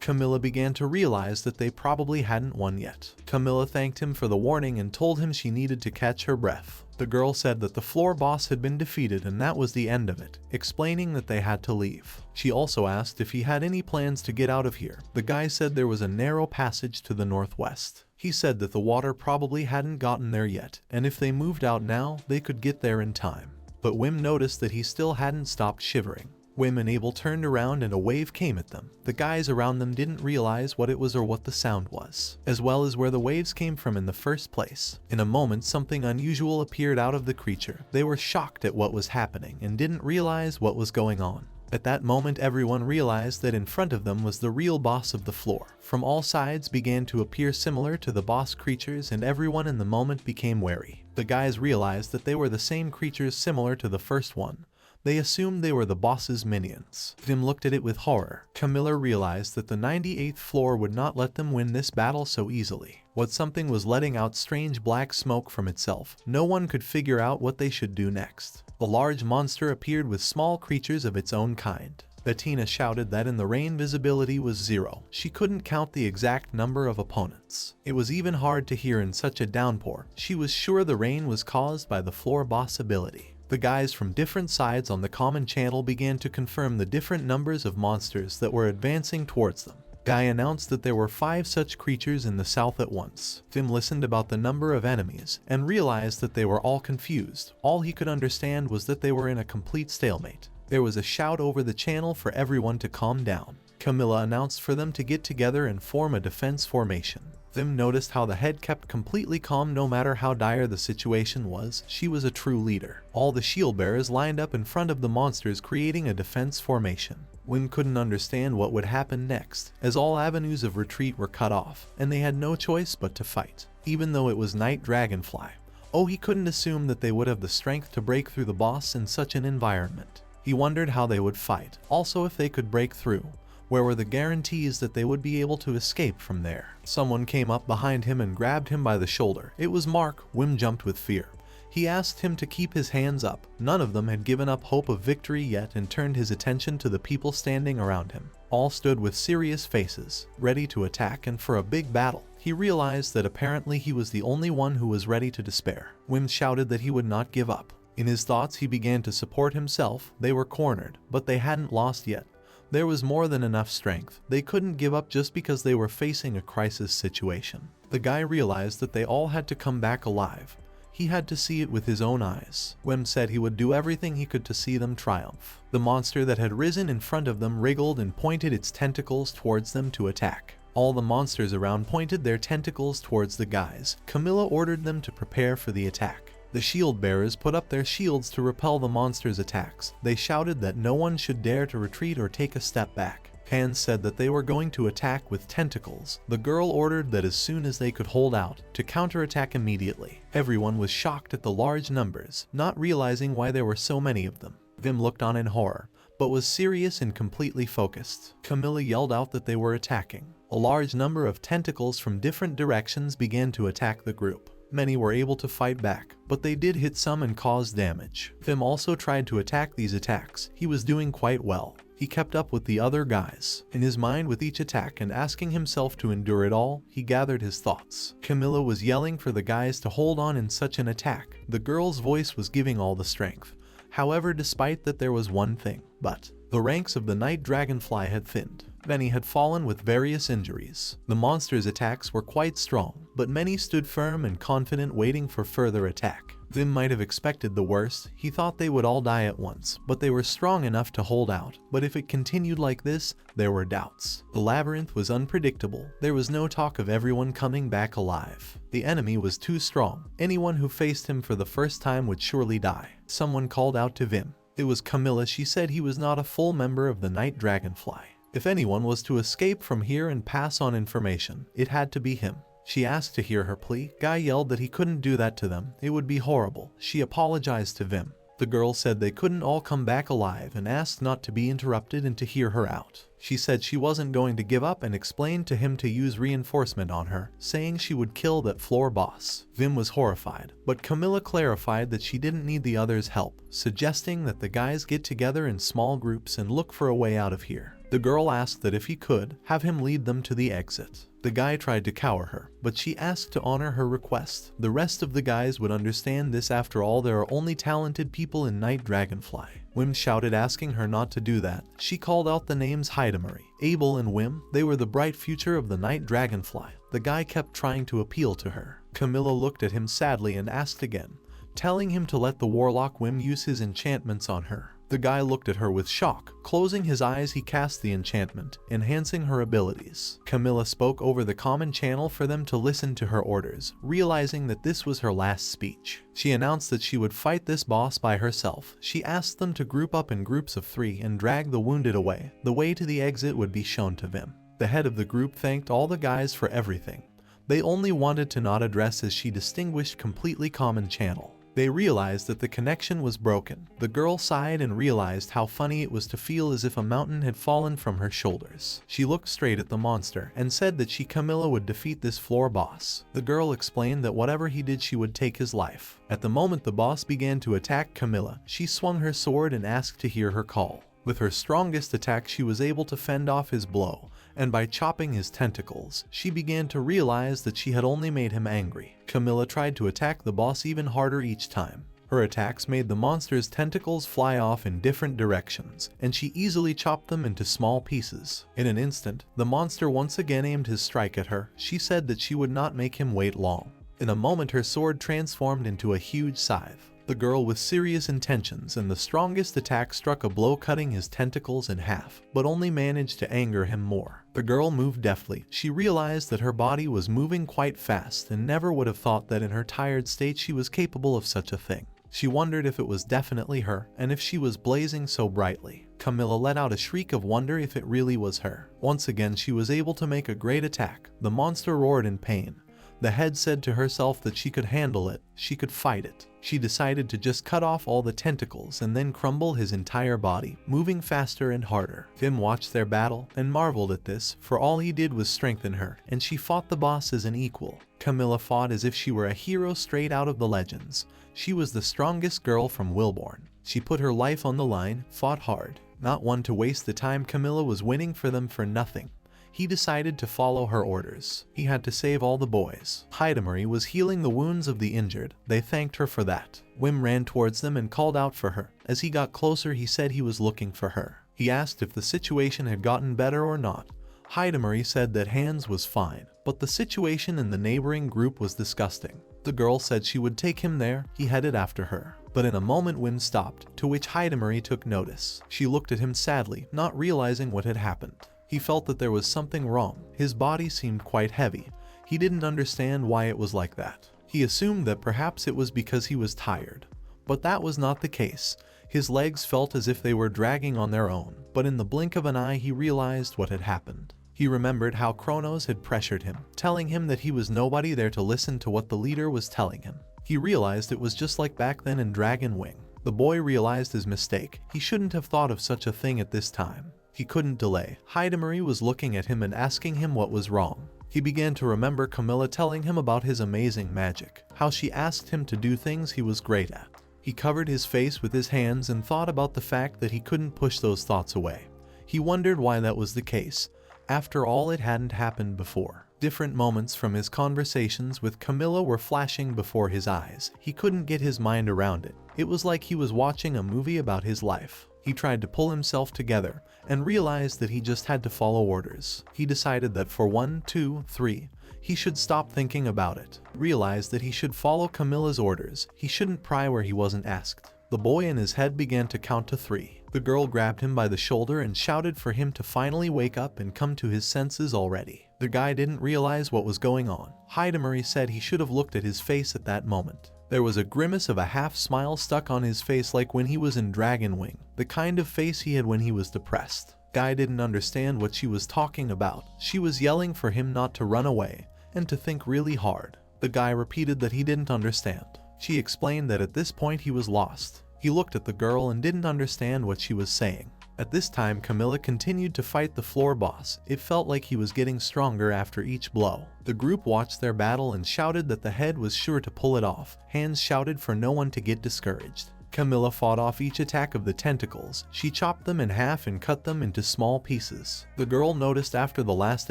Camila began to realize that they probably hadn't won yet. Camila thanked him for the warning and told him she needed to catch her breath. The girl said that the floor boss had been defeated and that was the end of it, explaining that they had to leave. She also asked if he had any plans to get out of here. The guy said there was a narrow passage to the northwest. He said that the water probably hadn't gotten there yet, and if they moved out now, they could get there in time. But Wim noticed that he still hadn't stopped shivering. Wim and Abel turned around and a wave came at them. The guys around them didn't realize what it was or what the sound was, as well as where the waves came from in the first place. In a moment, something unusual appeared out of the creature. They were shocked at what was happening and didn't realize what was going on. At that moment, everyone realized that in front of them was the real boss of the floor. From all sides began to appear similar to the boss creatures, and everyone in the moment became wary. The guys realized that they were the same creatures similar to the first one. They assumed they were the boss's minions. Vim looked at it with horror. Camila realized that the 98th floor would not let them win this battle so easily. What something was letting out strange black smoke from itself. No one could figure out what they should do next. The large monster appeared with small creatures of its own kind. Bettina shouted that in the rain visibility was 0. She couldn't count the exact number of opponents. It was even hard to hear in such a downpour. She was sure the rain was caused by the floor boss ability. The guys from different sides on the common channel began to confirm the different numbers of monsters that were advancing towards them. Guy announced that there were 5 such creatures in the south at once. Vim listened about the number of enemies and realized that they were all confused. All he could understand was that they were in a complete stalemate. There was a shout over the channel for everyone to calm down. Camila announced for them to get together and form a defense formation. Vim noticed how the head kept completely calm no matter how dire the situation was. She was a true leader. All the shield bearers lined up in front of the monsters, creating a defense formation. Wim couldn't understand what would happen next, as all avenues of retreat were cut off, and they had no choice but to fight. Even though it was Night Dragonfly. Oh, he couldn't assume that they would have the strength to break through the boss in such an environment. He wondered how they would fight. Also, if they could break through, where were the guarantees that they would be able to escape from there? Someone came up behind him and grabbed him by the shoulder. It was Mark. Wim jumped with fear. He asked him to keep his hands up. None of them had given up hope of victory yet and turned his attention to the people standing around him. All stood with serious faces, ready to attack and for a big battle. He realized that apparently he was the only one who was ready to despair. Wim shouted that he would not give up. In his thoughts, he began to support himself. They were cornered, but they hadn't lost yet. There was more than enough strength. They couldn't give up just because they were facing a crisis situation. The guy realized that they all had to come back alive. He had to see it with his own eyes. Wim said he would do everything he could to see them triumph. The monster that had risen in front of them wriggled and pointed its tentacles towards them to attack. All the monsters around pointed their tentacles towards the guys. Camila ordered them to prepare for the attack. The shield bearers put up their shields to repel the monster's attacks. They shouted that no one should dare to retreat or take a step back. Hans said that they were going to attack with tentacles. The girl ordered that as soon as they could hold out, to counterattack immediately. Everyone was shocked at the large numbers, not realizing why there were so many of them. Vim looked on in horror, but was serious and completely focused. Camila yelled out that they were attacking. A large number of tentacles from different directions began to attack the group. Many were able to fight back, but they did hit some and cause damage. Vim also tried to attack these attacks. He was doing quite well. He kept up with the other guys. In his mind with each attack and asking himself to endure it all, he gathered his thoughts. Camila was yelling for the guys to hold on in such an attack. The girl's voice was giving all the strength. However, despite that, there was one thing. But the ranks of the Night Dragonfly had thinned. Many had fallen with various injuries. The monster's attacks were quite strong, but many stood firm and confident, waiting for further attack. Vim might have expected the worst. He thought they would all die at once, but they were strong enough to hold out. But if it continued like this, there were doubts. The labyrinth was unpredictable. There was no talk of everyone coming back alive. The enemy was too strong. Anyone who faced him for the first time would surely die. Someone called out to Vim. It was Camila. She said he was not a full member of the Night Dragonfly. If anyone was to escape from here and pass on information, it had to be him. She asked to hear her plea. Guy yelled that he couldn't do that to them. It would be horrible. She apologized to Vim. The girl said they couldn't all come back alive and asked not to be interrupted and to hear her out. She said she wasn't going to give up and explained to him to use reinforcement on her, saying she would kill that floor boss. Vim was horrified, but Camila clarified that she didn't need the others' help, suggesting that the guys get together in small groups and look for a way out of here. The girl asked that if he could, have him lead them to the exit. The guy tried to cower her, but she asked to honor her request. The rest of the guys would understand this. After all, there are only talented people in Night Dragonfly. Wim shouted, asking her not to do that. She called out the names Hidamari, Abel and Wim. They were the bright future of the Night Dragonfly. The guy kept trying to appeal to her. Camila looked at him sadly and asked again, telling him to let the warlock Wim use his enchantments on her. The guy looked at her with shock. Closing his eyes, he cast the enchantment, enhancing her abilities. Camila spoke over the common channel for them to listen to her orders, realizing that this was her last speech. She announced that she would fight this boss by herself. She asked them to group up in groups of 3 and drag the wounded away. The way to the exit would be shown to Vim. The head of the group thanked all the guys for everything. They only wanted to not address as she distinguished completely common channel. They realized that the connection was broken. The girl sighed and realized how funny it was to feel as if a mountain had fallen from her shoulders. She looked straight at the monster and said that Camila would defeat this floor boss. The girl explained that whatever he did, she would take his life. At the moment the boss began to attack Camila, she swung her sword and asked to hear her call. With her strongest attack, she was able to fend off his blow, and by chopping his tentacles, she began to realize that she had only made him angry. Camila tried to attack the boss even harder each time. Her attacks made the monster's tentacles fly off in different directions, and she easily chopped them into small pieces. In an instant, the monster once again aimed his strike at her. She said that she would not make him wait long. In a moment, her sword transformed into a huge scythe. The girl with serious intentions, and the strongest attack struck a blow, cutting his tentacles in half, but only managed to anger him more. The girl moved deftly. She realized that her body was moving quite fast and never would have thought that in her tired state she was capable of such a thing. She wondered if it was definitely her, and if she was blazing so brightly. Camila let out a shriek of wonder if it really was her. Once again she was able to make a great attack. The monster roared in pain. The head said to herself that she could handle it, she could fight it. She decided to just cut off all the tentacles and then crumble his entire body, moving faster and harder. Vim watched their battle and marveled at this, for all he did was strengthen her, and she fought the boss as an equal. Camila fought as if she were a hero straight out of the legends. She was the strongest girl from Wilborn. She put her life on the line, fought hard. Not one to waste the time. Camila was winning for them for nothing. He decided to follow her orders. He had to save all the boys. Hidamari was healing the wounds of the injured. They thanked her for that. Wim ran towards them and called out for her. As he got closer, he said he was looking for her. He asked if the situation had gotten better or not. Hidamari said that Hans was fine, but the situation in the neighboring group was disgusting. The girl said she would take him there. He headed after her. But in a moment Wim stopped, to which Hidamari took notice. She looked at him sadly, not realizing what had happened. He felt that there was something wrong. His body seemed quite heavy. He didn't understand why it was like that. He assumed that perhaps it was because he was tired. But that was not the case. His legs felt as if they were dragging on their own. But in the blink of an eye he realized what had happened. He remembered how Kronos had pressured him, telling him that he was nobody there to listen to what the leader was telling him. He realized it was just like back then in Dragon Wing. The boy realized his mistake. He shouldn't have thought of such a thing at this time. He couldn't delay. Hidamari was looking at him and asking him what was wrong. He began to remember Camila telling him about his amazing magic, how she asked him to do things he was great at. He covered his face with his hands and thought about the fact that he couldn't push those thoughts away. He wondered why that was the case. After all, it hadn't happened before. Different moments from his conversations with Camila were flashing before his eyes. He couldn't get his mind around it. It was like he was watching a movie about his life. He tried to pull himself together and realized that he just had to follow orders. He decided that for 1, 2, 3, He should stop thinking about it. Realize that he should follow Camila's orders. He shouldn't pry where he wasn't asked. The boy in his head began to count to 3. The girl grabbed him by the shoulder and shouted for him to finally wake up and come to his senses already. The guy didn't realize what was going on. Hidamari said he should have looked at his face at that moment. There was a grimace of a half smile stuck on his face like when he was in Dragon Wing, the kind of face he had when he was depressed. Guy didn't understand what she was talking about. She was yelling for him not to run away and to think really hard. The guy repeated that he didn't understand. She explained that at this point he was lost. He looked at the girl and didn't understand what she was saying. At this time, Camila continued to fight the floor boss. It felt like he was getting stronger after each blow. The group watched their battle and shouted that the head was sure to pull it off. Hands shouted for no one to get discouraged. Camila fought off each attack of the tentacles. She chopped them in half and cut them into small pieces. The girl noticed after the last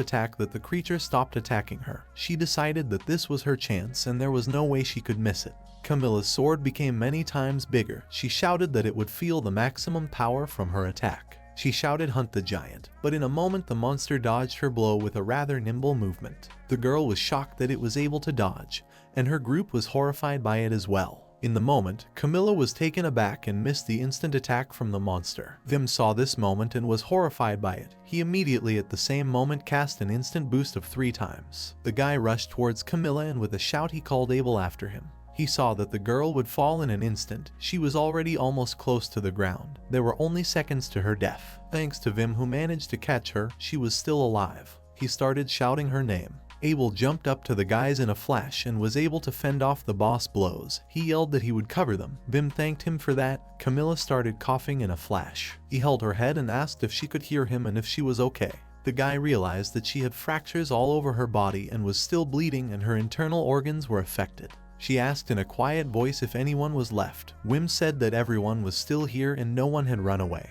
attack that the creature stopped attacking her. She decided that this was her chance and there was no way she could miss it. Camila's sword became many times bigger. She shouted that it would feel the maximum power from her attack. She shouted, "Hunt the giant," but in a moment the monster dodged her blow with a rather nimble movement. The girl was shocked that it was able to dodge, and her group was horrified by it as well. In the moment, Camila was taken aback and missed the instant attack from the monster. Vim saw this moment and was horrified by it. He immediately at the same moment cast an instant boost of 3 times. The guy rushed towards Camila and with a shout he called Abel after him. He saw that the girl would fall in an instant. She was already almost close to the ground. There were only seconds to her death. Thanks to Vim who managed to catch her, she was still alive. He started shouting her name. Abel jumped up to the guys in a flash and was able to fend off the boss blows. He yelled that he would cover them. Vim thanked him for that. Camila started coughing in a flash. He held her head and asked if she could hear him and if she was okay. The guy realized that she had fractures all over her body and was still bleeding and her internal organs were affected. She asked in a quiet voice if anyone was left. Wim said that everyone was still here and no one had run away.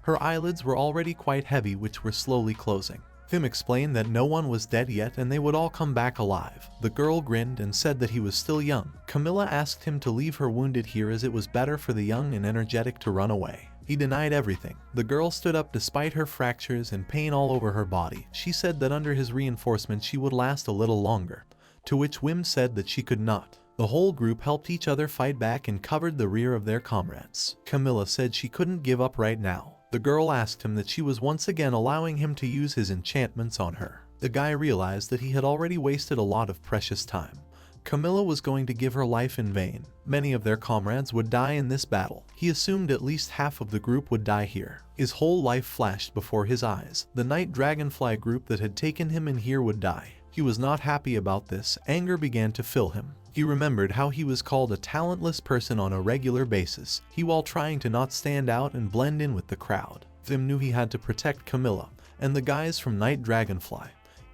Her eyelids were already quite heavy, which were slowly closing. Vim explained that no one was dead yet and they would all come back alive. The girl grinned and said that he was still young. Camila asked him to leave her wounded here as it was better for the young and energetic to run away. He denied everything. The girl stood up despite her fractures and pain all over her body. She said that under his reinforcement she would last a little longer, to which Wim said that she could not. The whole group helped each other fight back and covered the rear of their comrades. Camila said she couldn't give up right now. The girl asked him that she was once again allowing him to use his enchantments on her. The guy realized that he had already wasted a lot of precious time. Camila was going to give her life in vain. Many of their comrades would die in this battle. He assumed at least half of the group would die here. His whole life flashed before his eyes. The Night Dragonfly group that had taken him in here would die. He was not happy about this. Anger began to fill him. He remembered how he was called a talentless person on a regular basis, while trying to not stand out and blend in with the crowd. Vim knew he had to protect Camila and the guys from Night Dragonfly.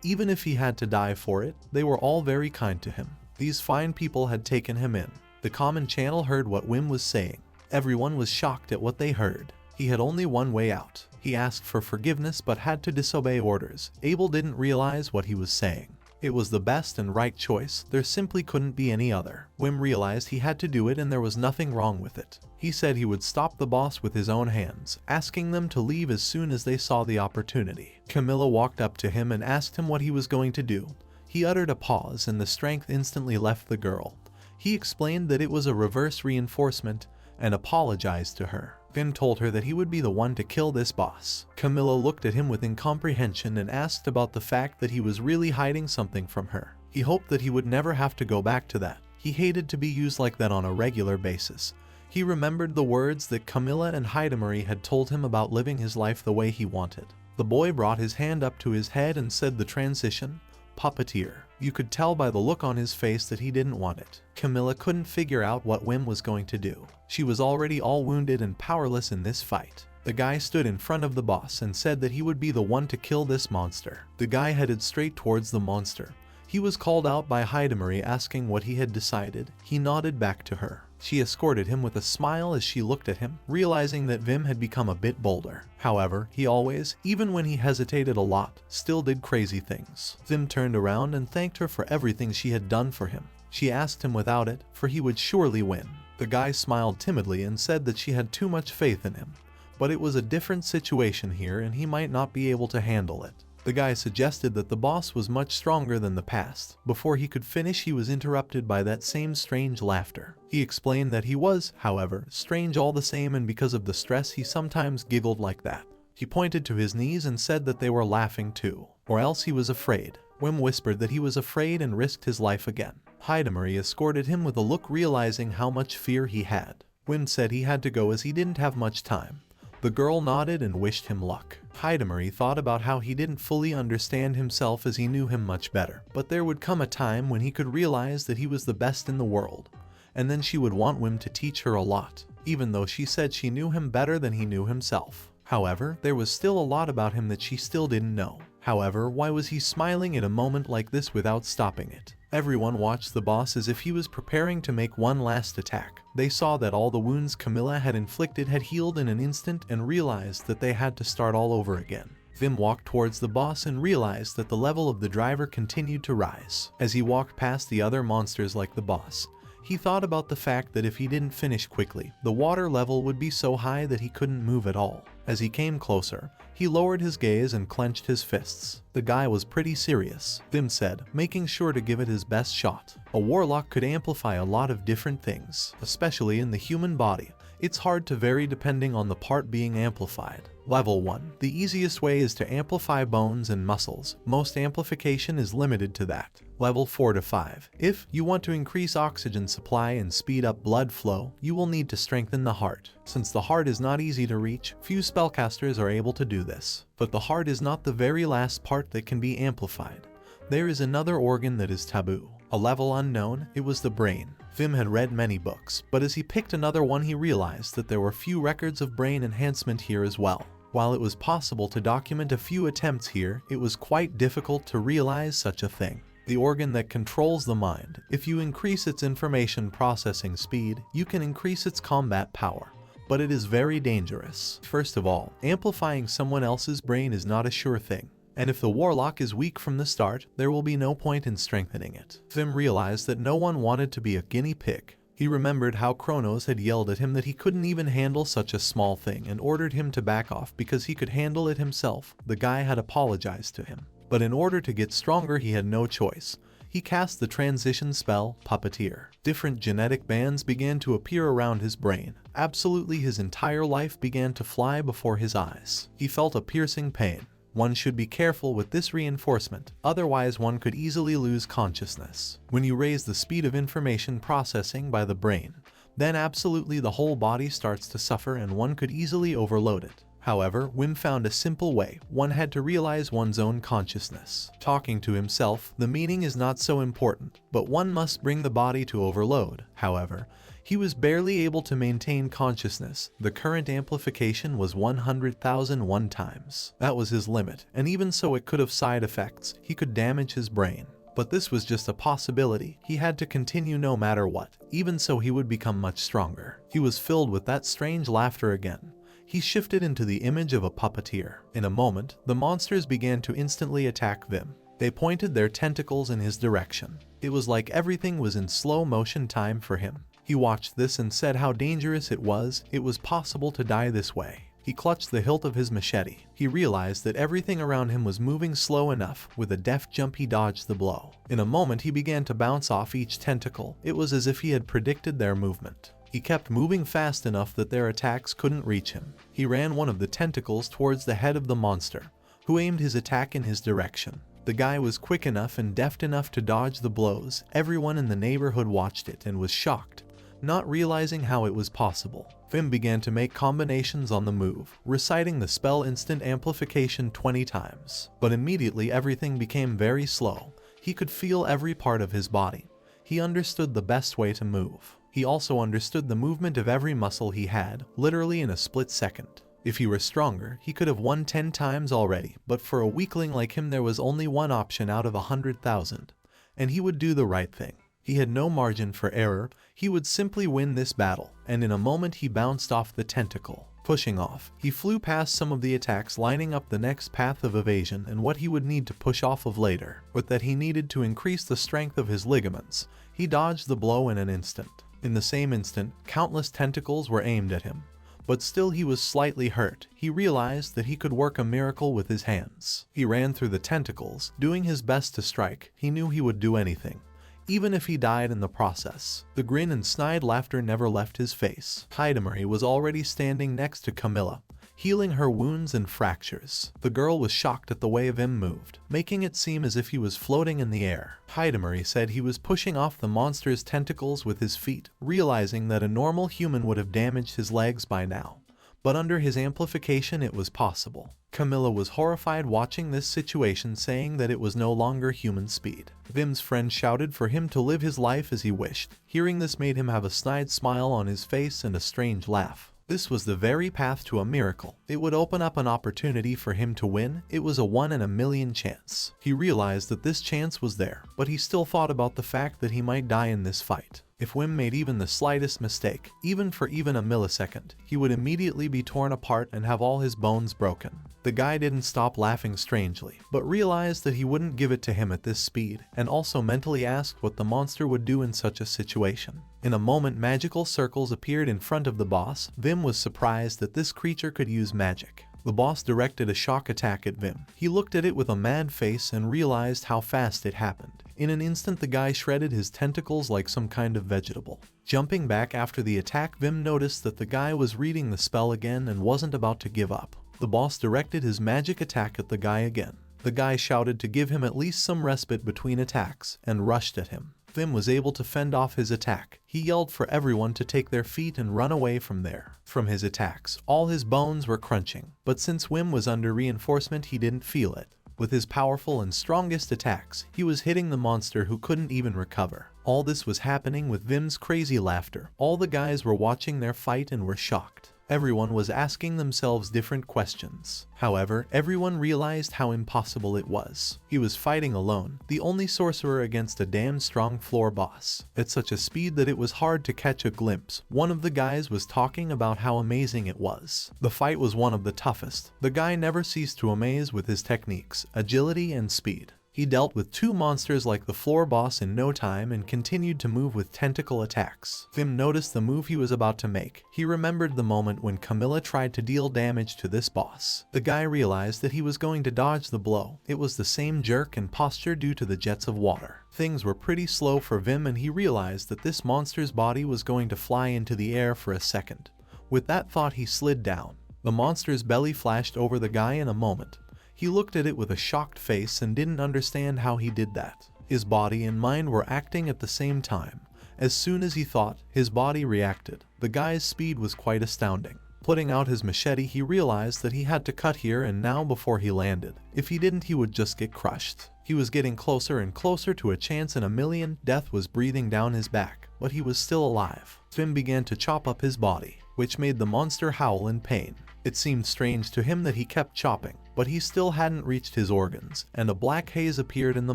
Even if he had to die for it, they were all very kind to him. These fine people had taken him in. The common channel heard what Wim was saying. Everyone was shocked at what they heard. He had only one way out. He asked for forgiveness but had to disobey orders. Abel didn't realize what he was saying. It was the best and right choice. There simply couldn't be any other. Wim realized he had to do it and there was nothing wrong with it. He said he would stop the boss with his own hands, asking them to leave as soon as they saw the opportunity. Camila walked up to him and asked him what he was going to do. He uttered a pause and the strength instantly left the girl. He explained that it was a reverse reinforcement and apologized to her. Vim told her that he would be the one to kill this boss. Camila looked at him with incomprehension and asked about the fact that he was really hiding something from her. He hoped that he would never have to go back to that. He hated to be used like that on a regular basis. He remembered the words that Camila and Hidamari had told him about living his life the way he wanted. The boy brought his hand up to his head and said the transition, puppeteer. You could tell by the look on his face that he didn't want it. Camila couldn't figure out what Wim was going to do. She was already all wounded and powerless in this fight. The guy stood in front of the boss and said that he would be the one to kill this monster. The guy headed straight towards the monster. He was called out by Hidamari asking what he had decided. He nodded back to her. She escorted him with a smile as she looked at him, realizing that Vim had become a bit bolder. However, he always, even when he hesitated a lot, still did crazy things. Vim turned around and thanked her for everything she had done for him. She asked him without it, for he would surely win. The guy smiled timidly and said that she had too much faith in him. But it was a different situation here and he might not be able to handle it. The guy suggested that the boss was much stronger than the past. Before he could finish, he was interrupted by that same strange laughter. He explained that he was, however, strange all the same, and because of the stress he sometimes giggled like that. He pointed to his knees and said that they were laughing too, or else he was afraid. Wim whispered that he was afraid and risked his life again. Hidamari escorted him with a look, realizing how much fear he had. Wim said he had to go as he didn't have much time. The girl nodded and wished him luck. Hidamari thought about how he didn't fully understand himself as he knew him much better, but there would come a time when he could realize that he was the best in the world, and then she would want Wim to teach her a lot, even though she said she knew him better than he knew himself. However, there was still a lot about him that she still didn't know. However, why was he smiling at a moment like this without stopping it? Everyone watched the boss as if he was preparing to make one last attack. They saw that all the wounds Camila had inflicted had healed in an instant and realized that they had to start all over again. Vim walked towards the boss and realized that the level of the driver continued to rise. As he walked past the other monsters like the boss, he thought about the fact that if he didn't finish quickly, the water level would be so high that he couldn't move at all. As he came closer, he lowered his gaze and clenched his fists. The guy was pretty serious, Vim said, making sure to give it his best shot. A warlock could amplify a lot of different things, especially in the human body. It's hard to vary depending on the part being amplified. Level 1. The easiest way is to amplify bones and muscles. Most amplification is limited to that. Level 4 to 5. If you want to increase oxygen supply and speed up blood flow, you will need to strengthen the heart. Since the heart is not easy to reach, few spellcasters are able to do this. But the heart is not the very last part that can be amplified. There is another organ that is taboo. A level unknown, it was the brain. Vim had read many books, but as he picked another one he realized that there were few records of brain enhancement here as well. While it was possible to document a few attempts here, it was quite difficult to realize such a thing. The organ that controls the mind. If you increase its information processing speed, you can increase its combat power. But it is very dangerous. First of all, amplifying someone else's brain is not a sure thing. And if the warlock is weak from the start, there will be no point in strengthening it. Vim realized that no one wanted to be a guinea pig. He remembered how Kronos had yelled at him that he couldn't even handle such a small thing and ordered him to back off because he could handle it himself. The guy had apologized to him. But in order to get stronger, he had no choice. He cast the transition spell, Puppeteer. Different genetic bands began to appear around his brain. Absolutely his entire life began to fly before his eyes. He felt a piercing pain. One should be careful with this reinforcement, otherwise one could easily lose consciousness. When you raise the speed of information processing by the brain, then absolutely the whole body starts to suffer and one could easily overload it. However, Wim found a simple way. One had to realize one's own consciousness. Talking to himself, the meaning is not so important, but one must bring the body to overload. However, he was barely able to maintain consciousness. The current amplification was 100,001 times. That was his limit, and even so it could have side effects. He could damage his brain. But this was just a possibility. He had to continue no matter what. Even so, he would become much stronger. He was filled with that strange laughter again. He shifted into the image of a puppeteer. In a moment, the monsters began to instantly attack Vim. They pointed their tentacles in his direction. It was like everything was in slow motion time for him. He watched this and said how dangerous it was possible to die this way. He clutched the hilt of his machete. He realized that everything around him was moving slow enough. With a deft jump he dodged the blow. In a moment he began to bounce off each tentacle. It was as if he had predicted their movement. He kept moving fast enough that their attacks couldn't reach him. He ran one of the tentacles towards the head of the monster, who aimed his attack in his direction. The guy was quick enough and deft enough to dodge the blows. Everyone in the neighborhood watched it and was shocked, not realizing how it was possible. Vim began to make combinations on the move, reciting the spell instant amplification 20 times. But immediately everything became very slow. He could feel every part of his body. He understood the best way to move. He also understood the movement of every muscle he had, literally in a split second. If he were stronger, he could have won 10 times already, but for a weakling like him there was only one option out of 100,000, and he would do the right thing. He had no margin for error. He would simply win this battle, and in a moment he bounced off the tentacle. Pushing off, he flew past some of the attacks, lining up the next path of evasion and what he would need to push off of later. With that, he needed to increase the strength of his ligaments. He dodged the blow in an instant. In the same instant, countless tentacles were aimed at him. but still he was slightly hurt. He realized that he could work a miracle with his hands. He ran through the tentacles, doing his best to strike. He knew he would do anything, even if he died in the process. The grin and snide laughter never left his face. Hidamari was already standing next to Camila, healing her wounds and fractures. The girl was shocked at the way Vim moved, making it seem as if he was floating in the air. Hidamari said he was pushing off the monster's tentacles with his feet, realizing that a normal human would have damaged his legs by now, but under his amplification it was possible. Camila was horrified watching this situation, saying that it was no longer human speed. Vim's friend shouted for him to live his life as he wished. Hearing this made him have a snide smile on his face and a strange laugh. This was the very path to a miracle. It would open up an opportunity for him to win. It was a 1 in a million chance. He realized that this chance was there, but he still thought about the fact that he might die in this fight. If Wim made even the slightest mistake, even for a millisecond, he would immediately be torn apart and have all his bones broken. The guy didn't stop laughing strangely, but realized that he wouldn't give it to him at this speed, and also mentally asked what the monster would do in such a situation. In a moment, magical circles appeared in front of the boss. Vim was surprised that this creature could use magic. The boss directed a shock attack at Vim. He looked at it with a mad face and realized how fast it happened. In an instant, the guy shredded his tentacles like some kind of vegetable. Jumping back after the attack, Vim noticed that the guy was reading the spell again and wasn't about to give up. The boss directed his magic attack at the guy again. The guy shouted to give him at least some respite between attacks and rushed at him. Vim was able to fend off his attack. He yelled for everyone to take their feet and run away from there. From his attacks, all his bones were crunching, but since Wim was under reinforcement, he didn't feel it. With his powerful and strongest attacks, he was hitting the monster who couldn't even recover. All this was happening with Vim's crazy laughter. All the guys were watching their fight and were shocked. Everyone was asking themselves different questions. However, everyone realized how impossible it was. He was fighting alone, the only sorcerer against a damn strong floor boss, at such a speed that it was hard to catch a glimpse. One of the guys was talking about how amazing it was. The fight was one of the toughest. The guy never ceased to amaze with his techniques, agility, and speed. He dealt with 2 monsters like the floor boss in no time and continued to move with tentacle attacks. Vim noticed the move he was about to make. He remembered the moment when Camila tried to deal damage to this boss. The guy realized that he was going to dodge the blow. It was the same jerk and posture due to the jets of water. Things were pretty slow for Vim, and he realized that this monster's body was going to fly into the air for a second. With that thought, he slid down. The monster's belly flashed over the guy in a moment. He looked at it with a shocked face and didn't understand how he did that. His body and mind were acting at the same time. As soon as he thought, his body reacted. The guy's speed was quite astounding. Putting out his machete, he realized that he had to cut here and now before he landed. If he didn't, he would just get crushed. He was getting closer and closer to a chance in a million. Death was breathing down his back, but he was still alive. Vim began to chop up his body, which made the monster howl in pain. It seemed strange to him that he kept chopping, but he still hadn't reached his organs, and a black haze appeared in the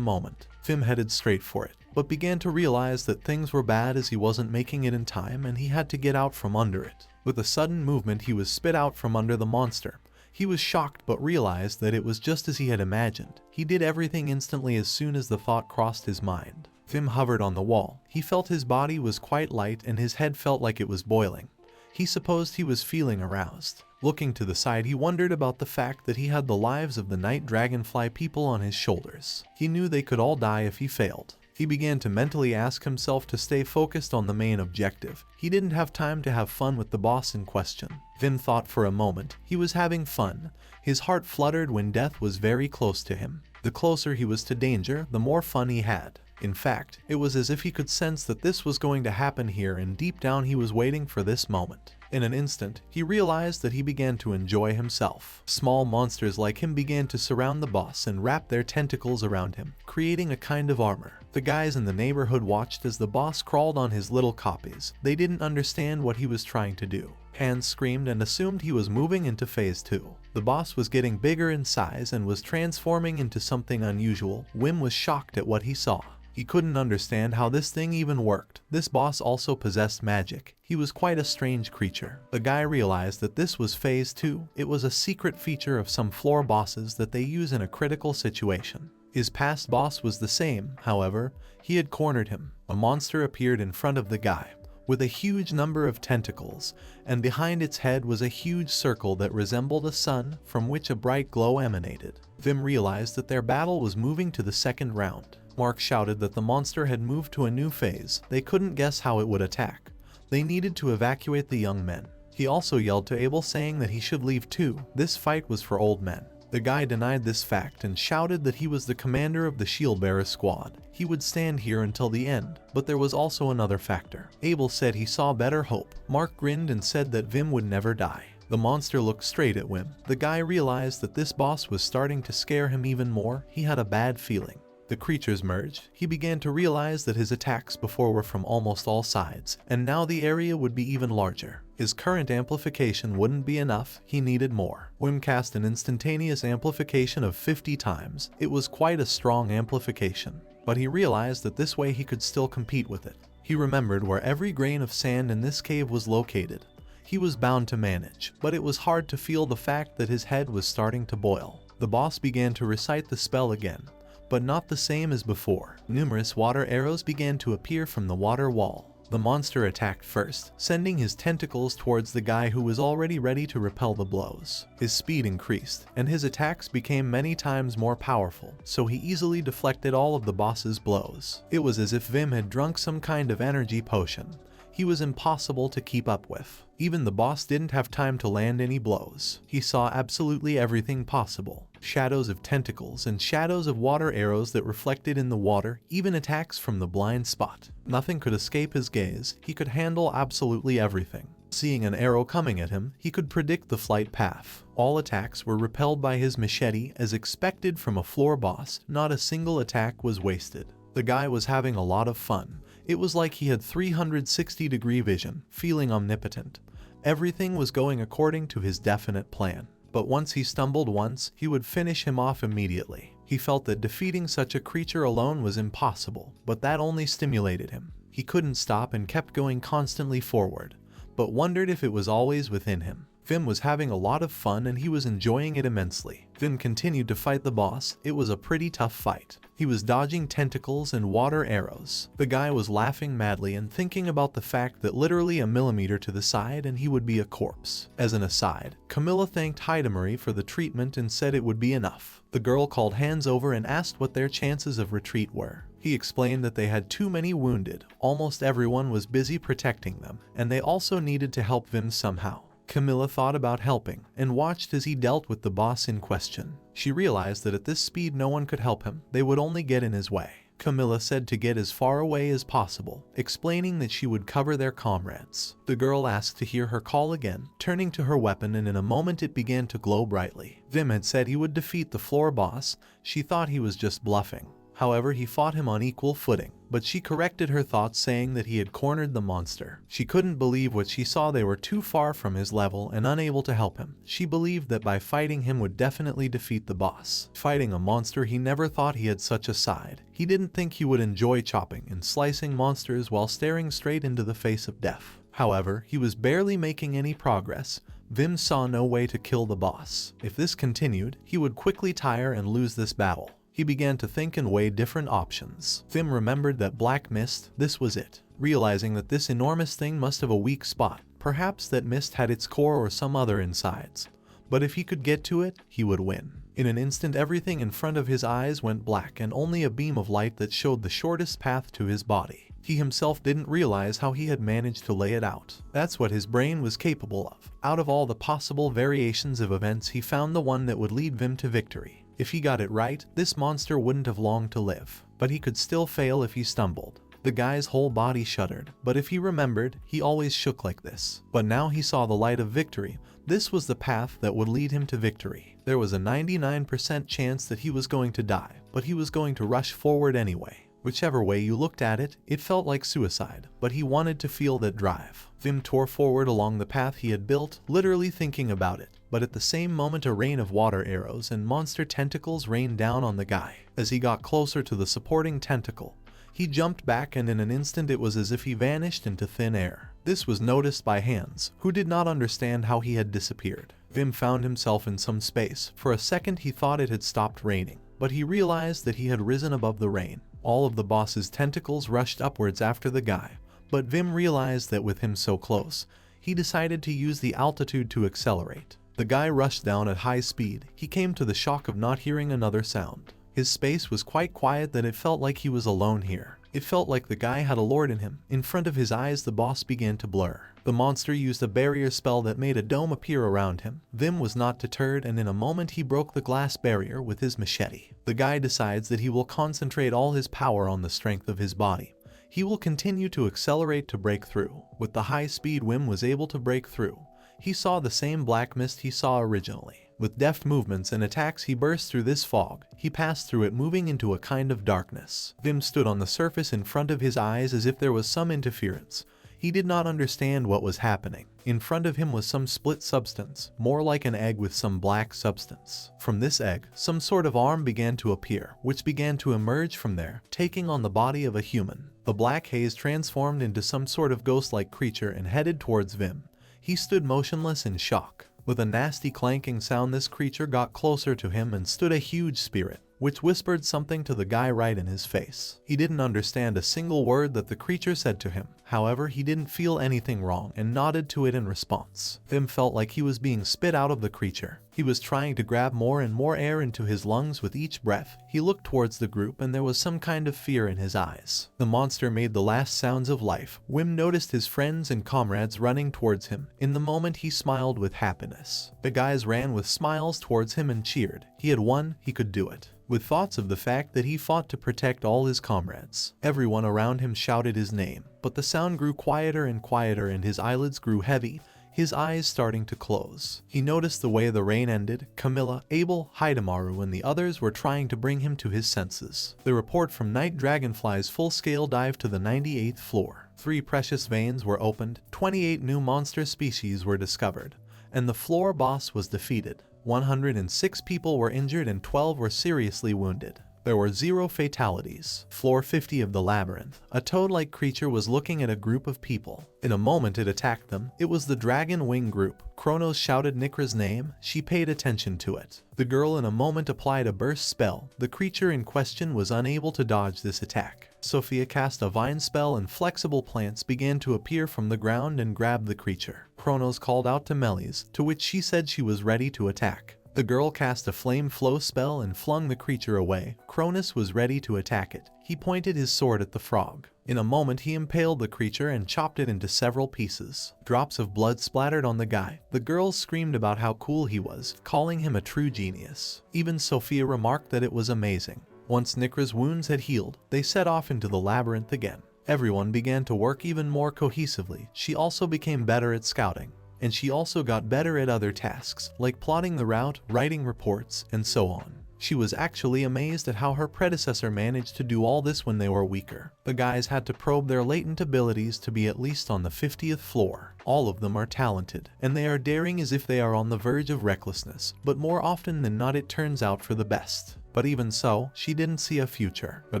moment. Vim headed straight for it, but began to realize that things were bad as he wasn't making it in time and he had to get out from under it. With a sudden movement, he was spit out from under the monster. He was shocked but realized that it was just as he had imagined. He did everything instantly as soon as the thought crossed his mind. Vim hovered on the wall. He felt his body was quite light and his head felt like it was boiling. He supposed he was feeling aroused. Looking to the side, he wondered about the fact that he had the lives of the night Dragonfly people on his shoulders. He knew they could all die if he failed. He began to mentally ask himself to stay focused on the main objective. He didn't have time to have fun with the boss in question. Vim thought for a moment. He was having fun. His heart fluttered when death was very close to him. The closer he was to danger, the more fun he had. In fact, it was as if he could sense that this was going to happen here, and deep down he was waiting for this moment. In an instant, he realized that he began to enjoy himself. Small monsters like him began to surround the boss and wrap their tentacles around him, creating a kind of armor. The guys in the neighborhood watched as the boss crawled on his little copies. They didn't understand what he was trying to do. Hands screamed and assumed he was moving into phase 2. The boss was getting bigger in size and was transforming into something unusual. Wim was shocked at what he saw. He couldn't understand how this thing even worked. This boss also possessed magic. He was quite a strange creature. The guy realized that this was phase 2. It was a secret feature of some floor bosses that they use in a critical situation. His past boss was the same, however. He had cornered him. A monster appeared in front of the guy. with a huge number of tentacles, and behind its head was a huge circle that resembled a sun from which a bright glow emanated. Vim realized that their battle was moving to the second round. Mark shouted that the monster had moved to a new phase. They couldn't guess how it would attack. They needed to evacuate the young men. He also yelled to Abel saying that he should leave too. This fight was for old men. The guy denied this fact and shouted that he was the commander of the Shieldbearer squad. He would stand here until the end, but there was also another factor. Abel said he saw better hope. Mark grinned and said that Vim would never die. The monster looked straight at Wim. The guy realized that this boss was starting to scare him even more. He had a bad feeling. The creatures merged. He began to realize that his attacks before were from almost all sides, and now the area would be even larger. His current amplification wouldn't be enough, he needed more. Wim cast an instantaneous amplification of 50 times. It was quite a strong amplification, but he realized that this way he could still compete with it. He remembered where every grain of sand in this cave was located. He was bound to manage, but it was hard to feel the fact that his head was starting to boil. The boss began to recite the spell again, but not the same as before. Numerous water arrows began to appear from the water wall. The monster attacked first, sending his tentacles towards the guy who was already ready to repel the blows. His speed increased, and his attacks became many times more powerful, so he easily deflected all of the boss's blows. It was as if Vim had drunk some kind of energy potion. He was impossible to keep up with. Even the boss didn't have time to land any blows. He saw absolutely everything possible. Shadows of tentacles and shadows of water arrows that reflected in the water, even attacks from the blind spot. Nothing could escape his gaze. He could handle absolutely everything. Seeing an arrow coming at him, he could predict the flight path. All attacks were repelled by his machete, as expected from a floor boss. Not a single attack was wasted. The guy was having a lot of fun. It was like he had 360-degree vision, feeling omnipotent. Everything was going according to his definite plan. But once he stumbled once, he would finish him off immediately. He felt that defeating such a creature alone was impossible, but that only stimulated him. He couldn't stop and kept going constantly forward, but wondered if it was always within him. Vim was having a lot of fun and he was enjoying it immensely. Vim continued to fight the boss. It was a pretty tough fight. He was dodging tentacles and water arrows. The guy was laughing madly and thinking about the fact that literally a millimeter to the side and he would be a corpse. As an aside, Camila thanked Hidamari for the treatment and said it would be enough. The girl called Hans over and asked what their chances of retreat were. He explained that they had too many wounded. Almost everyone was busy protecting them, and they also needed to help Vim somehow. Camila thought about helping, and watched as he dealt with the boss in question. She realized that at this speed no one could help him, they would only get in his way. Camila said to get as far away as possible, explaining that she would cover their comrades. The girl asked to hear her call again, turning to her weapon, and in a moment it began to glow brightly. Vim had said he would defeat the floor boss. She thought he was just bluffing. However, he fought him on equal footing, but she corrected her thoughts, saying that he had cornered the monster. She couldn't believe what she saw. They were too far from his level and unable to help him. She believed that by fighting him would definitely defeat the boss. Fighting a monster, he never thought he had such a side. He didn't think he would enjoy chopping and slicing monsters while staring straight into the face of death. However, he was barely making any progress. Vim saw no way to kill the boss. If this continued, he would quickly tire and lose this battle. He began to think and weigh different options. Vim remembered that black mist, this was it. Realizing that this enormous thing must have a weak spot. Perhaps that mist had its core or some other insides. But if he could get to it, he would win. In an instant everything in front of his eyes went black and only a beam of light that showed the shortest path to his body. He himself didn't realize how he had managed to lay it out. That's what his brain was capable of. Out of all the possible variations of events, he found the one that would lead Vim to victory. If he got it right, this monster wouldn't have long to live. But he could still fail if he stumbled. The guy's whole body shuddered, but if he remembered, he always shook like this. But now he saw the light of victory. This was the path that would lead him to victory. There was a 99% chance that he was going to die, but he was going to rush forward anyway. Whichever way you looked at it, it felt like suicide, but he wanted to feel that drive. Vim tore forward along the path he had built, literally thinking about it. But at the same moment a rain of water arrows and monster tentacles rained down on the guy. As he got closer to the supporting tentacle, he jumped back and in an instant it was as if he vanished into thin air. This was noticed by Hans, who did not understand how he had disappeared. Vim found himself in some space. For a second he thought it had stopped raining, but he realized that he had risen above the rain. All of the boss's tentacles rushed upwards after the guy, but Vim realized that with him so close, he decided to use the altitude to accelerate. The guy rushed down at high speed. He came to the shock of not hearing another sound. His space was quite quiet that it felt like he was alone here. It felt like the guy had a lord in him. In front of his eyes the boss began to blur. The monster used a barrier spell that made a dome appear around him. Vim was not deterred, and in a moment he broke the glass barrier with his machete. The guy decides that he will concentrate all his power on the strength of his body. He will continue to accelerate to break through. With the high speed Vim was able to break through. He saw the same black mist he saw originally. With deft movements and attacks he burst through this fog. He passed through it, moving into a kind of darkness. Vim stood on the surface in front of his eyes as if there was some interference. He did not understand what was happening. In front of him was some split substance, more like an egg with some black substance. From this egg, some sort of arm began to appear, which began to emerge from there, taking on the body of a human. The black haze transformed into some sort of ghost-like creature and headed towards Vim. He stood motionless in shock. With a nasty clanking sound, this creature got closer to him and stood a huge spirit, which whispered something to the guy right in his face. He didn't understand a single word that the creature said to him. However, he didn't feel anything wrong and nodded to it in response. Vim felt like he was being spit out of the creature. He was trying to grab more and more air into his lungs with each breath. He looked towards the group and there was some kind of fear in his eyes. The monster made the last sounds of life. Vim noticed his friends and comrades running towards him. In the moment he smiled with happiness. The guys ran with smiles towards him and cheered. He had won, he could do it. With thoughts of the fact that he fought to protect all his comrades. Everyone around him shouted his name, but the sound grew quieter and quieter and his eyelids grew heavy, his eyes starting to close. He noticed the way the rain ended. Camila, Abel, Hidemaru and the others were trying to bring him to his senses. The report from Night Dragonfly's full-scale dive to the 98th floor. 3 precious veins were opened, 28 new monster species were discovered, and the floor boss was defeated. 106 people were injured and 12 were seriously wounded. There were 0 fatalities. Floor 50 of the labyrinth. A toad-like creature was looking at a group of people. In a moment it attacked them. It was the Dragon Wing group. Kronos shouted Nikra's name. She paid attention to it. The girl in a moment applied a burst spell. The creature in question was unable to dodge this attack. Sophia cast a vine spell and flexible plants began to appear from the ground and grabbed the creature. Kronos called out to Melis, to which she said she was ready to attack. The girl cast a flame flow spell and flung the creature away. Kronos was ready to attack it. He pointed his sword at the frog. In a moment he impaled the creature and chopped it into several pieces. Drops of blood splattered on the guy. The girls screamed about how cool he was, calling him a true genius. Even Sophia remarked that it was amazing. Once Nikra's wounds had healed, they set off into the labyrinth again. Everyone began to work even more cohesively. She also became better at scouting. And she also got better at other tasks, like plotting the route, writing reports, and so on. She was actually amazed at how her predecessor managed to do all this when they were weaker. The guys had to probe their latent abilities to be at least on the 50th floor. All of them are talented, and they are daring as if they are on the verge of recklessness, but more often than not it turns out for the best. But even so, she didn't see a future. A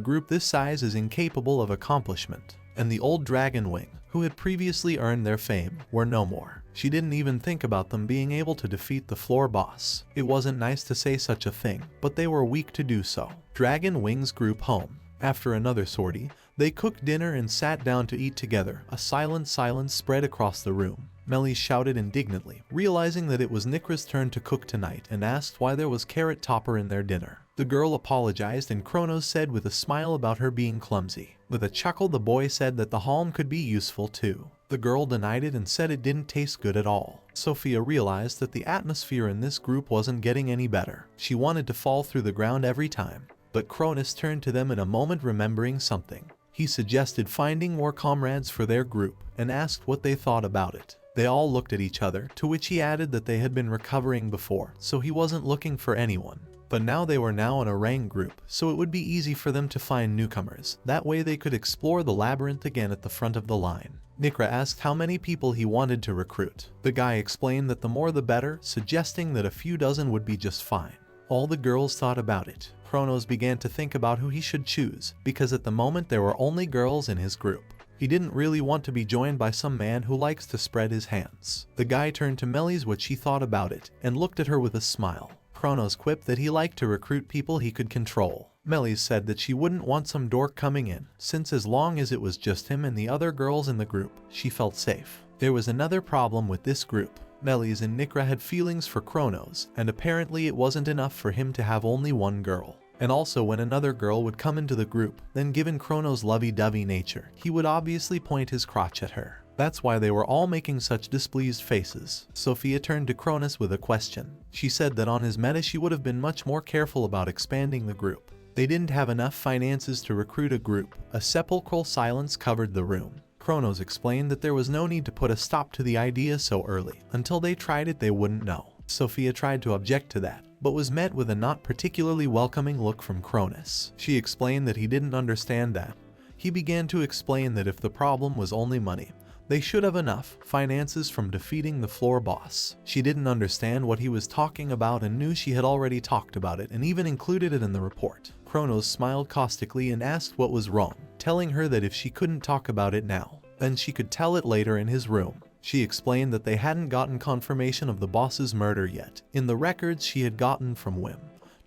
group this size is incapable of accomplishment. And the old Dragon Wing, who had previously earned their fame, were no more. She didn't even think about them being able to defeat the floor boss. It wasn't nice to say such a thing, but they were weak to do so. Dragon Wing's group home. After another sortie, they cooked dinner and sat down to eat together. A silent silence spread across the room. Melis shouted indignantly, realizing that it was Nikra's turn to cook tonight, and asked why there was carrot topper in their dinner. The girl apologized and Kronos said with a smile about her being clumsy. With a chuckle the boy said that the halm could be useful too. The girl denied it and said it didn't taste good at all. Sophia realized that the atmosphere in this group wasn't getting any better. She wanted to fall through the ground every time. But Kronos turned to them in a moment, remembering something. He suggested finding more comrades for their group and asked what they thought about it. They all looked at each other, to which he added that they had been recovering before, so he wasn't looking for anyone. But now they were now in a rank group, so it would be easy for them to find newcomers. That way they could explore the labyrinth again at the front of the line. Nikra asked how many people he wanted to recruit. The guy explained that the more the better, suggesting that a few dozen would be just fine. All the girls thought about it. Kronos began to think about who he should choose, because at the moment there were only girls in his group. He didn't really want to be joined by some man who likes to spread his hands. The guy turned to Melis what she thought about it, and looked at her with a smile. Kronos quipped that he liked to recruit people he could control. Melly said that she wouldn't want some dork coming in, since as long as it was just him and the other girls in the group, she felt safe. There was another problem with this group. Melis and Nikra had feelings for Kronos, and apparently it wasn't enough for him to have only one girl. And also when another girl would come into the group, then given Kronos' lovey-dovey nature, he would obviously point his crotch at her. That's why they were all making such displeased faces. Sophia turned to Kronos with a question. She said that on his meta she would have been much more careful about expanding the group. They didn't have enough finances to recruit a group. A sepulchral silence covered the room. Kronos explained that there was no need to put a stop to the idea so early. Until they tried it, they wouldn't know. Sophia tried to object to that, but was met with a not particularly welcoming look from Kronos. She explained that he didn't understand that. He began to explain that if the problem was only money, they should have enough finances from defeating the floor boss. She didn't understand what he was talking about and knew she had already talked about it and even included it in the report. Kronos smiled caustically and asked what was wrong, telling her that if she couldn't talk about it now, then she could tell it later in his room. She explained that they hadn't gotten confirmation of the boss's murder yet. In the records she had gotten from Wim.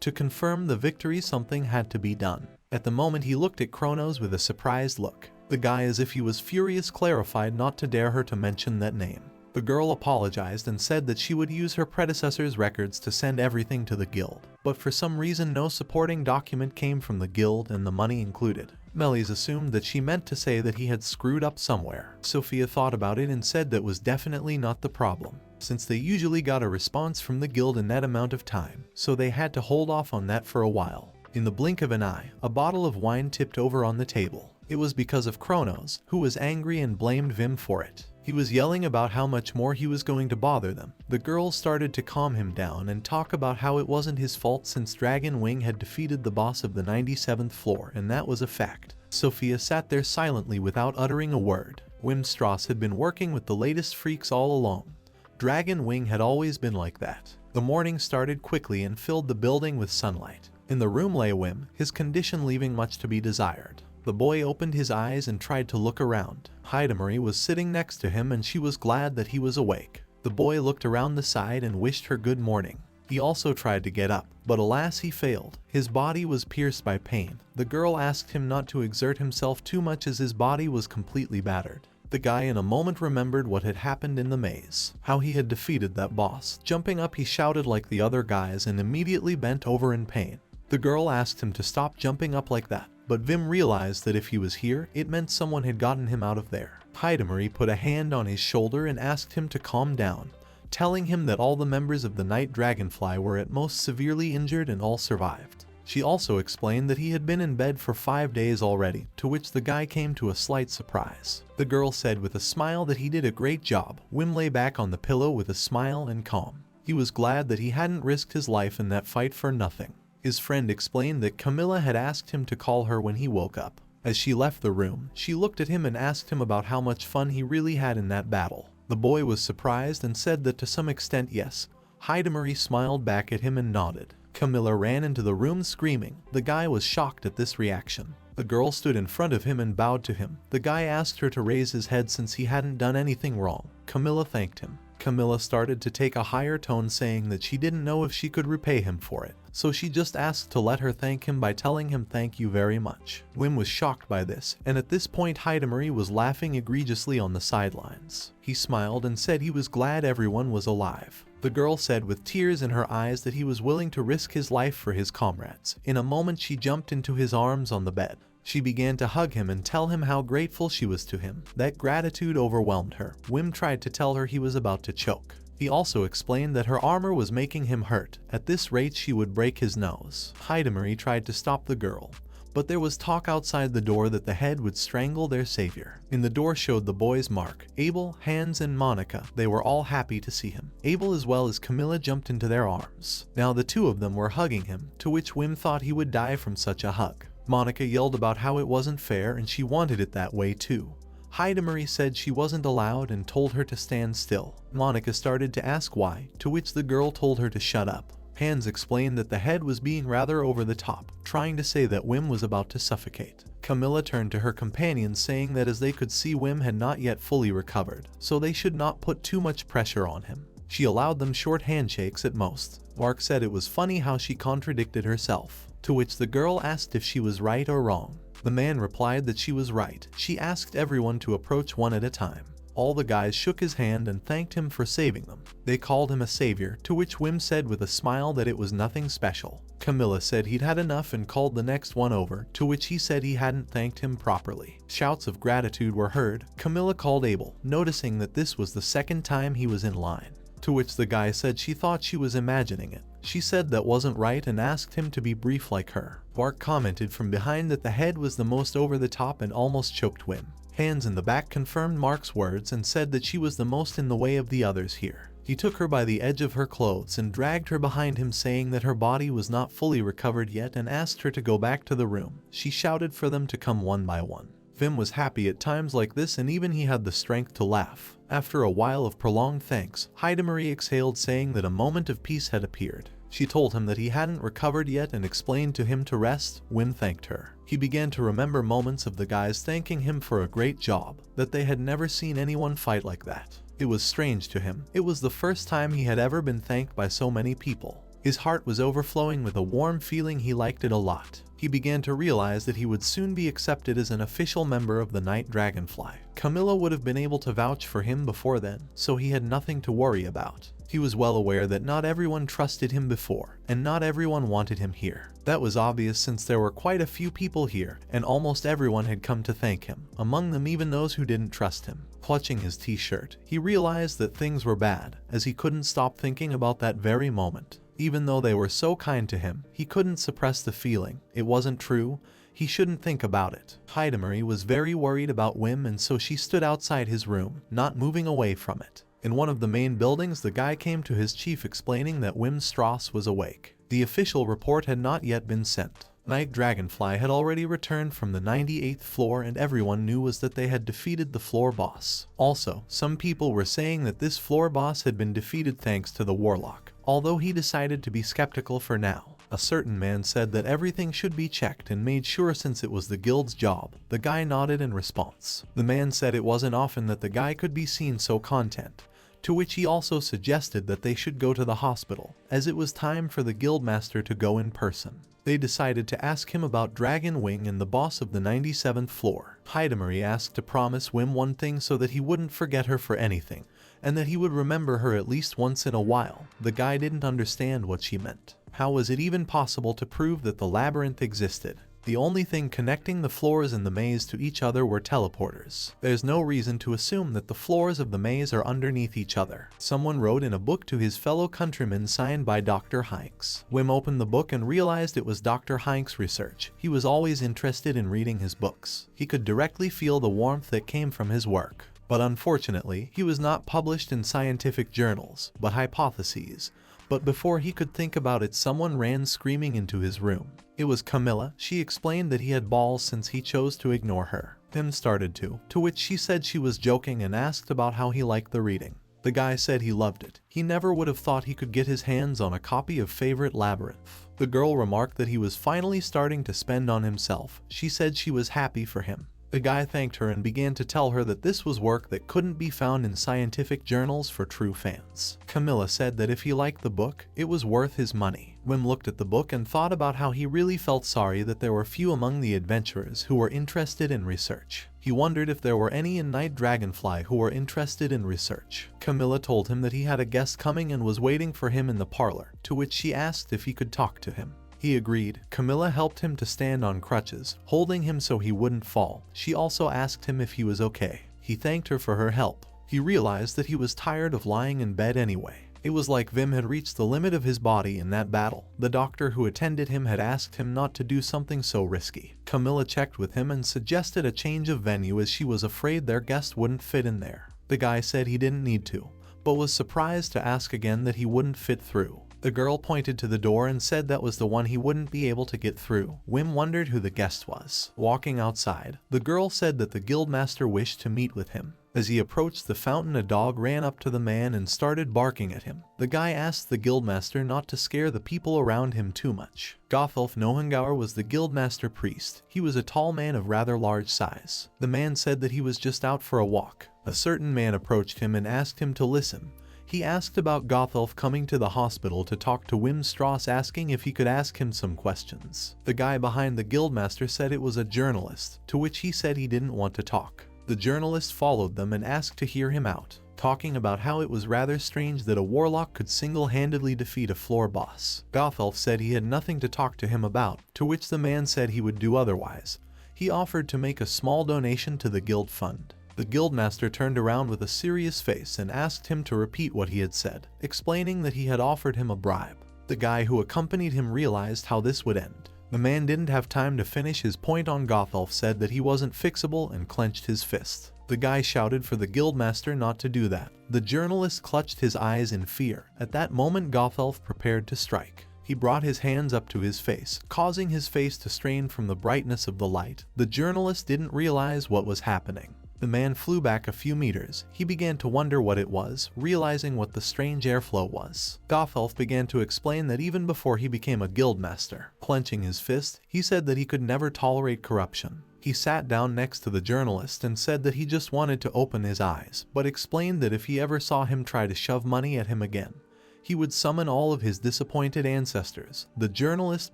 To confirm the victory, something had to be done. At the moment he looked at Kronos with a surprised look. The guy, as if he was furious, clarified not to dare her to mention that name. The girl apologized and said that she would use her predecessor's records to send everything to the guild. But for some reason no supporting document came from the guild and the money included. Melis assumed that she meant to say that he had screwed up somewhere. Sophia thought about it and said that was definitely not the problem, since they usually got a response from the guild in that amount of time, so they had to hold off on that for a while. In the blink of an eye, a bottle of wine tipped over on the table. It was because of Kronos, who was angry and blamed Vim for it. He was yelling about how much more he was going to bother them. The girls started to calm him down and talk about how it wasn't his fault since Dragon Wing had defeated the boss of the 97th floor, and that was a fact. Sophia sat there silently without uttering a word. Wim Strauss had been working with the latest freaks all along. Dragon Wing had always been like that. The morning started quickly and filled the building with sunlight. In the room lay Wim, his condition leaving much to be desired. The boy opened his eyes and tried to look around. Heidemarie was sitting next to him and she was glad that he was awake. The boy looked around the side and wished her good morning. He also tried to get up, but alas he failed. His body was pierced by pain. The girl asked him not to exert himself too much as his body was completely battered. The guy in a moment remembered what had happened in the maze, how he had defeated that boss. Jumping up he shouted like the other guys and immediately bent over in pain. The girl asked him to stop jumping up like that, but Vim realized that if he was here, it meant someone had gotten him out of there. Heidemarie put a hand on his shoulder and asked him to calm down, telling him that all the members of the Night Dragonfly were at most severely injured and all survived. She also explained that he had been in bed for 5 days already, to which the guy came to a slight surprise. The girl said with a smile that he did a great job. Wim lay back on the pillow with a smile and calm. He was glad that he hadn't risked his life in that fight for nothing. His friend explained that Camila had asked him to call her when he woke up. As she left the room, she looked at him and asked him about how much fun he really had in that battle. The boy was surprised and said that to some extent yes. Heidemarie smiled back at him and nodded. Camila ran into the room screaming. The guy was shocked at this reaction. The girl stood in front of him and bowed to him. The guy asked her to raise his head since he hadn't done anything wrong. Camila thanked him. Camila started to take a higher tone, saying that she didn't know if she could repay him for it, so she just asked to let her thank him by telling him thank you very much. Wim was shocked by this, and at this point Heidemarie was laughing egregiously on the sidelines. He smiled and said he was glad everyone was alive. The girl said with tears in her eyes that he was willing to risk his life for his comrades. In a moment she jumped into his arms on the bed. She began to hug him and tell him how grateful she was to him. That gratitude overwhelmed her. Wim tried to tell her he was about to choke. He also explained that her armor was making him hurt. At this rate she would break his nose. Heidemarie tried to stop the girl, but there was talk outside the door that the head would strangle their savior. In the door showed the boys Mark, Abel, Hans and Monica. They were all happy to see him. Abel as well as Camila jumped into their arms. Now the two of them were hugging him, to which Wim thought he would die from such a hug. Monica yelled about how it wasn't fair and she wanted it that way too. Heidemarie said she wasn't allowed and told her to stand still. Monica started to ask why, to which the girl told her to shut up. Hans explained that the head was being rather over the top, trying to say that Wim was about to suffocate. Camila turned to her companions saying that as they could see Wim had not yet fully recovered, so they should not put too much pressure on him. She allowed them short handshakes at most. Mark said it was funny how she contradicted herself, to which the girl asked if she was right or wrong. The man replied that she was right. She asked everyone to approach one at a time. All the guys shook his hand and thanked him for saving them. They called him a savior, to which Wim said with a smile that it was nothing special. Camila said he'd had enough and called the next one over, to which he said he hadn't thanked him properly. Shouts of gratitude were heard. Camila called Abel, noticing that this was the second time he was in line, to which the guy said she thought she was imagining it. She said that wasn't right and asked him to be brief like her. Mark commented from behind that the head was the most over the top and almost choked Wim. Hands in the back confirmed Mark's words and said that she was the most in the way of the others here. He took her by the edge of her clothes and dragged her behind him, saying that her body was not fully recovered yet, and asked her to go back to the room. She shouted for them to come one by one. Vim was happy at times like this, and even he had the strength to laugh. After a while of prolonged thanks, Marie exhaled, saying that a moment of peace had appeared. She told him that he hadn't recovered yet and explained to him to rest. Wim thanked her. He began to remember moments of the guys thanking him for a great job, that they had never seen anyone fight like that. It was strange to him. It was the first time he had ever been thanked by so many people. His heart was overflowing with a warm feeling. He liked it a lot. He began to realize that he would soon be accepted as an official member of the Night Dragonfly. Camila would have been able to vouch for him before then, so he had nothing to worry about. He was well aware that not everyone trusted him before, and not everyone wanted him here. That was obvious since there were quite a few people here, and almost everyone had come to thank him, among them even those who didn't trust him. Clutching his t-shirt, he realized that things were bad, as he couldn't stop thinking about that very moment. Even though they were so kind to him, he couldn't suppress the feeling. It wasn't true. He shouldn't think about it. Marie was very worried about Wim, and so she stood outside his room, not moving away from it. In one of the main buildings, the guy came to his chief explaining that Wim Strauss was awake. The official report had not yet been sent. Night Dragonfly had already returned from the 98th floor, and everyone knew was that they had defeated the floor boss. Also, some people were saying that this floor boss had been defeated thanks to the warlock, although he decided to be skeptical for now. A certain man said that everything should be checked and made sure since it was the guild's job. The guy nodded in response. The man said it wasn't often that the guy could be seen so content, to which he also suggested that they should go to the hospital, as it was time for the guildmaster to go in person. They decided to ask him about Dragon Wing and the boss of the 97th floor. Marie asked to promise Wim one thing so that he wouldn't forget her for anything, and that he would remember her at least once in a while. The guy didn't understand what she meant. How was it even possible to prove that the labyrinth existed? The only thing connecting the floors in the maze to each other were teleporters. There's no reason to assume that the floors of the maze are underneath each other. Someone wrote in a book to his fellow countrymen signed by Dr. Hanks. Wim opened the book and realized it was Dr. Hanks' research. He was always interested in reading his books. He could directly feel the warmth that came from his work. But unfortunately, he was not published in scientific journals, but hypotheses. But before he could think about it, someone ran screaming into his room. It was Camila. She explained that he had balls since he chose to ignore her. Tim started to which she said she was joking and asked about how he liked the reading. The guy said he loved it. He never would have thought he could get his hands on a copy of favorite Labyrinth. The girl remarked that he was finally starting to spend on himself. She said she was happy for him. The guy thanked her and began to tell her that this was work that couldn't be found in scientific journals for true fans. Camila said that if he liked the book, it was worth his money. Wim looked at the book and thought about how he really felt sorry that there were few among the adventurers who were interested in research. He wondered if there were any in Night Dragonfly who were interested in research. Camila told him that he had a guest coming and was waiting for him in the parlor, to which she asked if he could talk to him. He agreed. Camila helped him to stand on crutches, holding him so he wouldn't fall. She also asked him if he was okay. He thanked her for her help. He realized that he was tired of lying in bed anyway. It was like Vim had reached the limit of his body in that battle. The doctor who attended him had asked him not to do something so risky. Camila checked with him and suggested a change of venue as she was afraid their guest wouldn't fit in there. The guy said he didn't need to, but was surprised to ask again that he wouldn't fit through. The girl pointed to the door and said that was the one he wouldn't be able to get through. Wim wondered who the guest was. Walking outside, the girl said that the guildmaster wished to meet with him. As he approached the fountain, a dog ran up to the man and started barking at him. The guy asked the guildmaster not to scare the people around him too much. Gotholf Nohengauer was the guildmaster priest. He was a tall man of rather large size. The man said that he was just out for a walk. A certain man approached him and asked him to listen. He asked about Gothelf coming to the hospital to talk to Wim Strauss, asking if he could ask him some questions. The guy behind the guildmaster said it was a journalist, to which he said he didn't want to talk. The journalist followed them and asked to hear him out, talking about how it was rather strange that a warlock could single-handedly defeat a floor boss. Gothelf said he had nothing to talk to him about, to which the man said he would do otherwise. He offered to make a small donation to the guild fund. The guildmaster turned around with a serious face and asked him to repeat what he had said, explaining that he had offered him a bribe. The guy who accompanied him realized how this would end. The man didn't have time to finish his point on Gothelf, said that he wasn't fixable, and clenched his fist. The guy shouted for the guildmaster not to do that. The journalist clutched his eyes in fear. At that moment, Gothelf prepared to strike. He brought his hands up to his face, causing his face to strain from the brightness of the light. The journalist didn't realize what was happening. The man flew back a few meters. He began to wonder what it was, realizing what the strange airflow was. Gothelf began to explain that even before he became a guildmaster, clenching his fist, he said that he could never tolerate corruption. He sat down next to the journalist and said that he just wanted to open his eyes, but explained that if he ever saw him try to shove money at him again, he would summon all of his disappointed ancestors. The journalist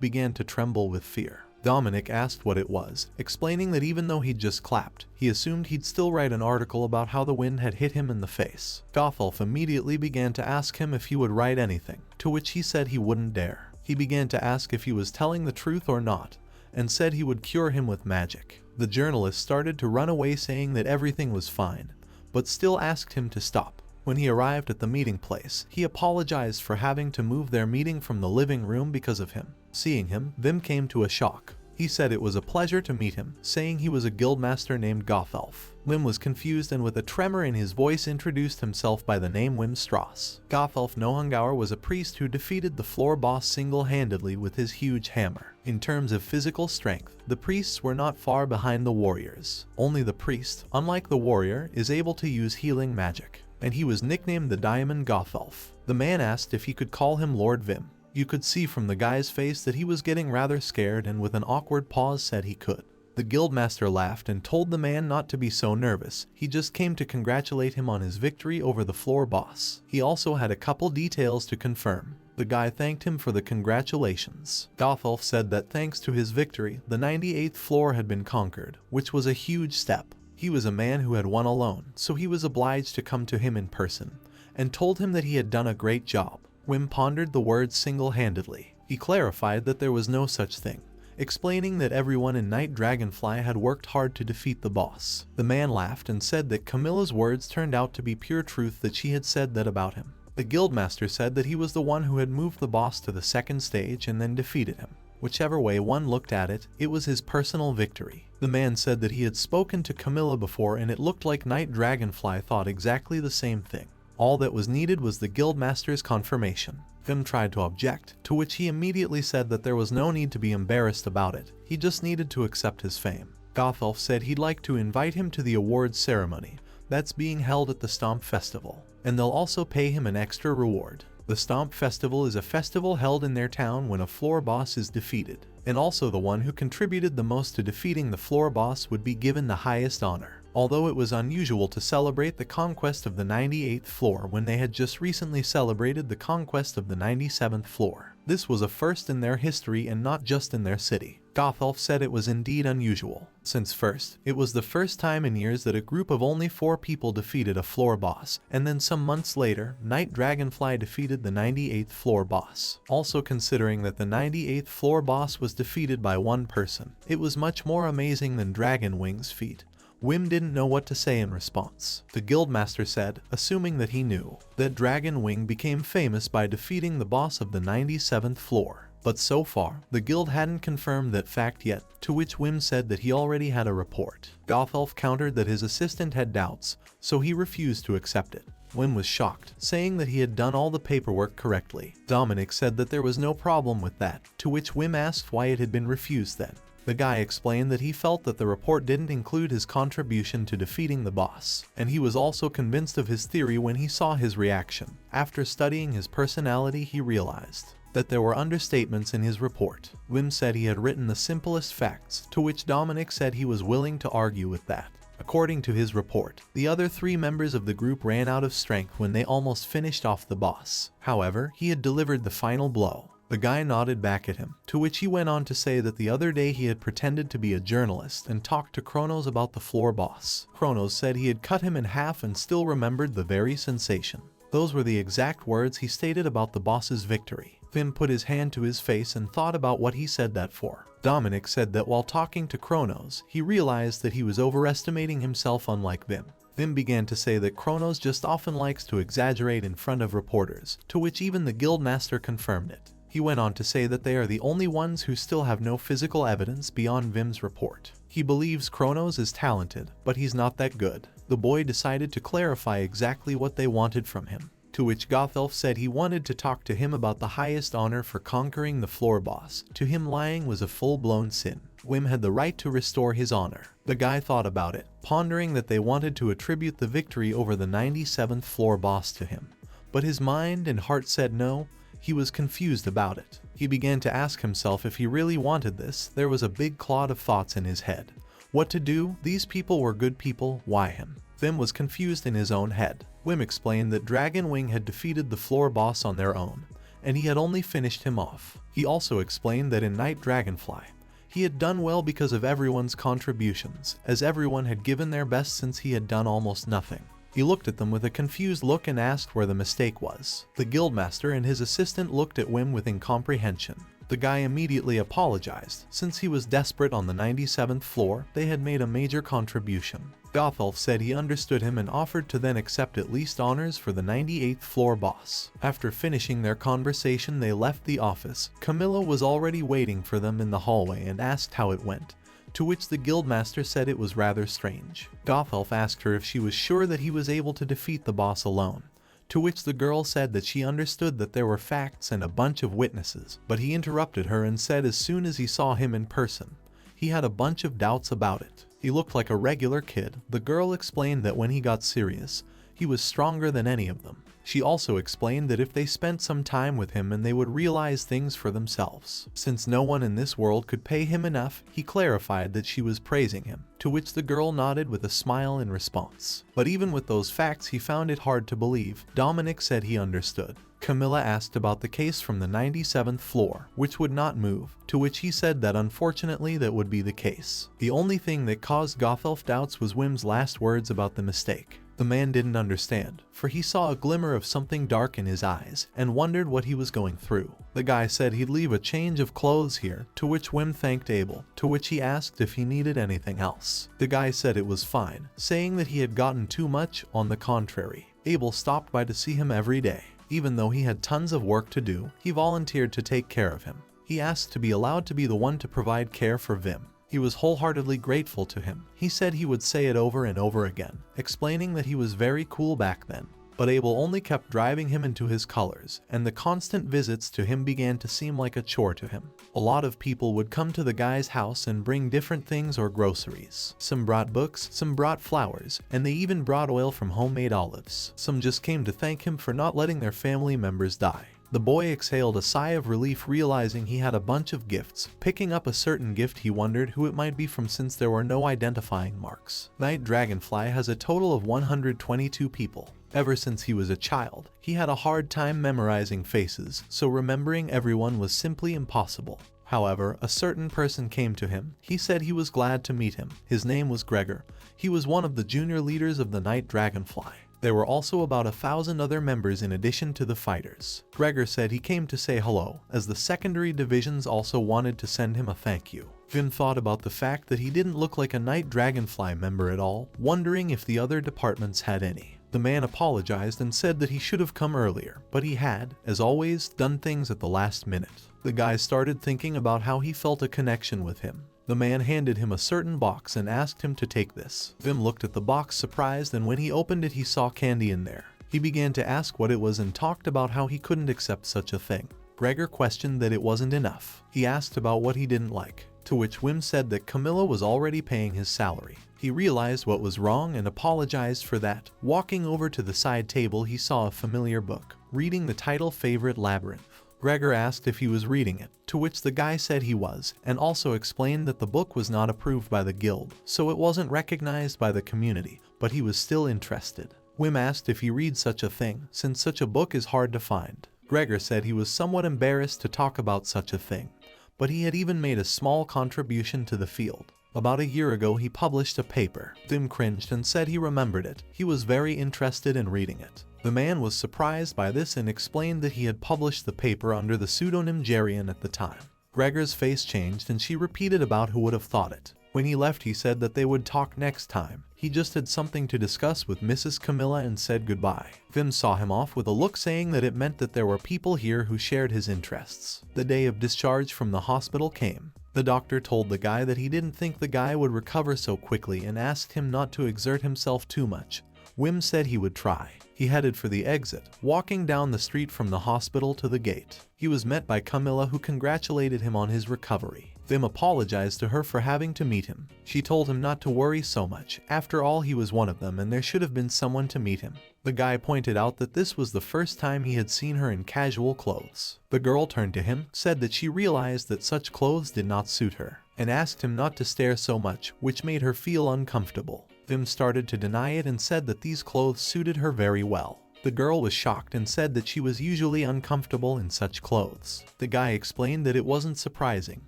began to tremble with fear. Dominic asked what it was, explaining that even though he'd just clapped, he assumed he'd still write an article about how the wind had hit him in the face. Gothelf immediately began to ask him if he would write anything, to which he said he wouldn't dare. He began to ask if he was telling the truth or not, and said he would cure him with magic. The journalist started to run away, saying that everything was fine, but still asked him to stop. When he arrived at the meeting place, he apologized for having to move their meeting from the living room because of him. Seeing him, Vim came to a shock. He said it was a pleasure to meet him, saying he was a guildmaster named Gothelf. Wim was confused and with a tremor in his voice introduced himself by the name Wim Strauss. Gothelf Nohungauer was a priest who defeated the floor boss single-handedly with his huge hammer. In terms of physical strength, the priests were not far behind the warriors. Only the priest, unlike the warrior, is able to use healing magic, and he was nicknamed the Diamond Gothelf. The man asked if he could call him Lord Vim. You could see from the guy's face that he was getting rather scared, and with an awkward pause said he could. The guildmaster laughed and told the man not to be so nervous. He just came to congratulate him on his victory over the floor boss. He also had a couple details to confirm. The guy thanked him for the congratulations. Gothelf said that thanks to his victory, the 98th floor had been conquered, which was a huge step. He was a man who had won alone, so he was obliged to come to him in person, and told him that he had done a great job. Wim pondered the words single-handedly. He clarified that there was no such thing, explaining that everyone in Night Dragonfly had worked hard to defeat the boss. The man laughed and said that Camilla's words turned out to be pure truth, that she had said that about him. The guildmaster said that he was the one who had moved the boss to the second stage and then defeated him. Whichever way one looked at it, it was his personal victory. The man said that he had spoken to Camila before and it looked like Night Dragonfly thought exactly the same thing. All that was needed was the guildmaster's confirmation. Vim tried to object, to which he immediately said that there was no need to be embarrassed about it. He just needed to accept his fame. Gothelf said he'd like to invite him to the awards ceremony that's being held at the Stomp Festival, and they'll also pay him an extra reward. The Stomp Festival is a festival held in their town when a floor boss is defeated, and also the one who contributed the most to defeating the floor boss would be given the highest honor. Although it was unusual to celebrate the conquest of the 98th floor when they had just recently celebrated the conquest of the 97th floor. This was a first in their history and not just in their city. Gothelf said it was indeed unusual, since first, it was the first time in years that a group of only 4 people defeated a floor boss, and then some months later, Night Dragonfly defeated the 98th floor boss. Also considering that the 98th floor boss was defeated by one person, it was much more amazing than Dragon Wing's feat. Wim didn't know what to say in response. The guildmaster said, assuming that he knew, that Dragon Wing became famous by defeating the boss of the 97th floor. But so far, the guild hadn't confirmed that fact yet, to which Wim said that he already had a report. Gothelf countered that his assistant had doubts, so he refused to accept it. Wim was shocked, saying that he had done all the paperwork correctly. Dominic said that there was no problem with that, to which Wim asked why it had been refused then. The guy explained that he felt that the report didn't include his contribution to defeating the boss, and he was also convinced of his theory when he saw his reaction. After studying his personality, he realized that there were understatements in his report. Wim said he had written the simplest facts, to which Dominic said he was willing to argue with that. According to his report, the other 3 members of the group ran out of strength when they almost finished off the boss. However, he had delivered the final blow. The guy nodded back at him, to which he went on to say that the other day he had pretended to be a journalist and talked to Kronos about the floor boss. Kronos said he had cut him in half and still remembered the very sensation. Those were the exact words he stated about the boss's victory. Vim put his hand to his face and thought about what he said that for. Dominic said that while talking to Kronos, he realized that he was overestimating himself, unlike Vim. Vim began to say that Kronos just often likes to exaggerate in front of reporters, to which even the guildmaster confirmed it. He went on to say that they are the only ones who still have no physical evidence beyond Vim's report. He believes Kronos is talented, but he's not that good. The boy decided to clarify exactly what they wanted from him, to which Gothelf said he wanted to talk to him about the highest honor for conquering the floor boss. To him, lying was a full-blown sin. Wim had the right to restore his honor. The guy thought about it, pondering that they wanted to attribute the victory over the 97th floor boss to him. But his mind and heart said no. He was confused about it. He began to ask himself if he really wanted this. There was a big cloud of thoughts in his head. What to do? These people were good people, why him? Vim was confused in his own head. Wim explained that Dragonwing had defeated the floor boss on their own, and he had only finished him off. He also explained that in Night Dragonfly, he had done well because of everyone's contributions, as everyone had given their best since he had done almost nothing. He looked at them with a confused look and asked where the mistake was. The guildmaster and his assistant looked at Wim with incomprehension. The guy immediately apologized. Since he was desperate on the 97th floor, they had made a major contribution. Gothelf said he understood him and offered to then accept at least honors for the 98th floor boss. After finishing their conversation, they left the office. Camila was already waiting for them in the hallway and asked how it went, to which the guildmaster said it was rather strange. Gothelf asked her if she was sure that he was able to defeat the boss alone, to which the girl said that she understood that there were facts and a bunch of witnesses, but he interrupted her and said as soon as he saw him in person, he had a bunch of doubts about it. He looked like a regular kid. The girl explained that when he got serious, he was stronger than any of them. She also explained that if they spent some time with him and they would realize things for themselves. Since no one in this world could pay him enough, he clarified that she was praising him, to which the girl nodded with a smile in response. But even with those facts, he found it hard to believe. Dominic said he understood. Camila asked about the case from the 97th floor, which would not move, to which he said that unfortunately that would be the case. The only thing that caused Gothelf doubts was Wim's last words about the mistake. The man didn't understand, for he saw a glimmer of something dark in his eyes and wondered what he was going through. The guy said he'd leave a change of clothes here, to which Wim thanked Abel, to which he asked if he needed anything else. The guy said it was fine, saying that he had gotten too much. On the contrary, Abel stopped by to see him every day. Even though he had tons of work to do, he volunteered to take care of him. He asked to be allowed to be the one to provide care for Vim. He was wholeheartedly grateful to him. He said he would say it over and over again, explaining that he was very cool back then. But Abel only kept driving him into his colors, and the constant visits to him began to seem like a chore to him. A lot of people would come to the guy's house and bring different things or groceries. Some brought books, some brought flowers, and they even brought oil from homemade olives. Some just came to thank him for not letting their family members die. The boy exhaled a sigh of relief, realizing he had a bunch of gifts. Picking up a certain gift, he wondered who it might be from since there were no identifying marks. Night Dragonfly has a total of 122 people. Ever since he was a child, he had a hard time memorizing faces, so remembering everyone was simply impossible. However, a certain person came to him. He said he was glad to meet him. His name was Gregor. He was one of the junior leaders of the Night Dragonfly. There were also about 1,000 other members in addition to the fighters. Gregor said he came to say hello, as the secondary divisions also wanted to send him a thank you. Vim thought about the fact that he didn't look like a Night Dragonfly member at all, wondering if the other departments had any. The man apologized and said that he should have come earlier, but he had, as always, done things at the last minute. The guy started thinking about how he felt a connection with him. The man handed him a certain box and asked him to take this. Vim looked at the box surprised, and when he opened it he saw candy in there. He began to ask what it was and talked about how he couldn't accept such a thing. Gregor questioned that it wasn't enough. He asked about what he didn't like, to which Wim said that Camila was already paying his salary. He realized what was wrong and apologized for that. Walking over to the side table, he saw a familiar book, reading the title Favorite Labyrinth. Gregor asked if he was reading it, to which the guy said he was, and also explained that the book was not approved by the guild, so it wasn't recognized by the community, but he was still interested. Wim asked if he reads such a thing, since such a book is hard to find. Gregor said he was somewhat embarrassed to talk about such a thing, but he had even made a small contribution to the field. About a year ago he published a paper. Wim cringed and said he remembered it. He was very interested in reading it. The man was surprised by this and explained that he had published the paper under the pseudonym Jerian at the time. Gregor's face changed and she repeated about who would have thought it. When he left he said that they would talk next time. He just had something to discuss with Mrs. Camila and said goodbye. Wim saw him off with a look saying that it meant that there were people here who shared his interests. The day of discharge from the hospital came. The doctor told the guy that he didn't think the guy would recover so quickly and asked him not to exert himself too much. Wim said he would try. He headed for the exit, walking down the street from the hospital to the gate. He was met by Camila, who congratulated him on his recovery. Wim apologized to her for having to meet him. She told him not to worry so much. After all, he was one of them and there should have been someone to meet him. The guy pointed out that this was the first time he had seen her in casual clothes. The girl turned to him, said that she realized that such clothes did not suit her, and asked him not to stare so much, which made her feel uncomfortable. Wim started to deny it and said that these clothes suited her very well. The girl was shocked and said that she was usually uncomfortable in such clothes. The guy explained that it wasn't surprising,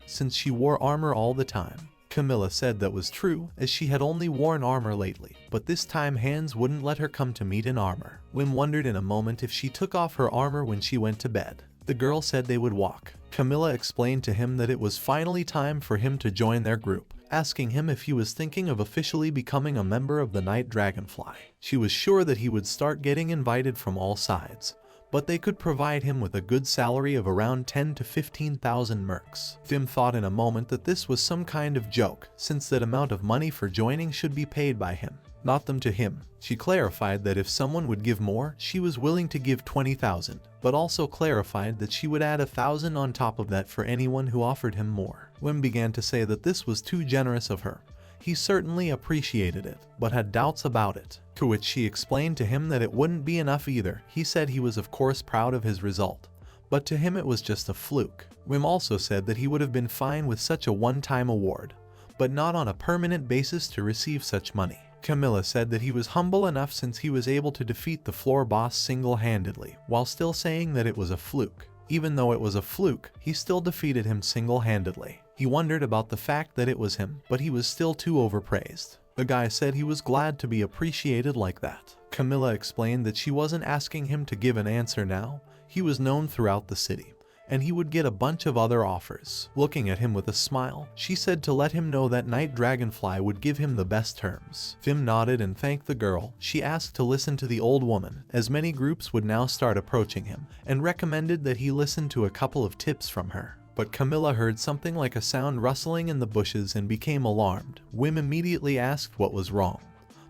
since she wore armor all the time. Camila said that was true, as she had only worn armor lately, but this time Hans wouldn't let her come to meet in armor. Wim wondered in a moment if she took off her armor when she went to bed. The girl said they would walk. Camila explained to him that it was finally time for him to join their group, asking him if he was thinking of officially becoming a member of the Night Dragonfly. She was sure that he would start getting invited from all sides, but they could provide him with a good salary of around 10 to 15,000 mercs. Wim thought in a moment that this was some kind of joke, since that amount of money for joining should be paid by him, not them to him. She clarified that if someone would give more, she was willing to give 20,000, but also clarified that she would add 1,000 on top of that for anyone who offered him more. Wim began to say that this was too generous of her. He certainly appreciated it, but had doubts about it, to which she explained to him that it wouldn't be enough either. He said he was of course proud of his result, but to him it was just a fluke. Wim also said that he would have been fine with such a one-time award, but not on a permanent basis to receive such money. Camila said that he was humble enough since he was able to defeat the floor boss single-handedly, while still saying that it was a fluke. Even though it was a fluke, he still defeated him single-handedly. He wondered about the fact that it was him, but he was still too overpraised. The guy said he was glad to be appreciated like that. Camila explained that she wasn't asking him to give an answer now. He was known throughout the city, and he would get a bunch of other offers. Looking at him with a smile, she said to let him know that Night Dragonfly would give him the best terms. Wim nodded and thanked the girl. She asked to listen to the old woman, as many groups would now start approaching him, and recommended that he listen to a couple of tips from her. But Camila heard something like a sound rustling in the bushes and became alarmed. Wim immediately asked what was wrong,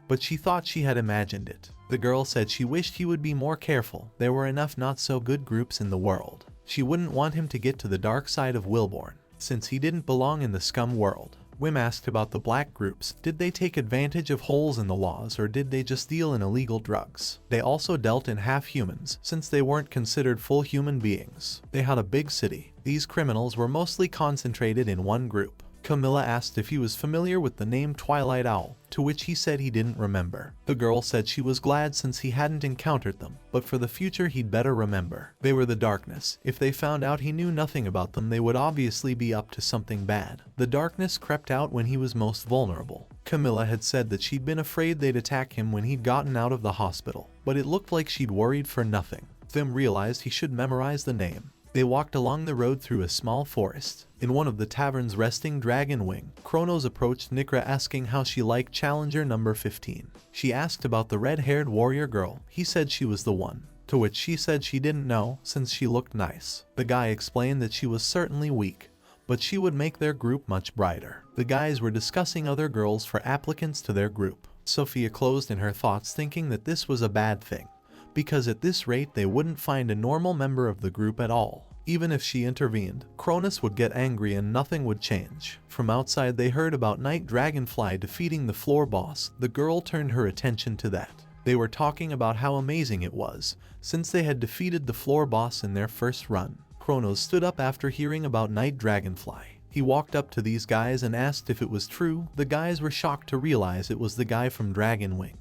but she thought she had imagined it. The girl said she wished he would be more careful. There were enough not so good groups in the world. She wouldn't want him to get to the dark side of Wilborn, since he didn't belong in the scum world. Wim asked about the black groups. Did they take advantage of holes in the laws, or did they just deal in illegal drugs? They also dealt in half-humans, since they weren't considered full human beings. They had a big city. These criminals were mostly concentrated in one group. Camila asked if he was familiar with the name Twilight Owl, to which he said he didn't remember. The girl said she was glad since he hadn't encountered them, but for the future he'd better remember. They were the darkness. If they found out he knew nothing about them, they would obviously be up to something bad. The darkness crept out when he was most vulnerable. Camila had said that she'd been afraid they'd attack him when he'd gotten out of the hospital, but it looked like she'd worried for nothing. Wim realized he should memorize the name. They walked along the road through a small forest. In one of the tavern's resting dragon wing, Kronos approached Nikra asking how she liked Challenger number 15. She asked about the red-haired warrior girl. He said she was the one, to which she said she didn't know since she looked nice. The guy explained that she was certainly weak, but she would make their group much brighter. The guys were discussing other girls for applicants to their group. Sophia closed in her thoughts, thinking that this was a bad thing, because at this rate they wouldn't find a normal member of the group at all. Even if she intervened, Cronus would get angry and nothing would change. From outside they heard about Night Dragonfly defeating the floor boss. The girl turned her attention to that. They were talking about how amazing it was, since they had defeated the floor boss in their first run. Kronos stood up after hearing about Night Dragonfly. He walked up to these guys and asked if it was true. The guys were shocked to realize it was the guy from Dragon Wing.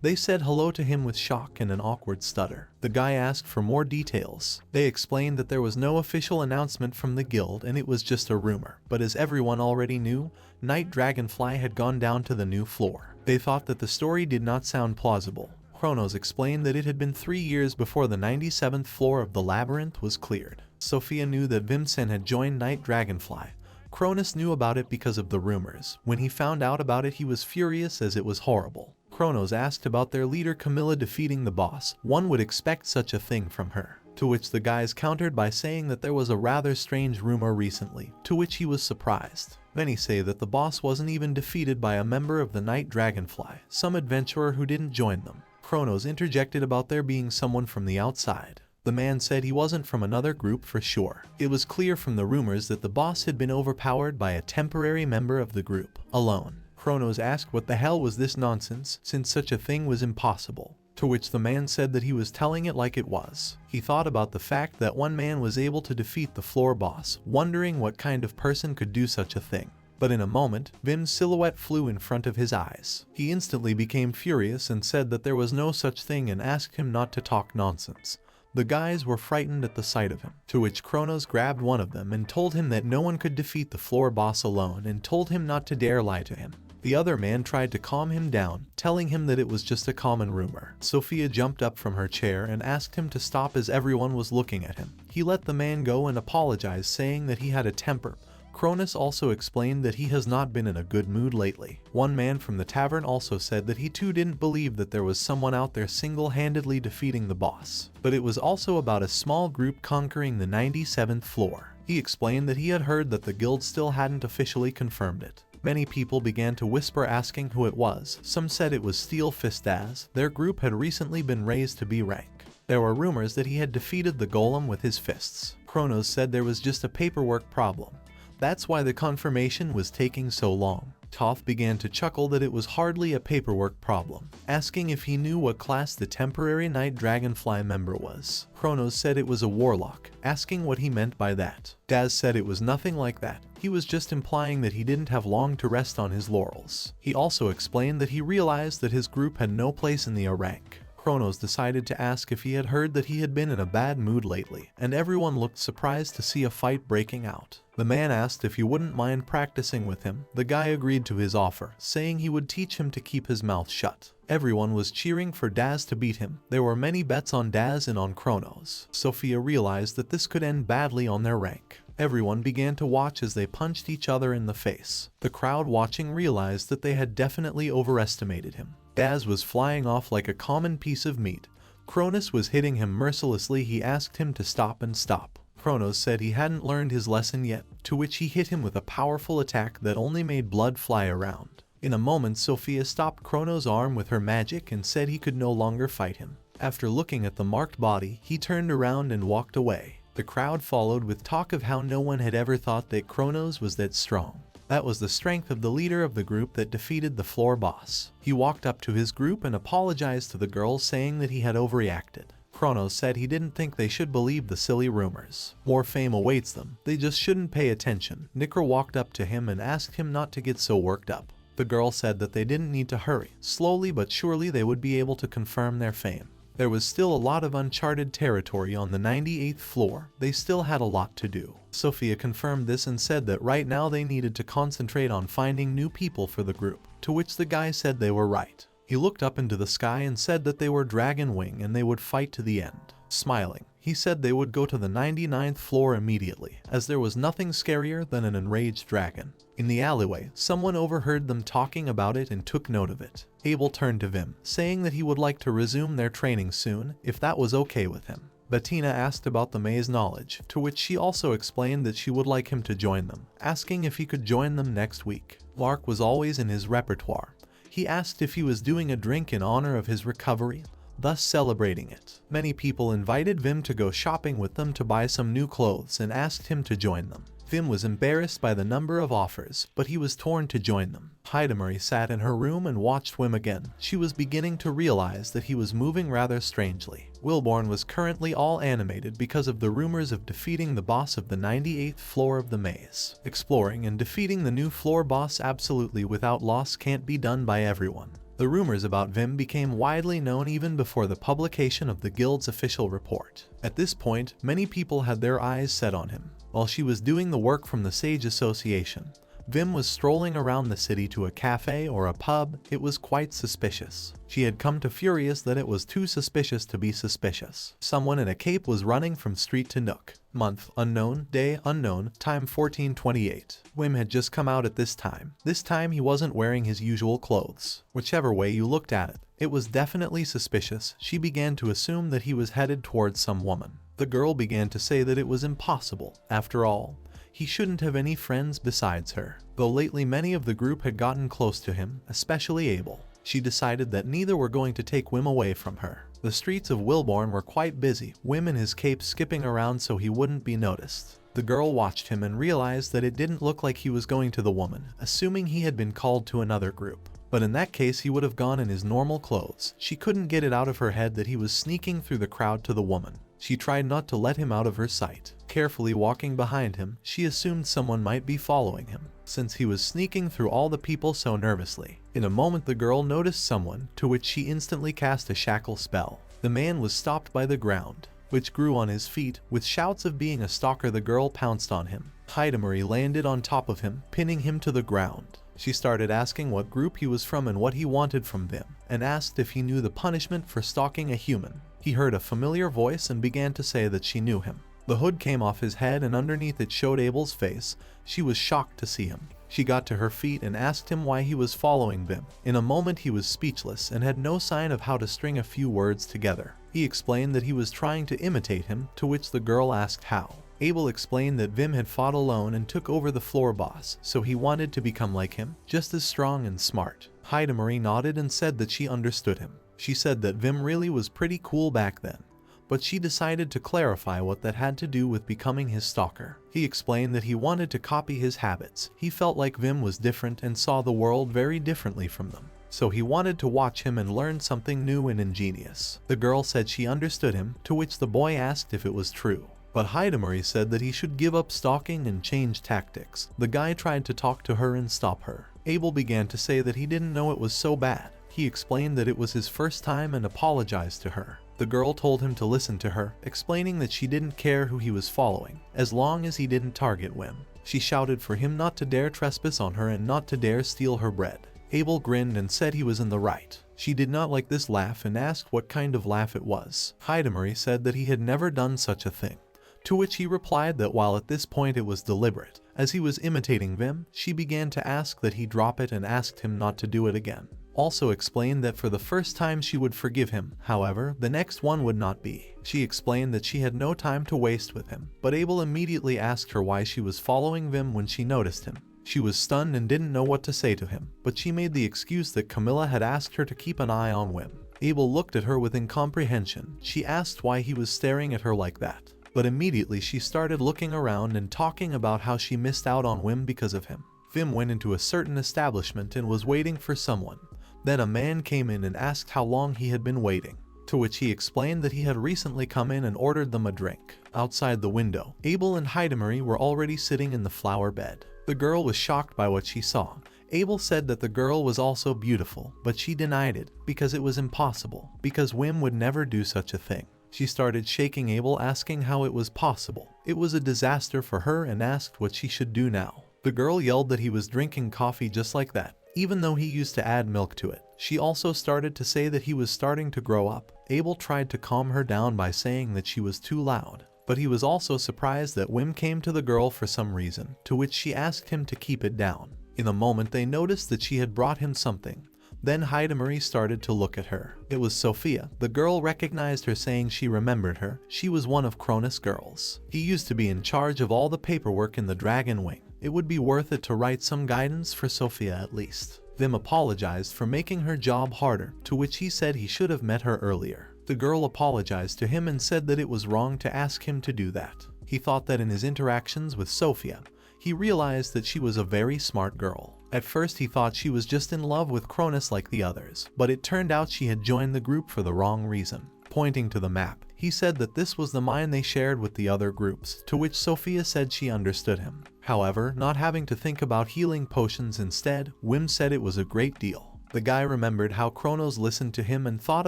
They said hello to him with shock and an awkward stutter. The guy asked for more details. They explained that there was no official announcement from the guild and it was just a rumor. But as everyone already knew, Night Dragonfly had gone down to the new floor. They thought that the story did not sound plausible. Kronos explained that it had been 3 years before the 97th floor of the labyrinth was cleared. Sophia knew that Vincent had joined Night Dragonfly. Kronos knew about it because of the rumors. When he found out about it, he was furious as it was horrible. Kronos asked about their leader Camila defeating the boss. One would expect such a thing from her. To which the guys countered by saying that there was a rather strange rumor recently, to which he was surprised. Many say that the boss wasn't even defeated by a member of the Night Dragonfly, some adventurer who didn't join them. Kronos interjected about there being someone from the outside. The man said he wasn't from another group for sure. It was clear from the rumors that the boss had been overpowered by a temporary member of the group, alone. Kronos asked what the hell was this nonsense, since such a thing was impossible. To which the man said that he was telling it like it was. He thought about the fact that one man was able to defeat the floor boss, wondering what kind of person could do such a thing. But in a moment, Vim's silhouette flew in front of his eyes. He instantly became furious and said that there was no such thing and asked him not to talk nonsense. The guys were frightened at the sight of him, to which Kronos grabbed one of them and told him that no one could defeat the floor boss alone and told him not to dare lie to him. The other man tried to calm him down, telling him that it was just a common rumor. Sophia jumped up from her chair and asked him to stop as everyone was looking at him. He let the man go and apologized, saying that he had a temper. Kronos also explained that he has not been in a good mood lately. One man from the tavern also said that he too didn't believe that there was someone out there single-handedly defeating the boss. But it was also about a small group conquering the 97th floor. He explained that he had heard that the guild still hadn't officially confirmed it. Many people began to whisper asking who it was. Some said it was Steel Fist as their group had recently been raised to B rank. There were rumors that he had defeated the Golem with his fists. Kronos said there was just a paperwork problem. That's why the confirmation was taking so long. Toph began to chuckle that it was hardly a paperwork problem, asking if he knew what class the temporary Night Dragonfly member was. Kronos said it was a warlock, asking what he meant by that. Daz said it was nothing like that. He was just implying that he didn't have long to rest on his laurels. He also explained that he realized that his group had no place in the A rank. Kronos decided to ask if he had heard that he had been in a bad mood lately, and everyone looked surprised to see a fight breaking out. The man asked if he wouldn't mind practicing with him. The guy agreed to his offer, saying he would teach him to keep his mouth shut. Everyone was cheering for Daz to beat him. There were many bets on Daz and on Kronos. Sophia realized that this could end badly on their rank. Everyone began to watch as they punched each other in the face. The crowd watching realized that they had definitely overestimated him. Daz was flying off like a common piece of meat. Kronos was hitting him mercilessly. He asked him to stop and stop. Kronos said he hadn't learned his lesson yet, to which he hit him with a powerful attack that only made blood fly around. In a moment, Sophia stopped Kronos' arm with her magic and said he could no longer fight him. After looking at the marked body, he turned around and walked away. The crowd followed with talk of how no one had ever thought that Kronos was that strong. That was the strength of the leader of the group that defeated the floor boss. He walked up to his group and apologized to the girls, saying that he had overreacted. Kronos said he didn't think they should believe the silly rumors. More fame awaits them. They just shouldn't pay attention. Nikra walked up to him and asked him not to get so worked up. The girl said that they didn't need to hurry. Slowly but surely they would be able to confirm their fame. There was still a lot of uncharted territory on the 98th floor. They still had a lot to do. Sophia confirmed this and said that right now they needed to concentrate on finding new people for the group, to which the guy said they were right. He looked up into the sky and said that they were Dragon Wing and they would fight to the end. Smiling, he said they would go to the 99th floor immediately, as there was nothing scarier than an enraged dragon. In the alleyway, someone overheard them talking about it and took note of it. Abel turned to Vim, saying that he would like to resume their training soon, if that was okay with him. Bettina asked about the maze knowledge, to which she also explained that she would like him to join them, asking if he could join them next week. Lark was always in his repertoire. He asked if he was doing a drink in honor of his recovery, thus celebrating it. Many people invited Vim to go shopping with them to buy some new clothes and asked him to join them. Vim was embarrassed by the number of offers, but he was torn to join them. Hidamari sat in her room and watched Wim again. She was beginning to realize that he was moving rather strangely. Wilborn was currently all animated because of the rumors of defeating the boss of the 98th floor of the maze. Exploring and defeating the new floor boss absolutely without loss can't be done by everyone. The rumors about Vim became widely known even before the publication of the guild's official report. At this point, many people had their eyes set on him. While she was doing the work from the Sage Association, Vim was strolling around the city to a cafe or a pub. It was quite suspicious. She had come to furious that it was too suspicious to be suspicious. Someone in a cape was running from street to nook. Month unknown, day unknown, time 14:28. Wim had just come out at this time. This time he wasn't wearing his usual clothes. Whichever way you looked at it, it was definitely suspicious. She began to assume that he was headed towards some woman. The girl began to say that it was impossible. After all, he shouldn't have any friends besides her. Though lately many of the group had gotten close to him, especially Abel, she decided that neither were going to take Wim away from her. The streets of Wilborn were quite busy, Wim in his cape skipping around so he wouldn't be noticed. The girl watched him and realized that it didn't look like he was going to the woman, assuming he had been called to another group. But in that case he would have gone in his normal clothes. She couldn't get it out of her head that he was sneaking through the crowd to the woman. She tried not to let him out of her sight. Carefully walking behind him, she assumed someone might be following him, since he was sneaking through all the people so nervously. In a moment the girl noticed someone, to which she instantly cast a shackle spell. The man was stopped by the ground, which grew on his feet. With shouts of being a stalker, the girl pounced on him. Hidamari landed on top of him, pinning him to the ground. She started asking what group he was from and what he wanted from Vim, and asked if he knew the punishment for stalking a human. He heard a familiar voice and began to say that she knew him. The hood came off his head and underneath it showed Abel's face. She was shocked to see him. She got to her feet and asked him why he was following Vim. In a moment he was speechless and had no sign of how to string a few words together. He explained that he was trying to imitate him, to which the girl asked how. Abel explained that Vim had fought alone and took over the floor boss, so he wanted to become like him, just as strong and smart. Hidamari nodded and said that she understood him. She said that Vim really was pretty cool back then, but she decided to clarify what that had to do with becoming his stalker. He explained that he wanted to copy his habits. He felt like Vim was different and saw the world very differently from them, so he wanted to watch him and learn something new and ingenious. The girl said she understood him, to which the boy asked if it was true. But Hidamari said that he should give up stalking and change tactics. The guy tried to talk to her and stop her. Abel began to say that he didn't know it was so bad. He explained that it was his first time and apologized to her. The girl told him to listen to her, explaining that she didn't care who he was following, as long as he didn't target Wim. She shouted for him not to dare trespass on her and not to dare steal her bread. Abel grinned and said he was in the right. She did not like this laugh and asked what kind of laugh it was. Hidamari said that he had never done such a thing, to which he replied that while at this point it was deliberate. As he was imitating Vim, she began to ask that he drop it and asked him not to do it again. Also explained that for the first time she would forgive him, however, the next one would not be. She explained that she had no time to waste with him, but Abel immediately asked her why she was following Vim when she noticed him. She was stunned and didn't know what to say to him, but she made the excuse that Camila had asked her to keep an eye on Wim. Abel looked at her with incomprehension. She asked why he was staring at her like that, but immediately she started looking around and talking about how she missed out on Wim because of him. Vim went into a certain establishment and was waiting for someone. Then a man came in and asked how long he had been waiting, to which he explained that he had recently come in and ordered them a drink. Outside the window, Abel and Hidamari were already sitting in the flower bed. The girl was shocked by what she saw. Abel said that the girl was also beautiful, but she denied it because it was impossible, because Wim would never do such a thing. She started shaking Abel, asking how it was possible. It was a disaster for her and asked what she should do now. The girl yelled that he was drinking coffee just like that, even though he used to add milk to it. She also started to say that he was starting to grow up. Abel tried to calm her down by saying that she was too loud, but he was also surprised that Wim came to the girl for some reason, to which she asked him to keep it down. In a moment they noticed that she had brought him something. Then Hidamari started to look at her. It was Sophia. The girl recognized her, saying she remembered her. She was one of Cronus' girls. He used to be in charge of all the paperwork in the Dragon Wing. It would be worth it to write some guidance for Sophia at least. Vim apologized for making her job harder, to which he said he should have met her earlier. The girl apologized to him and said that it was wrong to ask him to do that. He thought that in his interactions with Sophia, he realized that she was a very smart girl. At first he thought she was just in love with Cronus like the others, but it turned out she had joined the group for the wrong reason. Pointing to the map, he said that this was the mine they shared with the other groups, to which Sophia said she understood him. However, not having to think about healing potions instead, Wim said it was a great deal. The guy remembered how Kronos listened to him and thought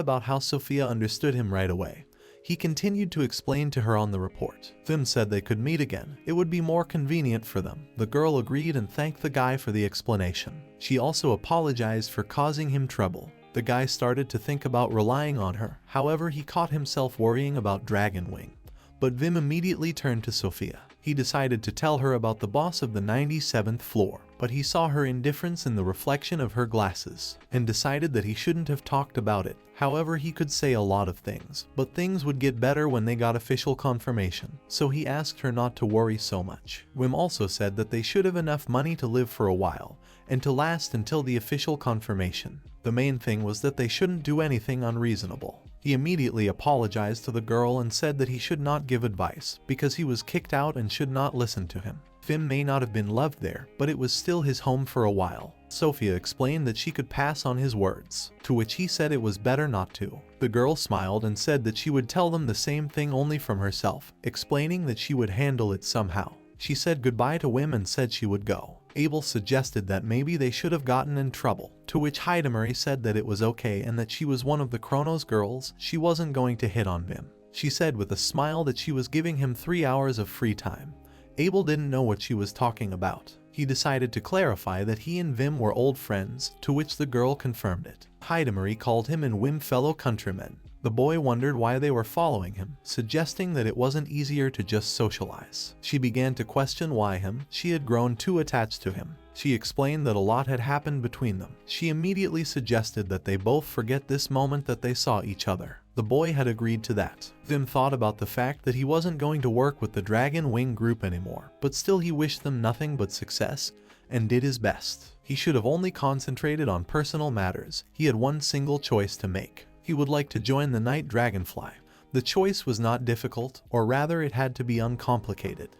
about how Sophia understood him right away. He continued to explain to her on the report. Vim said they could meet again. It would be more convenient for them. The girl agreed and thanked the guy for the explanation. She also apologized for causing him trouble. The guy started to think about relying on her. However, he caught himself worrying about Dragonwing. But Vim immediately turned to Sophia. He decided to tell her about the boss of the 97th floor, but he saw her indifference in the reflection of her glasses, and decided that he shouldn't have talked about it. However, he could say a lot of things, but things would get better when they got official confirmation, so he asked her not to worry so much. Wim also said that they should have enough money to live for a while, and to last until the official confirmation. The main thing was that they shouldn't do anything unreasonable. He immediately apologized to the girl and said that he should not give advice, because he was kicked out and should not listen to him. Vim may not have been loved there, but it was still his home for a while. Sophia explained that she could pass on his words, to which he said it was better not to. The girl smiled and said that she would tell them the same thing only from herself, explaining that she would handle it somehow. She said goodbye to Wim and said she would go. Abel suggested that maybe they should have gotten in trouble, to which Heidemarie said that it was okay and that she was one of the Kronos girls, she wasn't going to hit on Vim. She said with a smile that she was giving him 3 hours of free time. Abel didn't know what she was talking about. He decided to clarify that he and Vim were old friends, to which the girl confirmed it. Heidemarie called him and Wim fellow countrymen. The boy wondered why they were following him, suggesting that it wasn't easier to just socialize. She began to question why she had grown too attached to him. She explained that a lot had happened between them. She immediately suggested that they both forget this moment that they saw each other. The boy had agreed to that. Vim thought about the fact that he wasn't going to work with the Dragon Wing group anymore, but still he wished them nothing but success, and did his best. He should have only concentrated on personal matters. He had one single choice to make. He would like to join the Night Dragonfly. The choice was not difficult, or rather it had to be uncomplicated.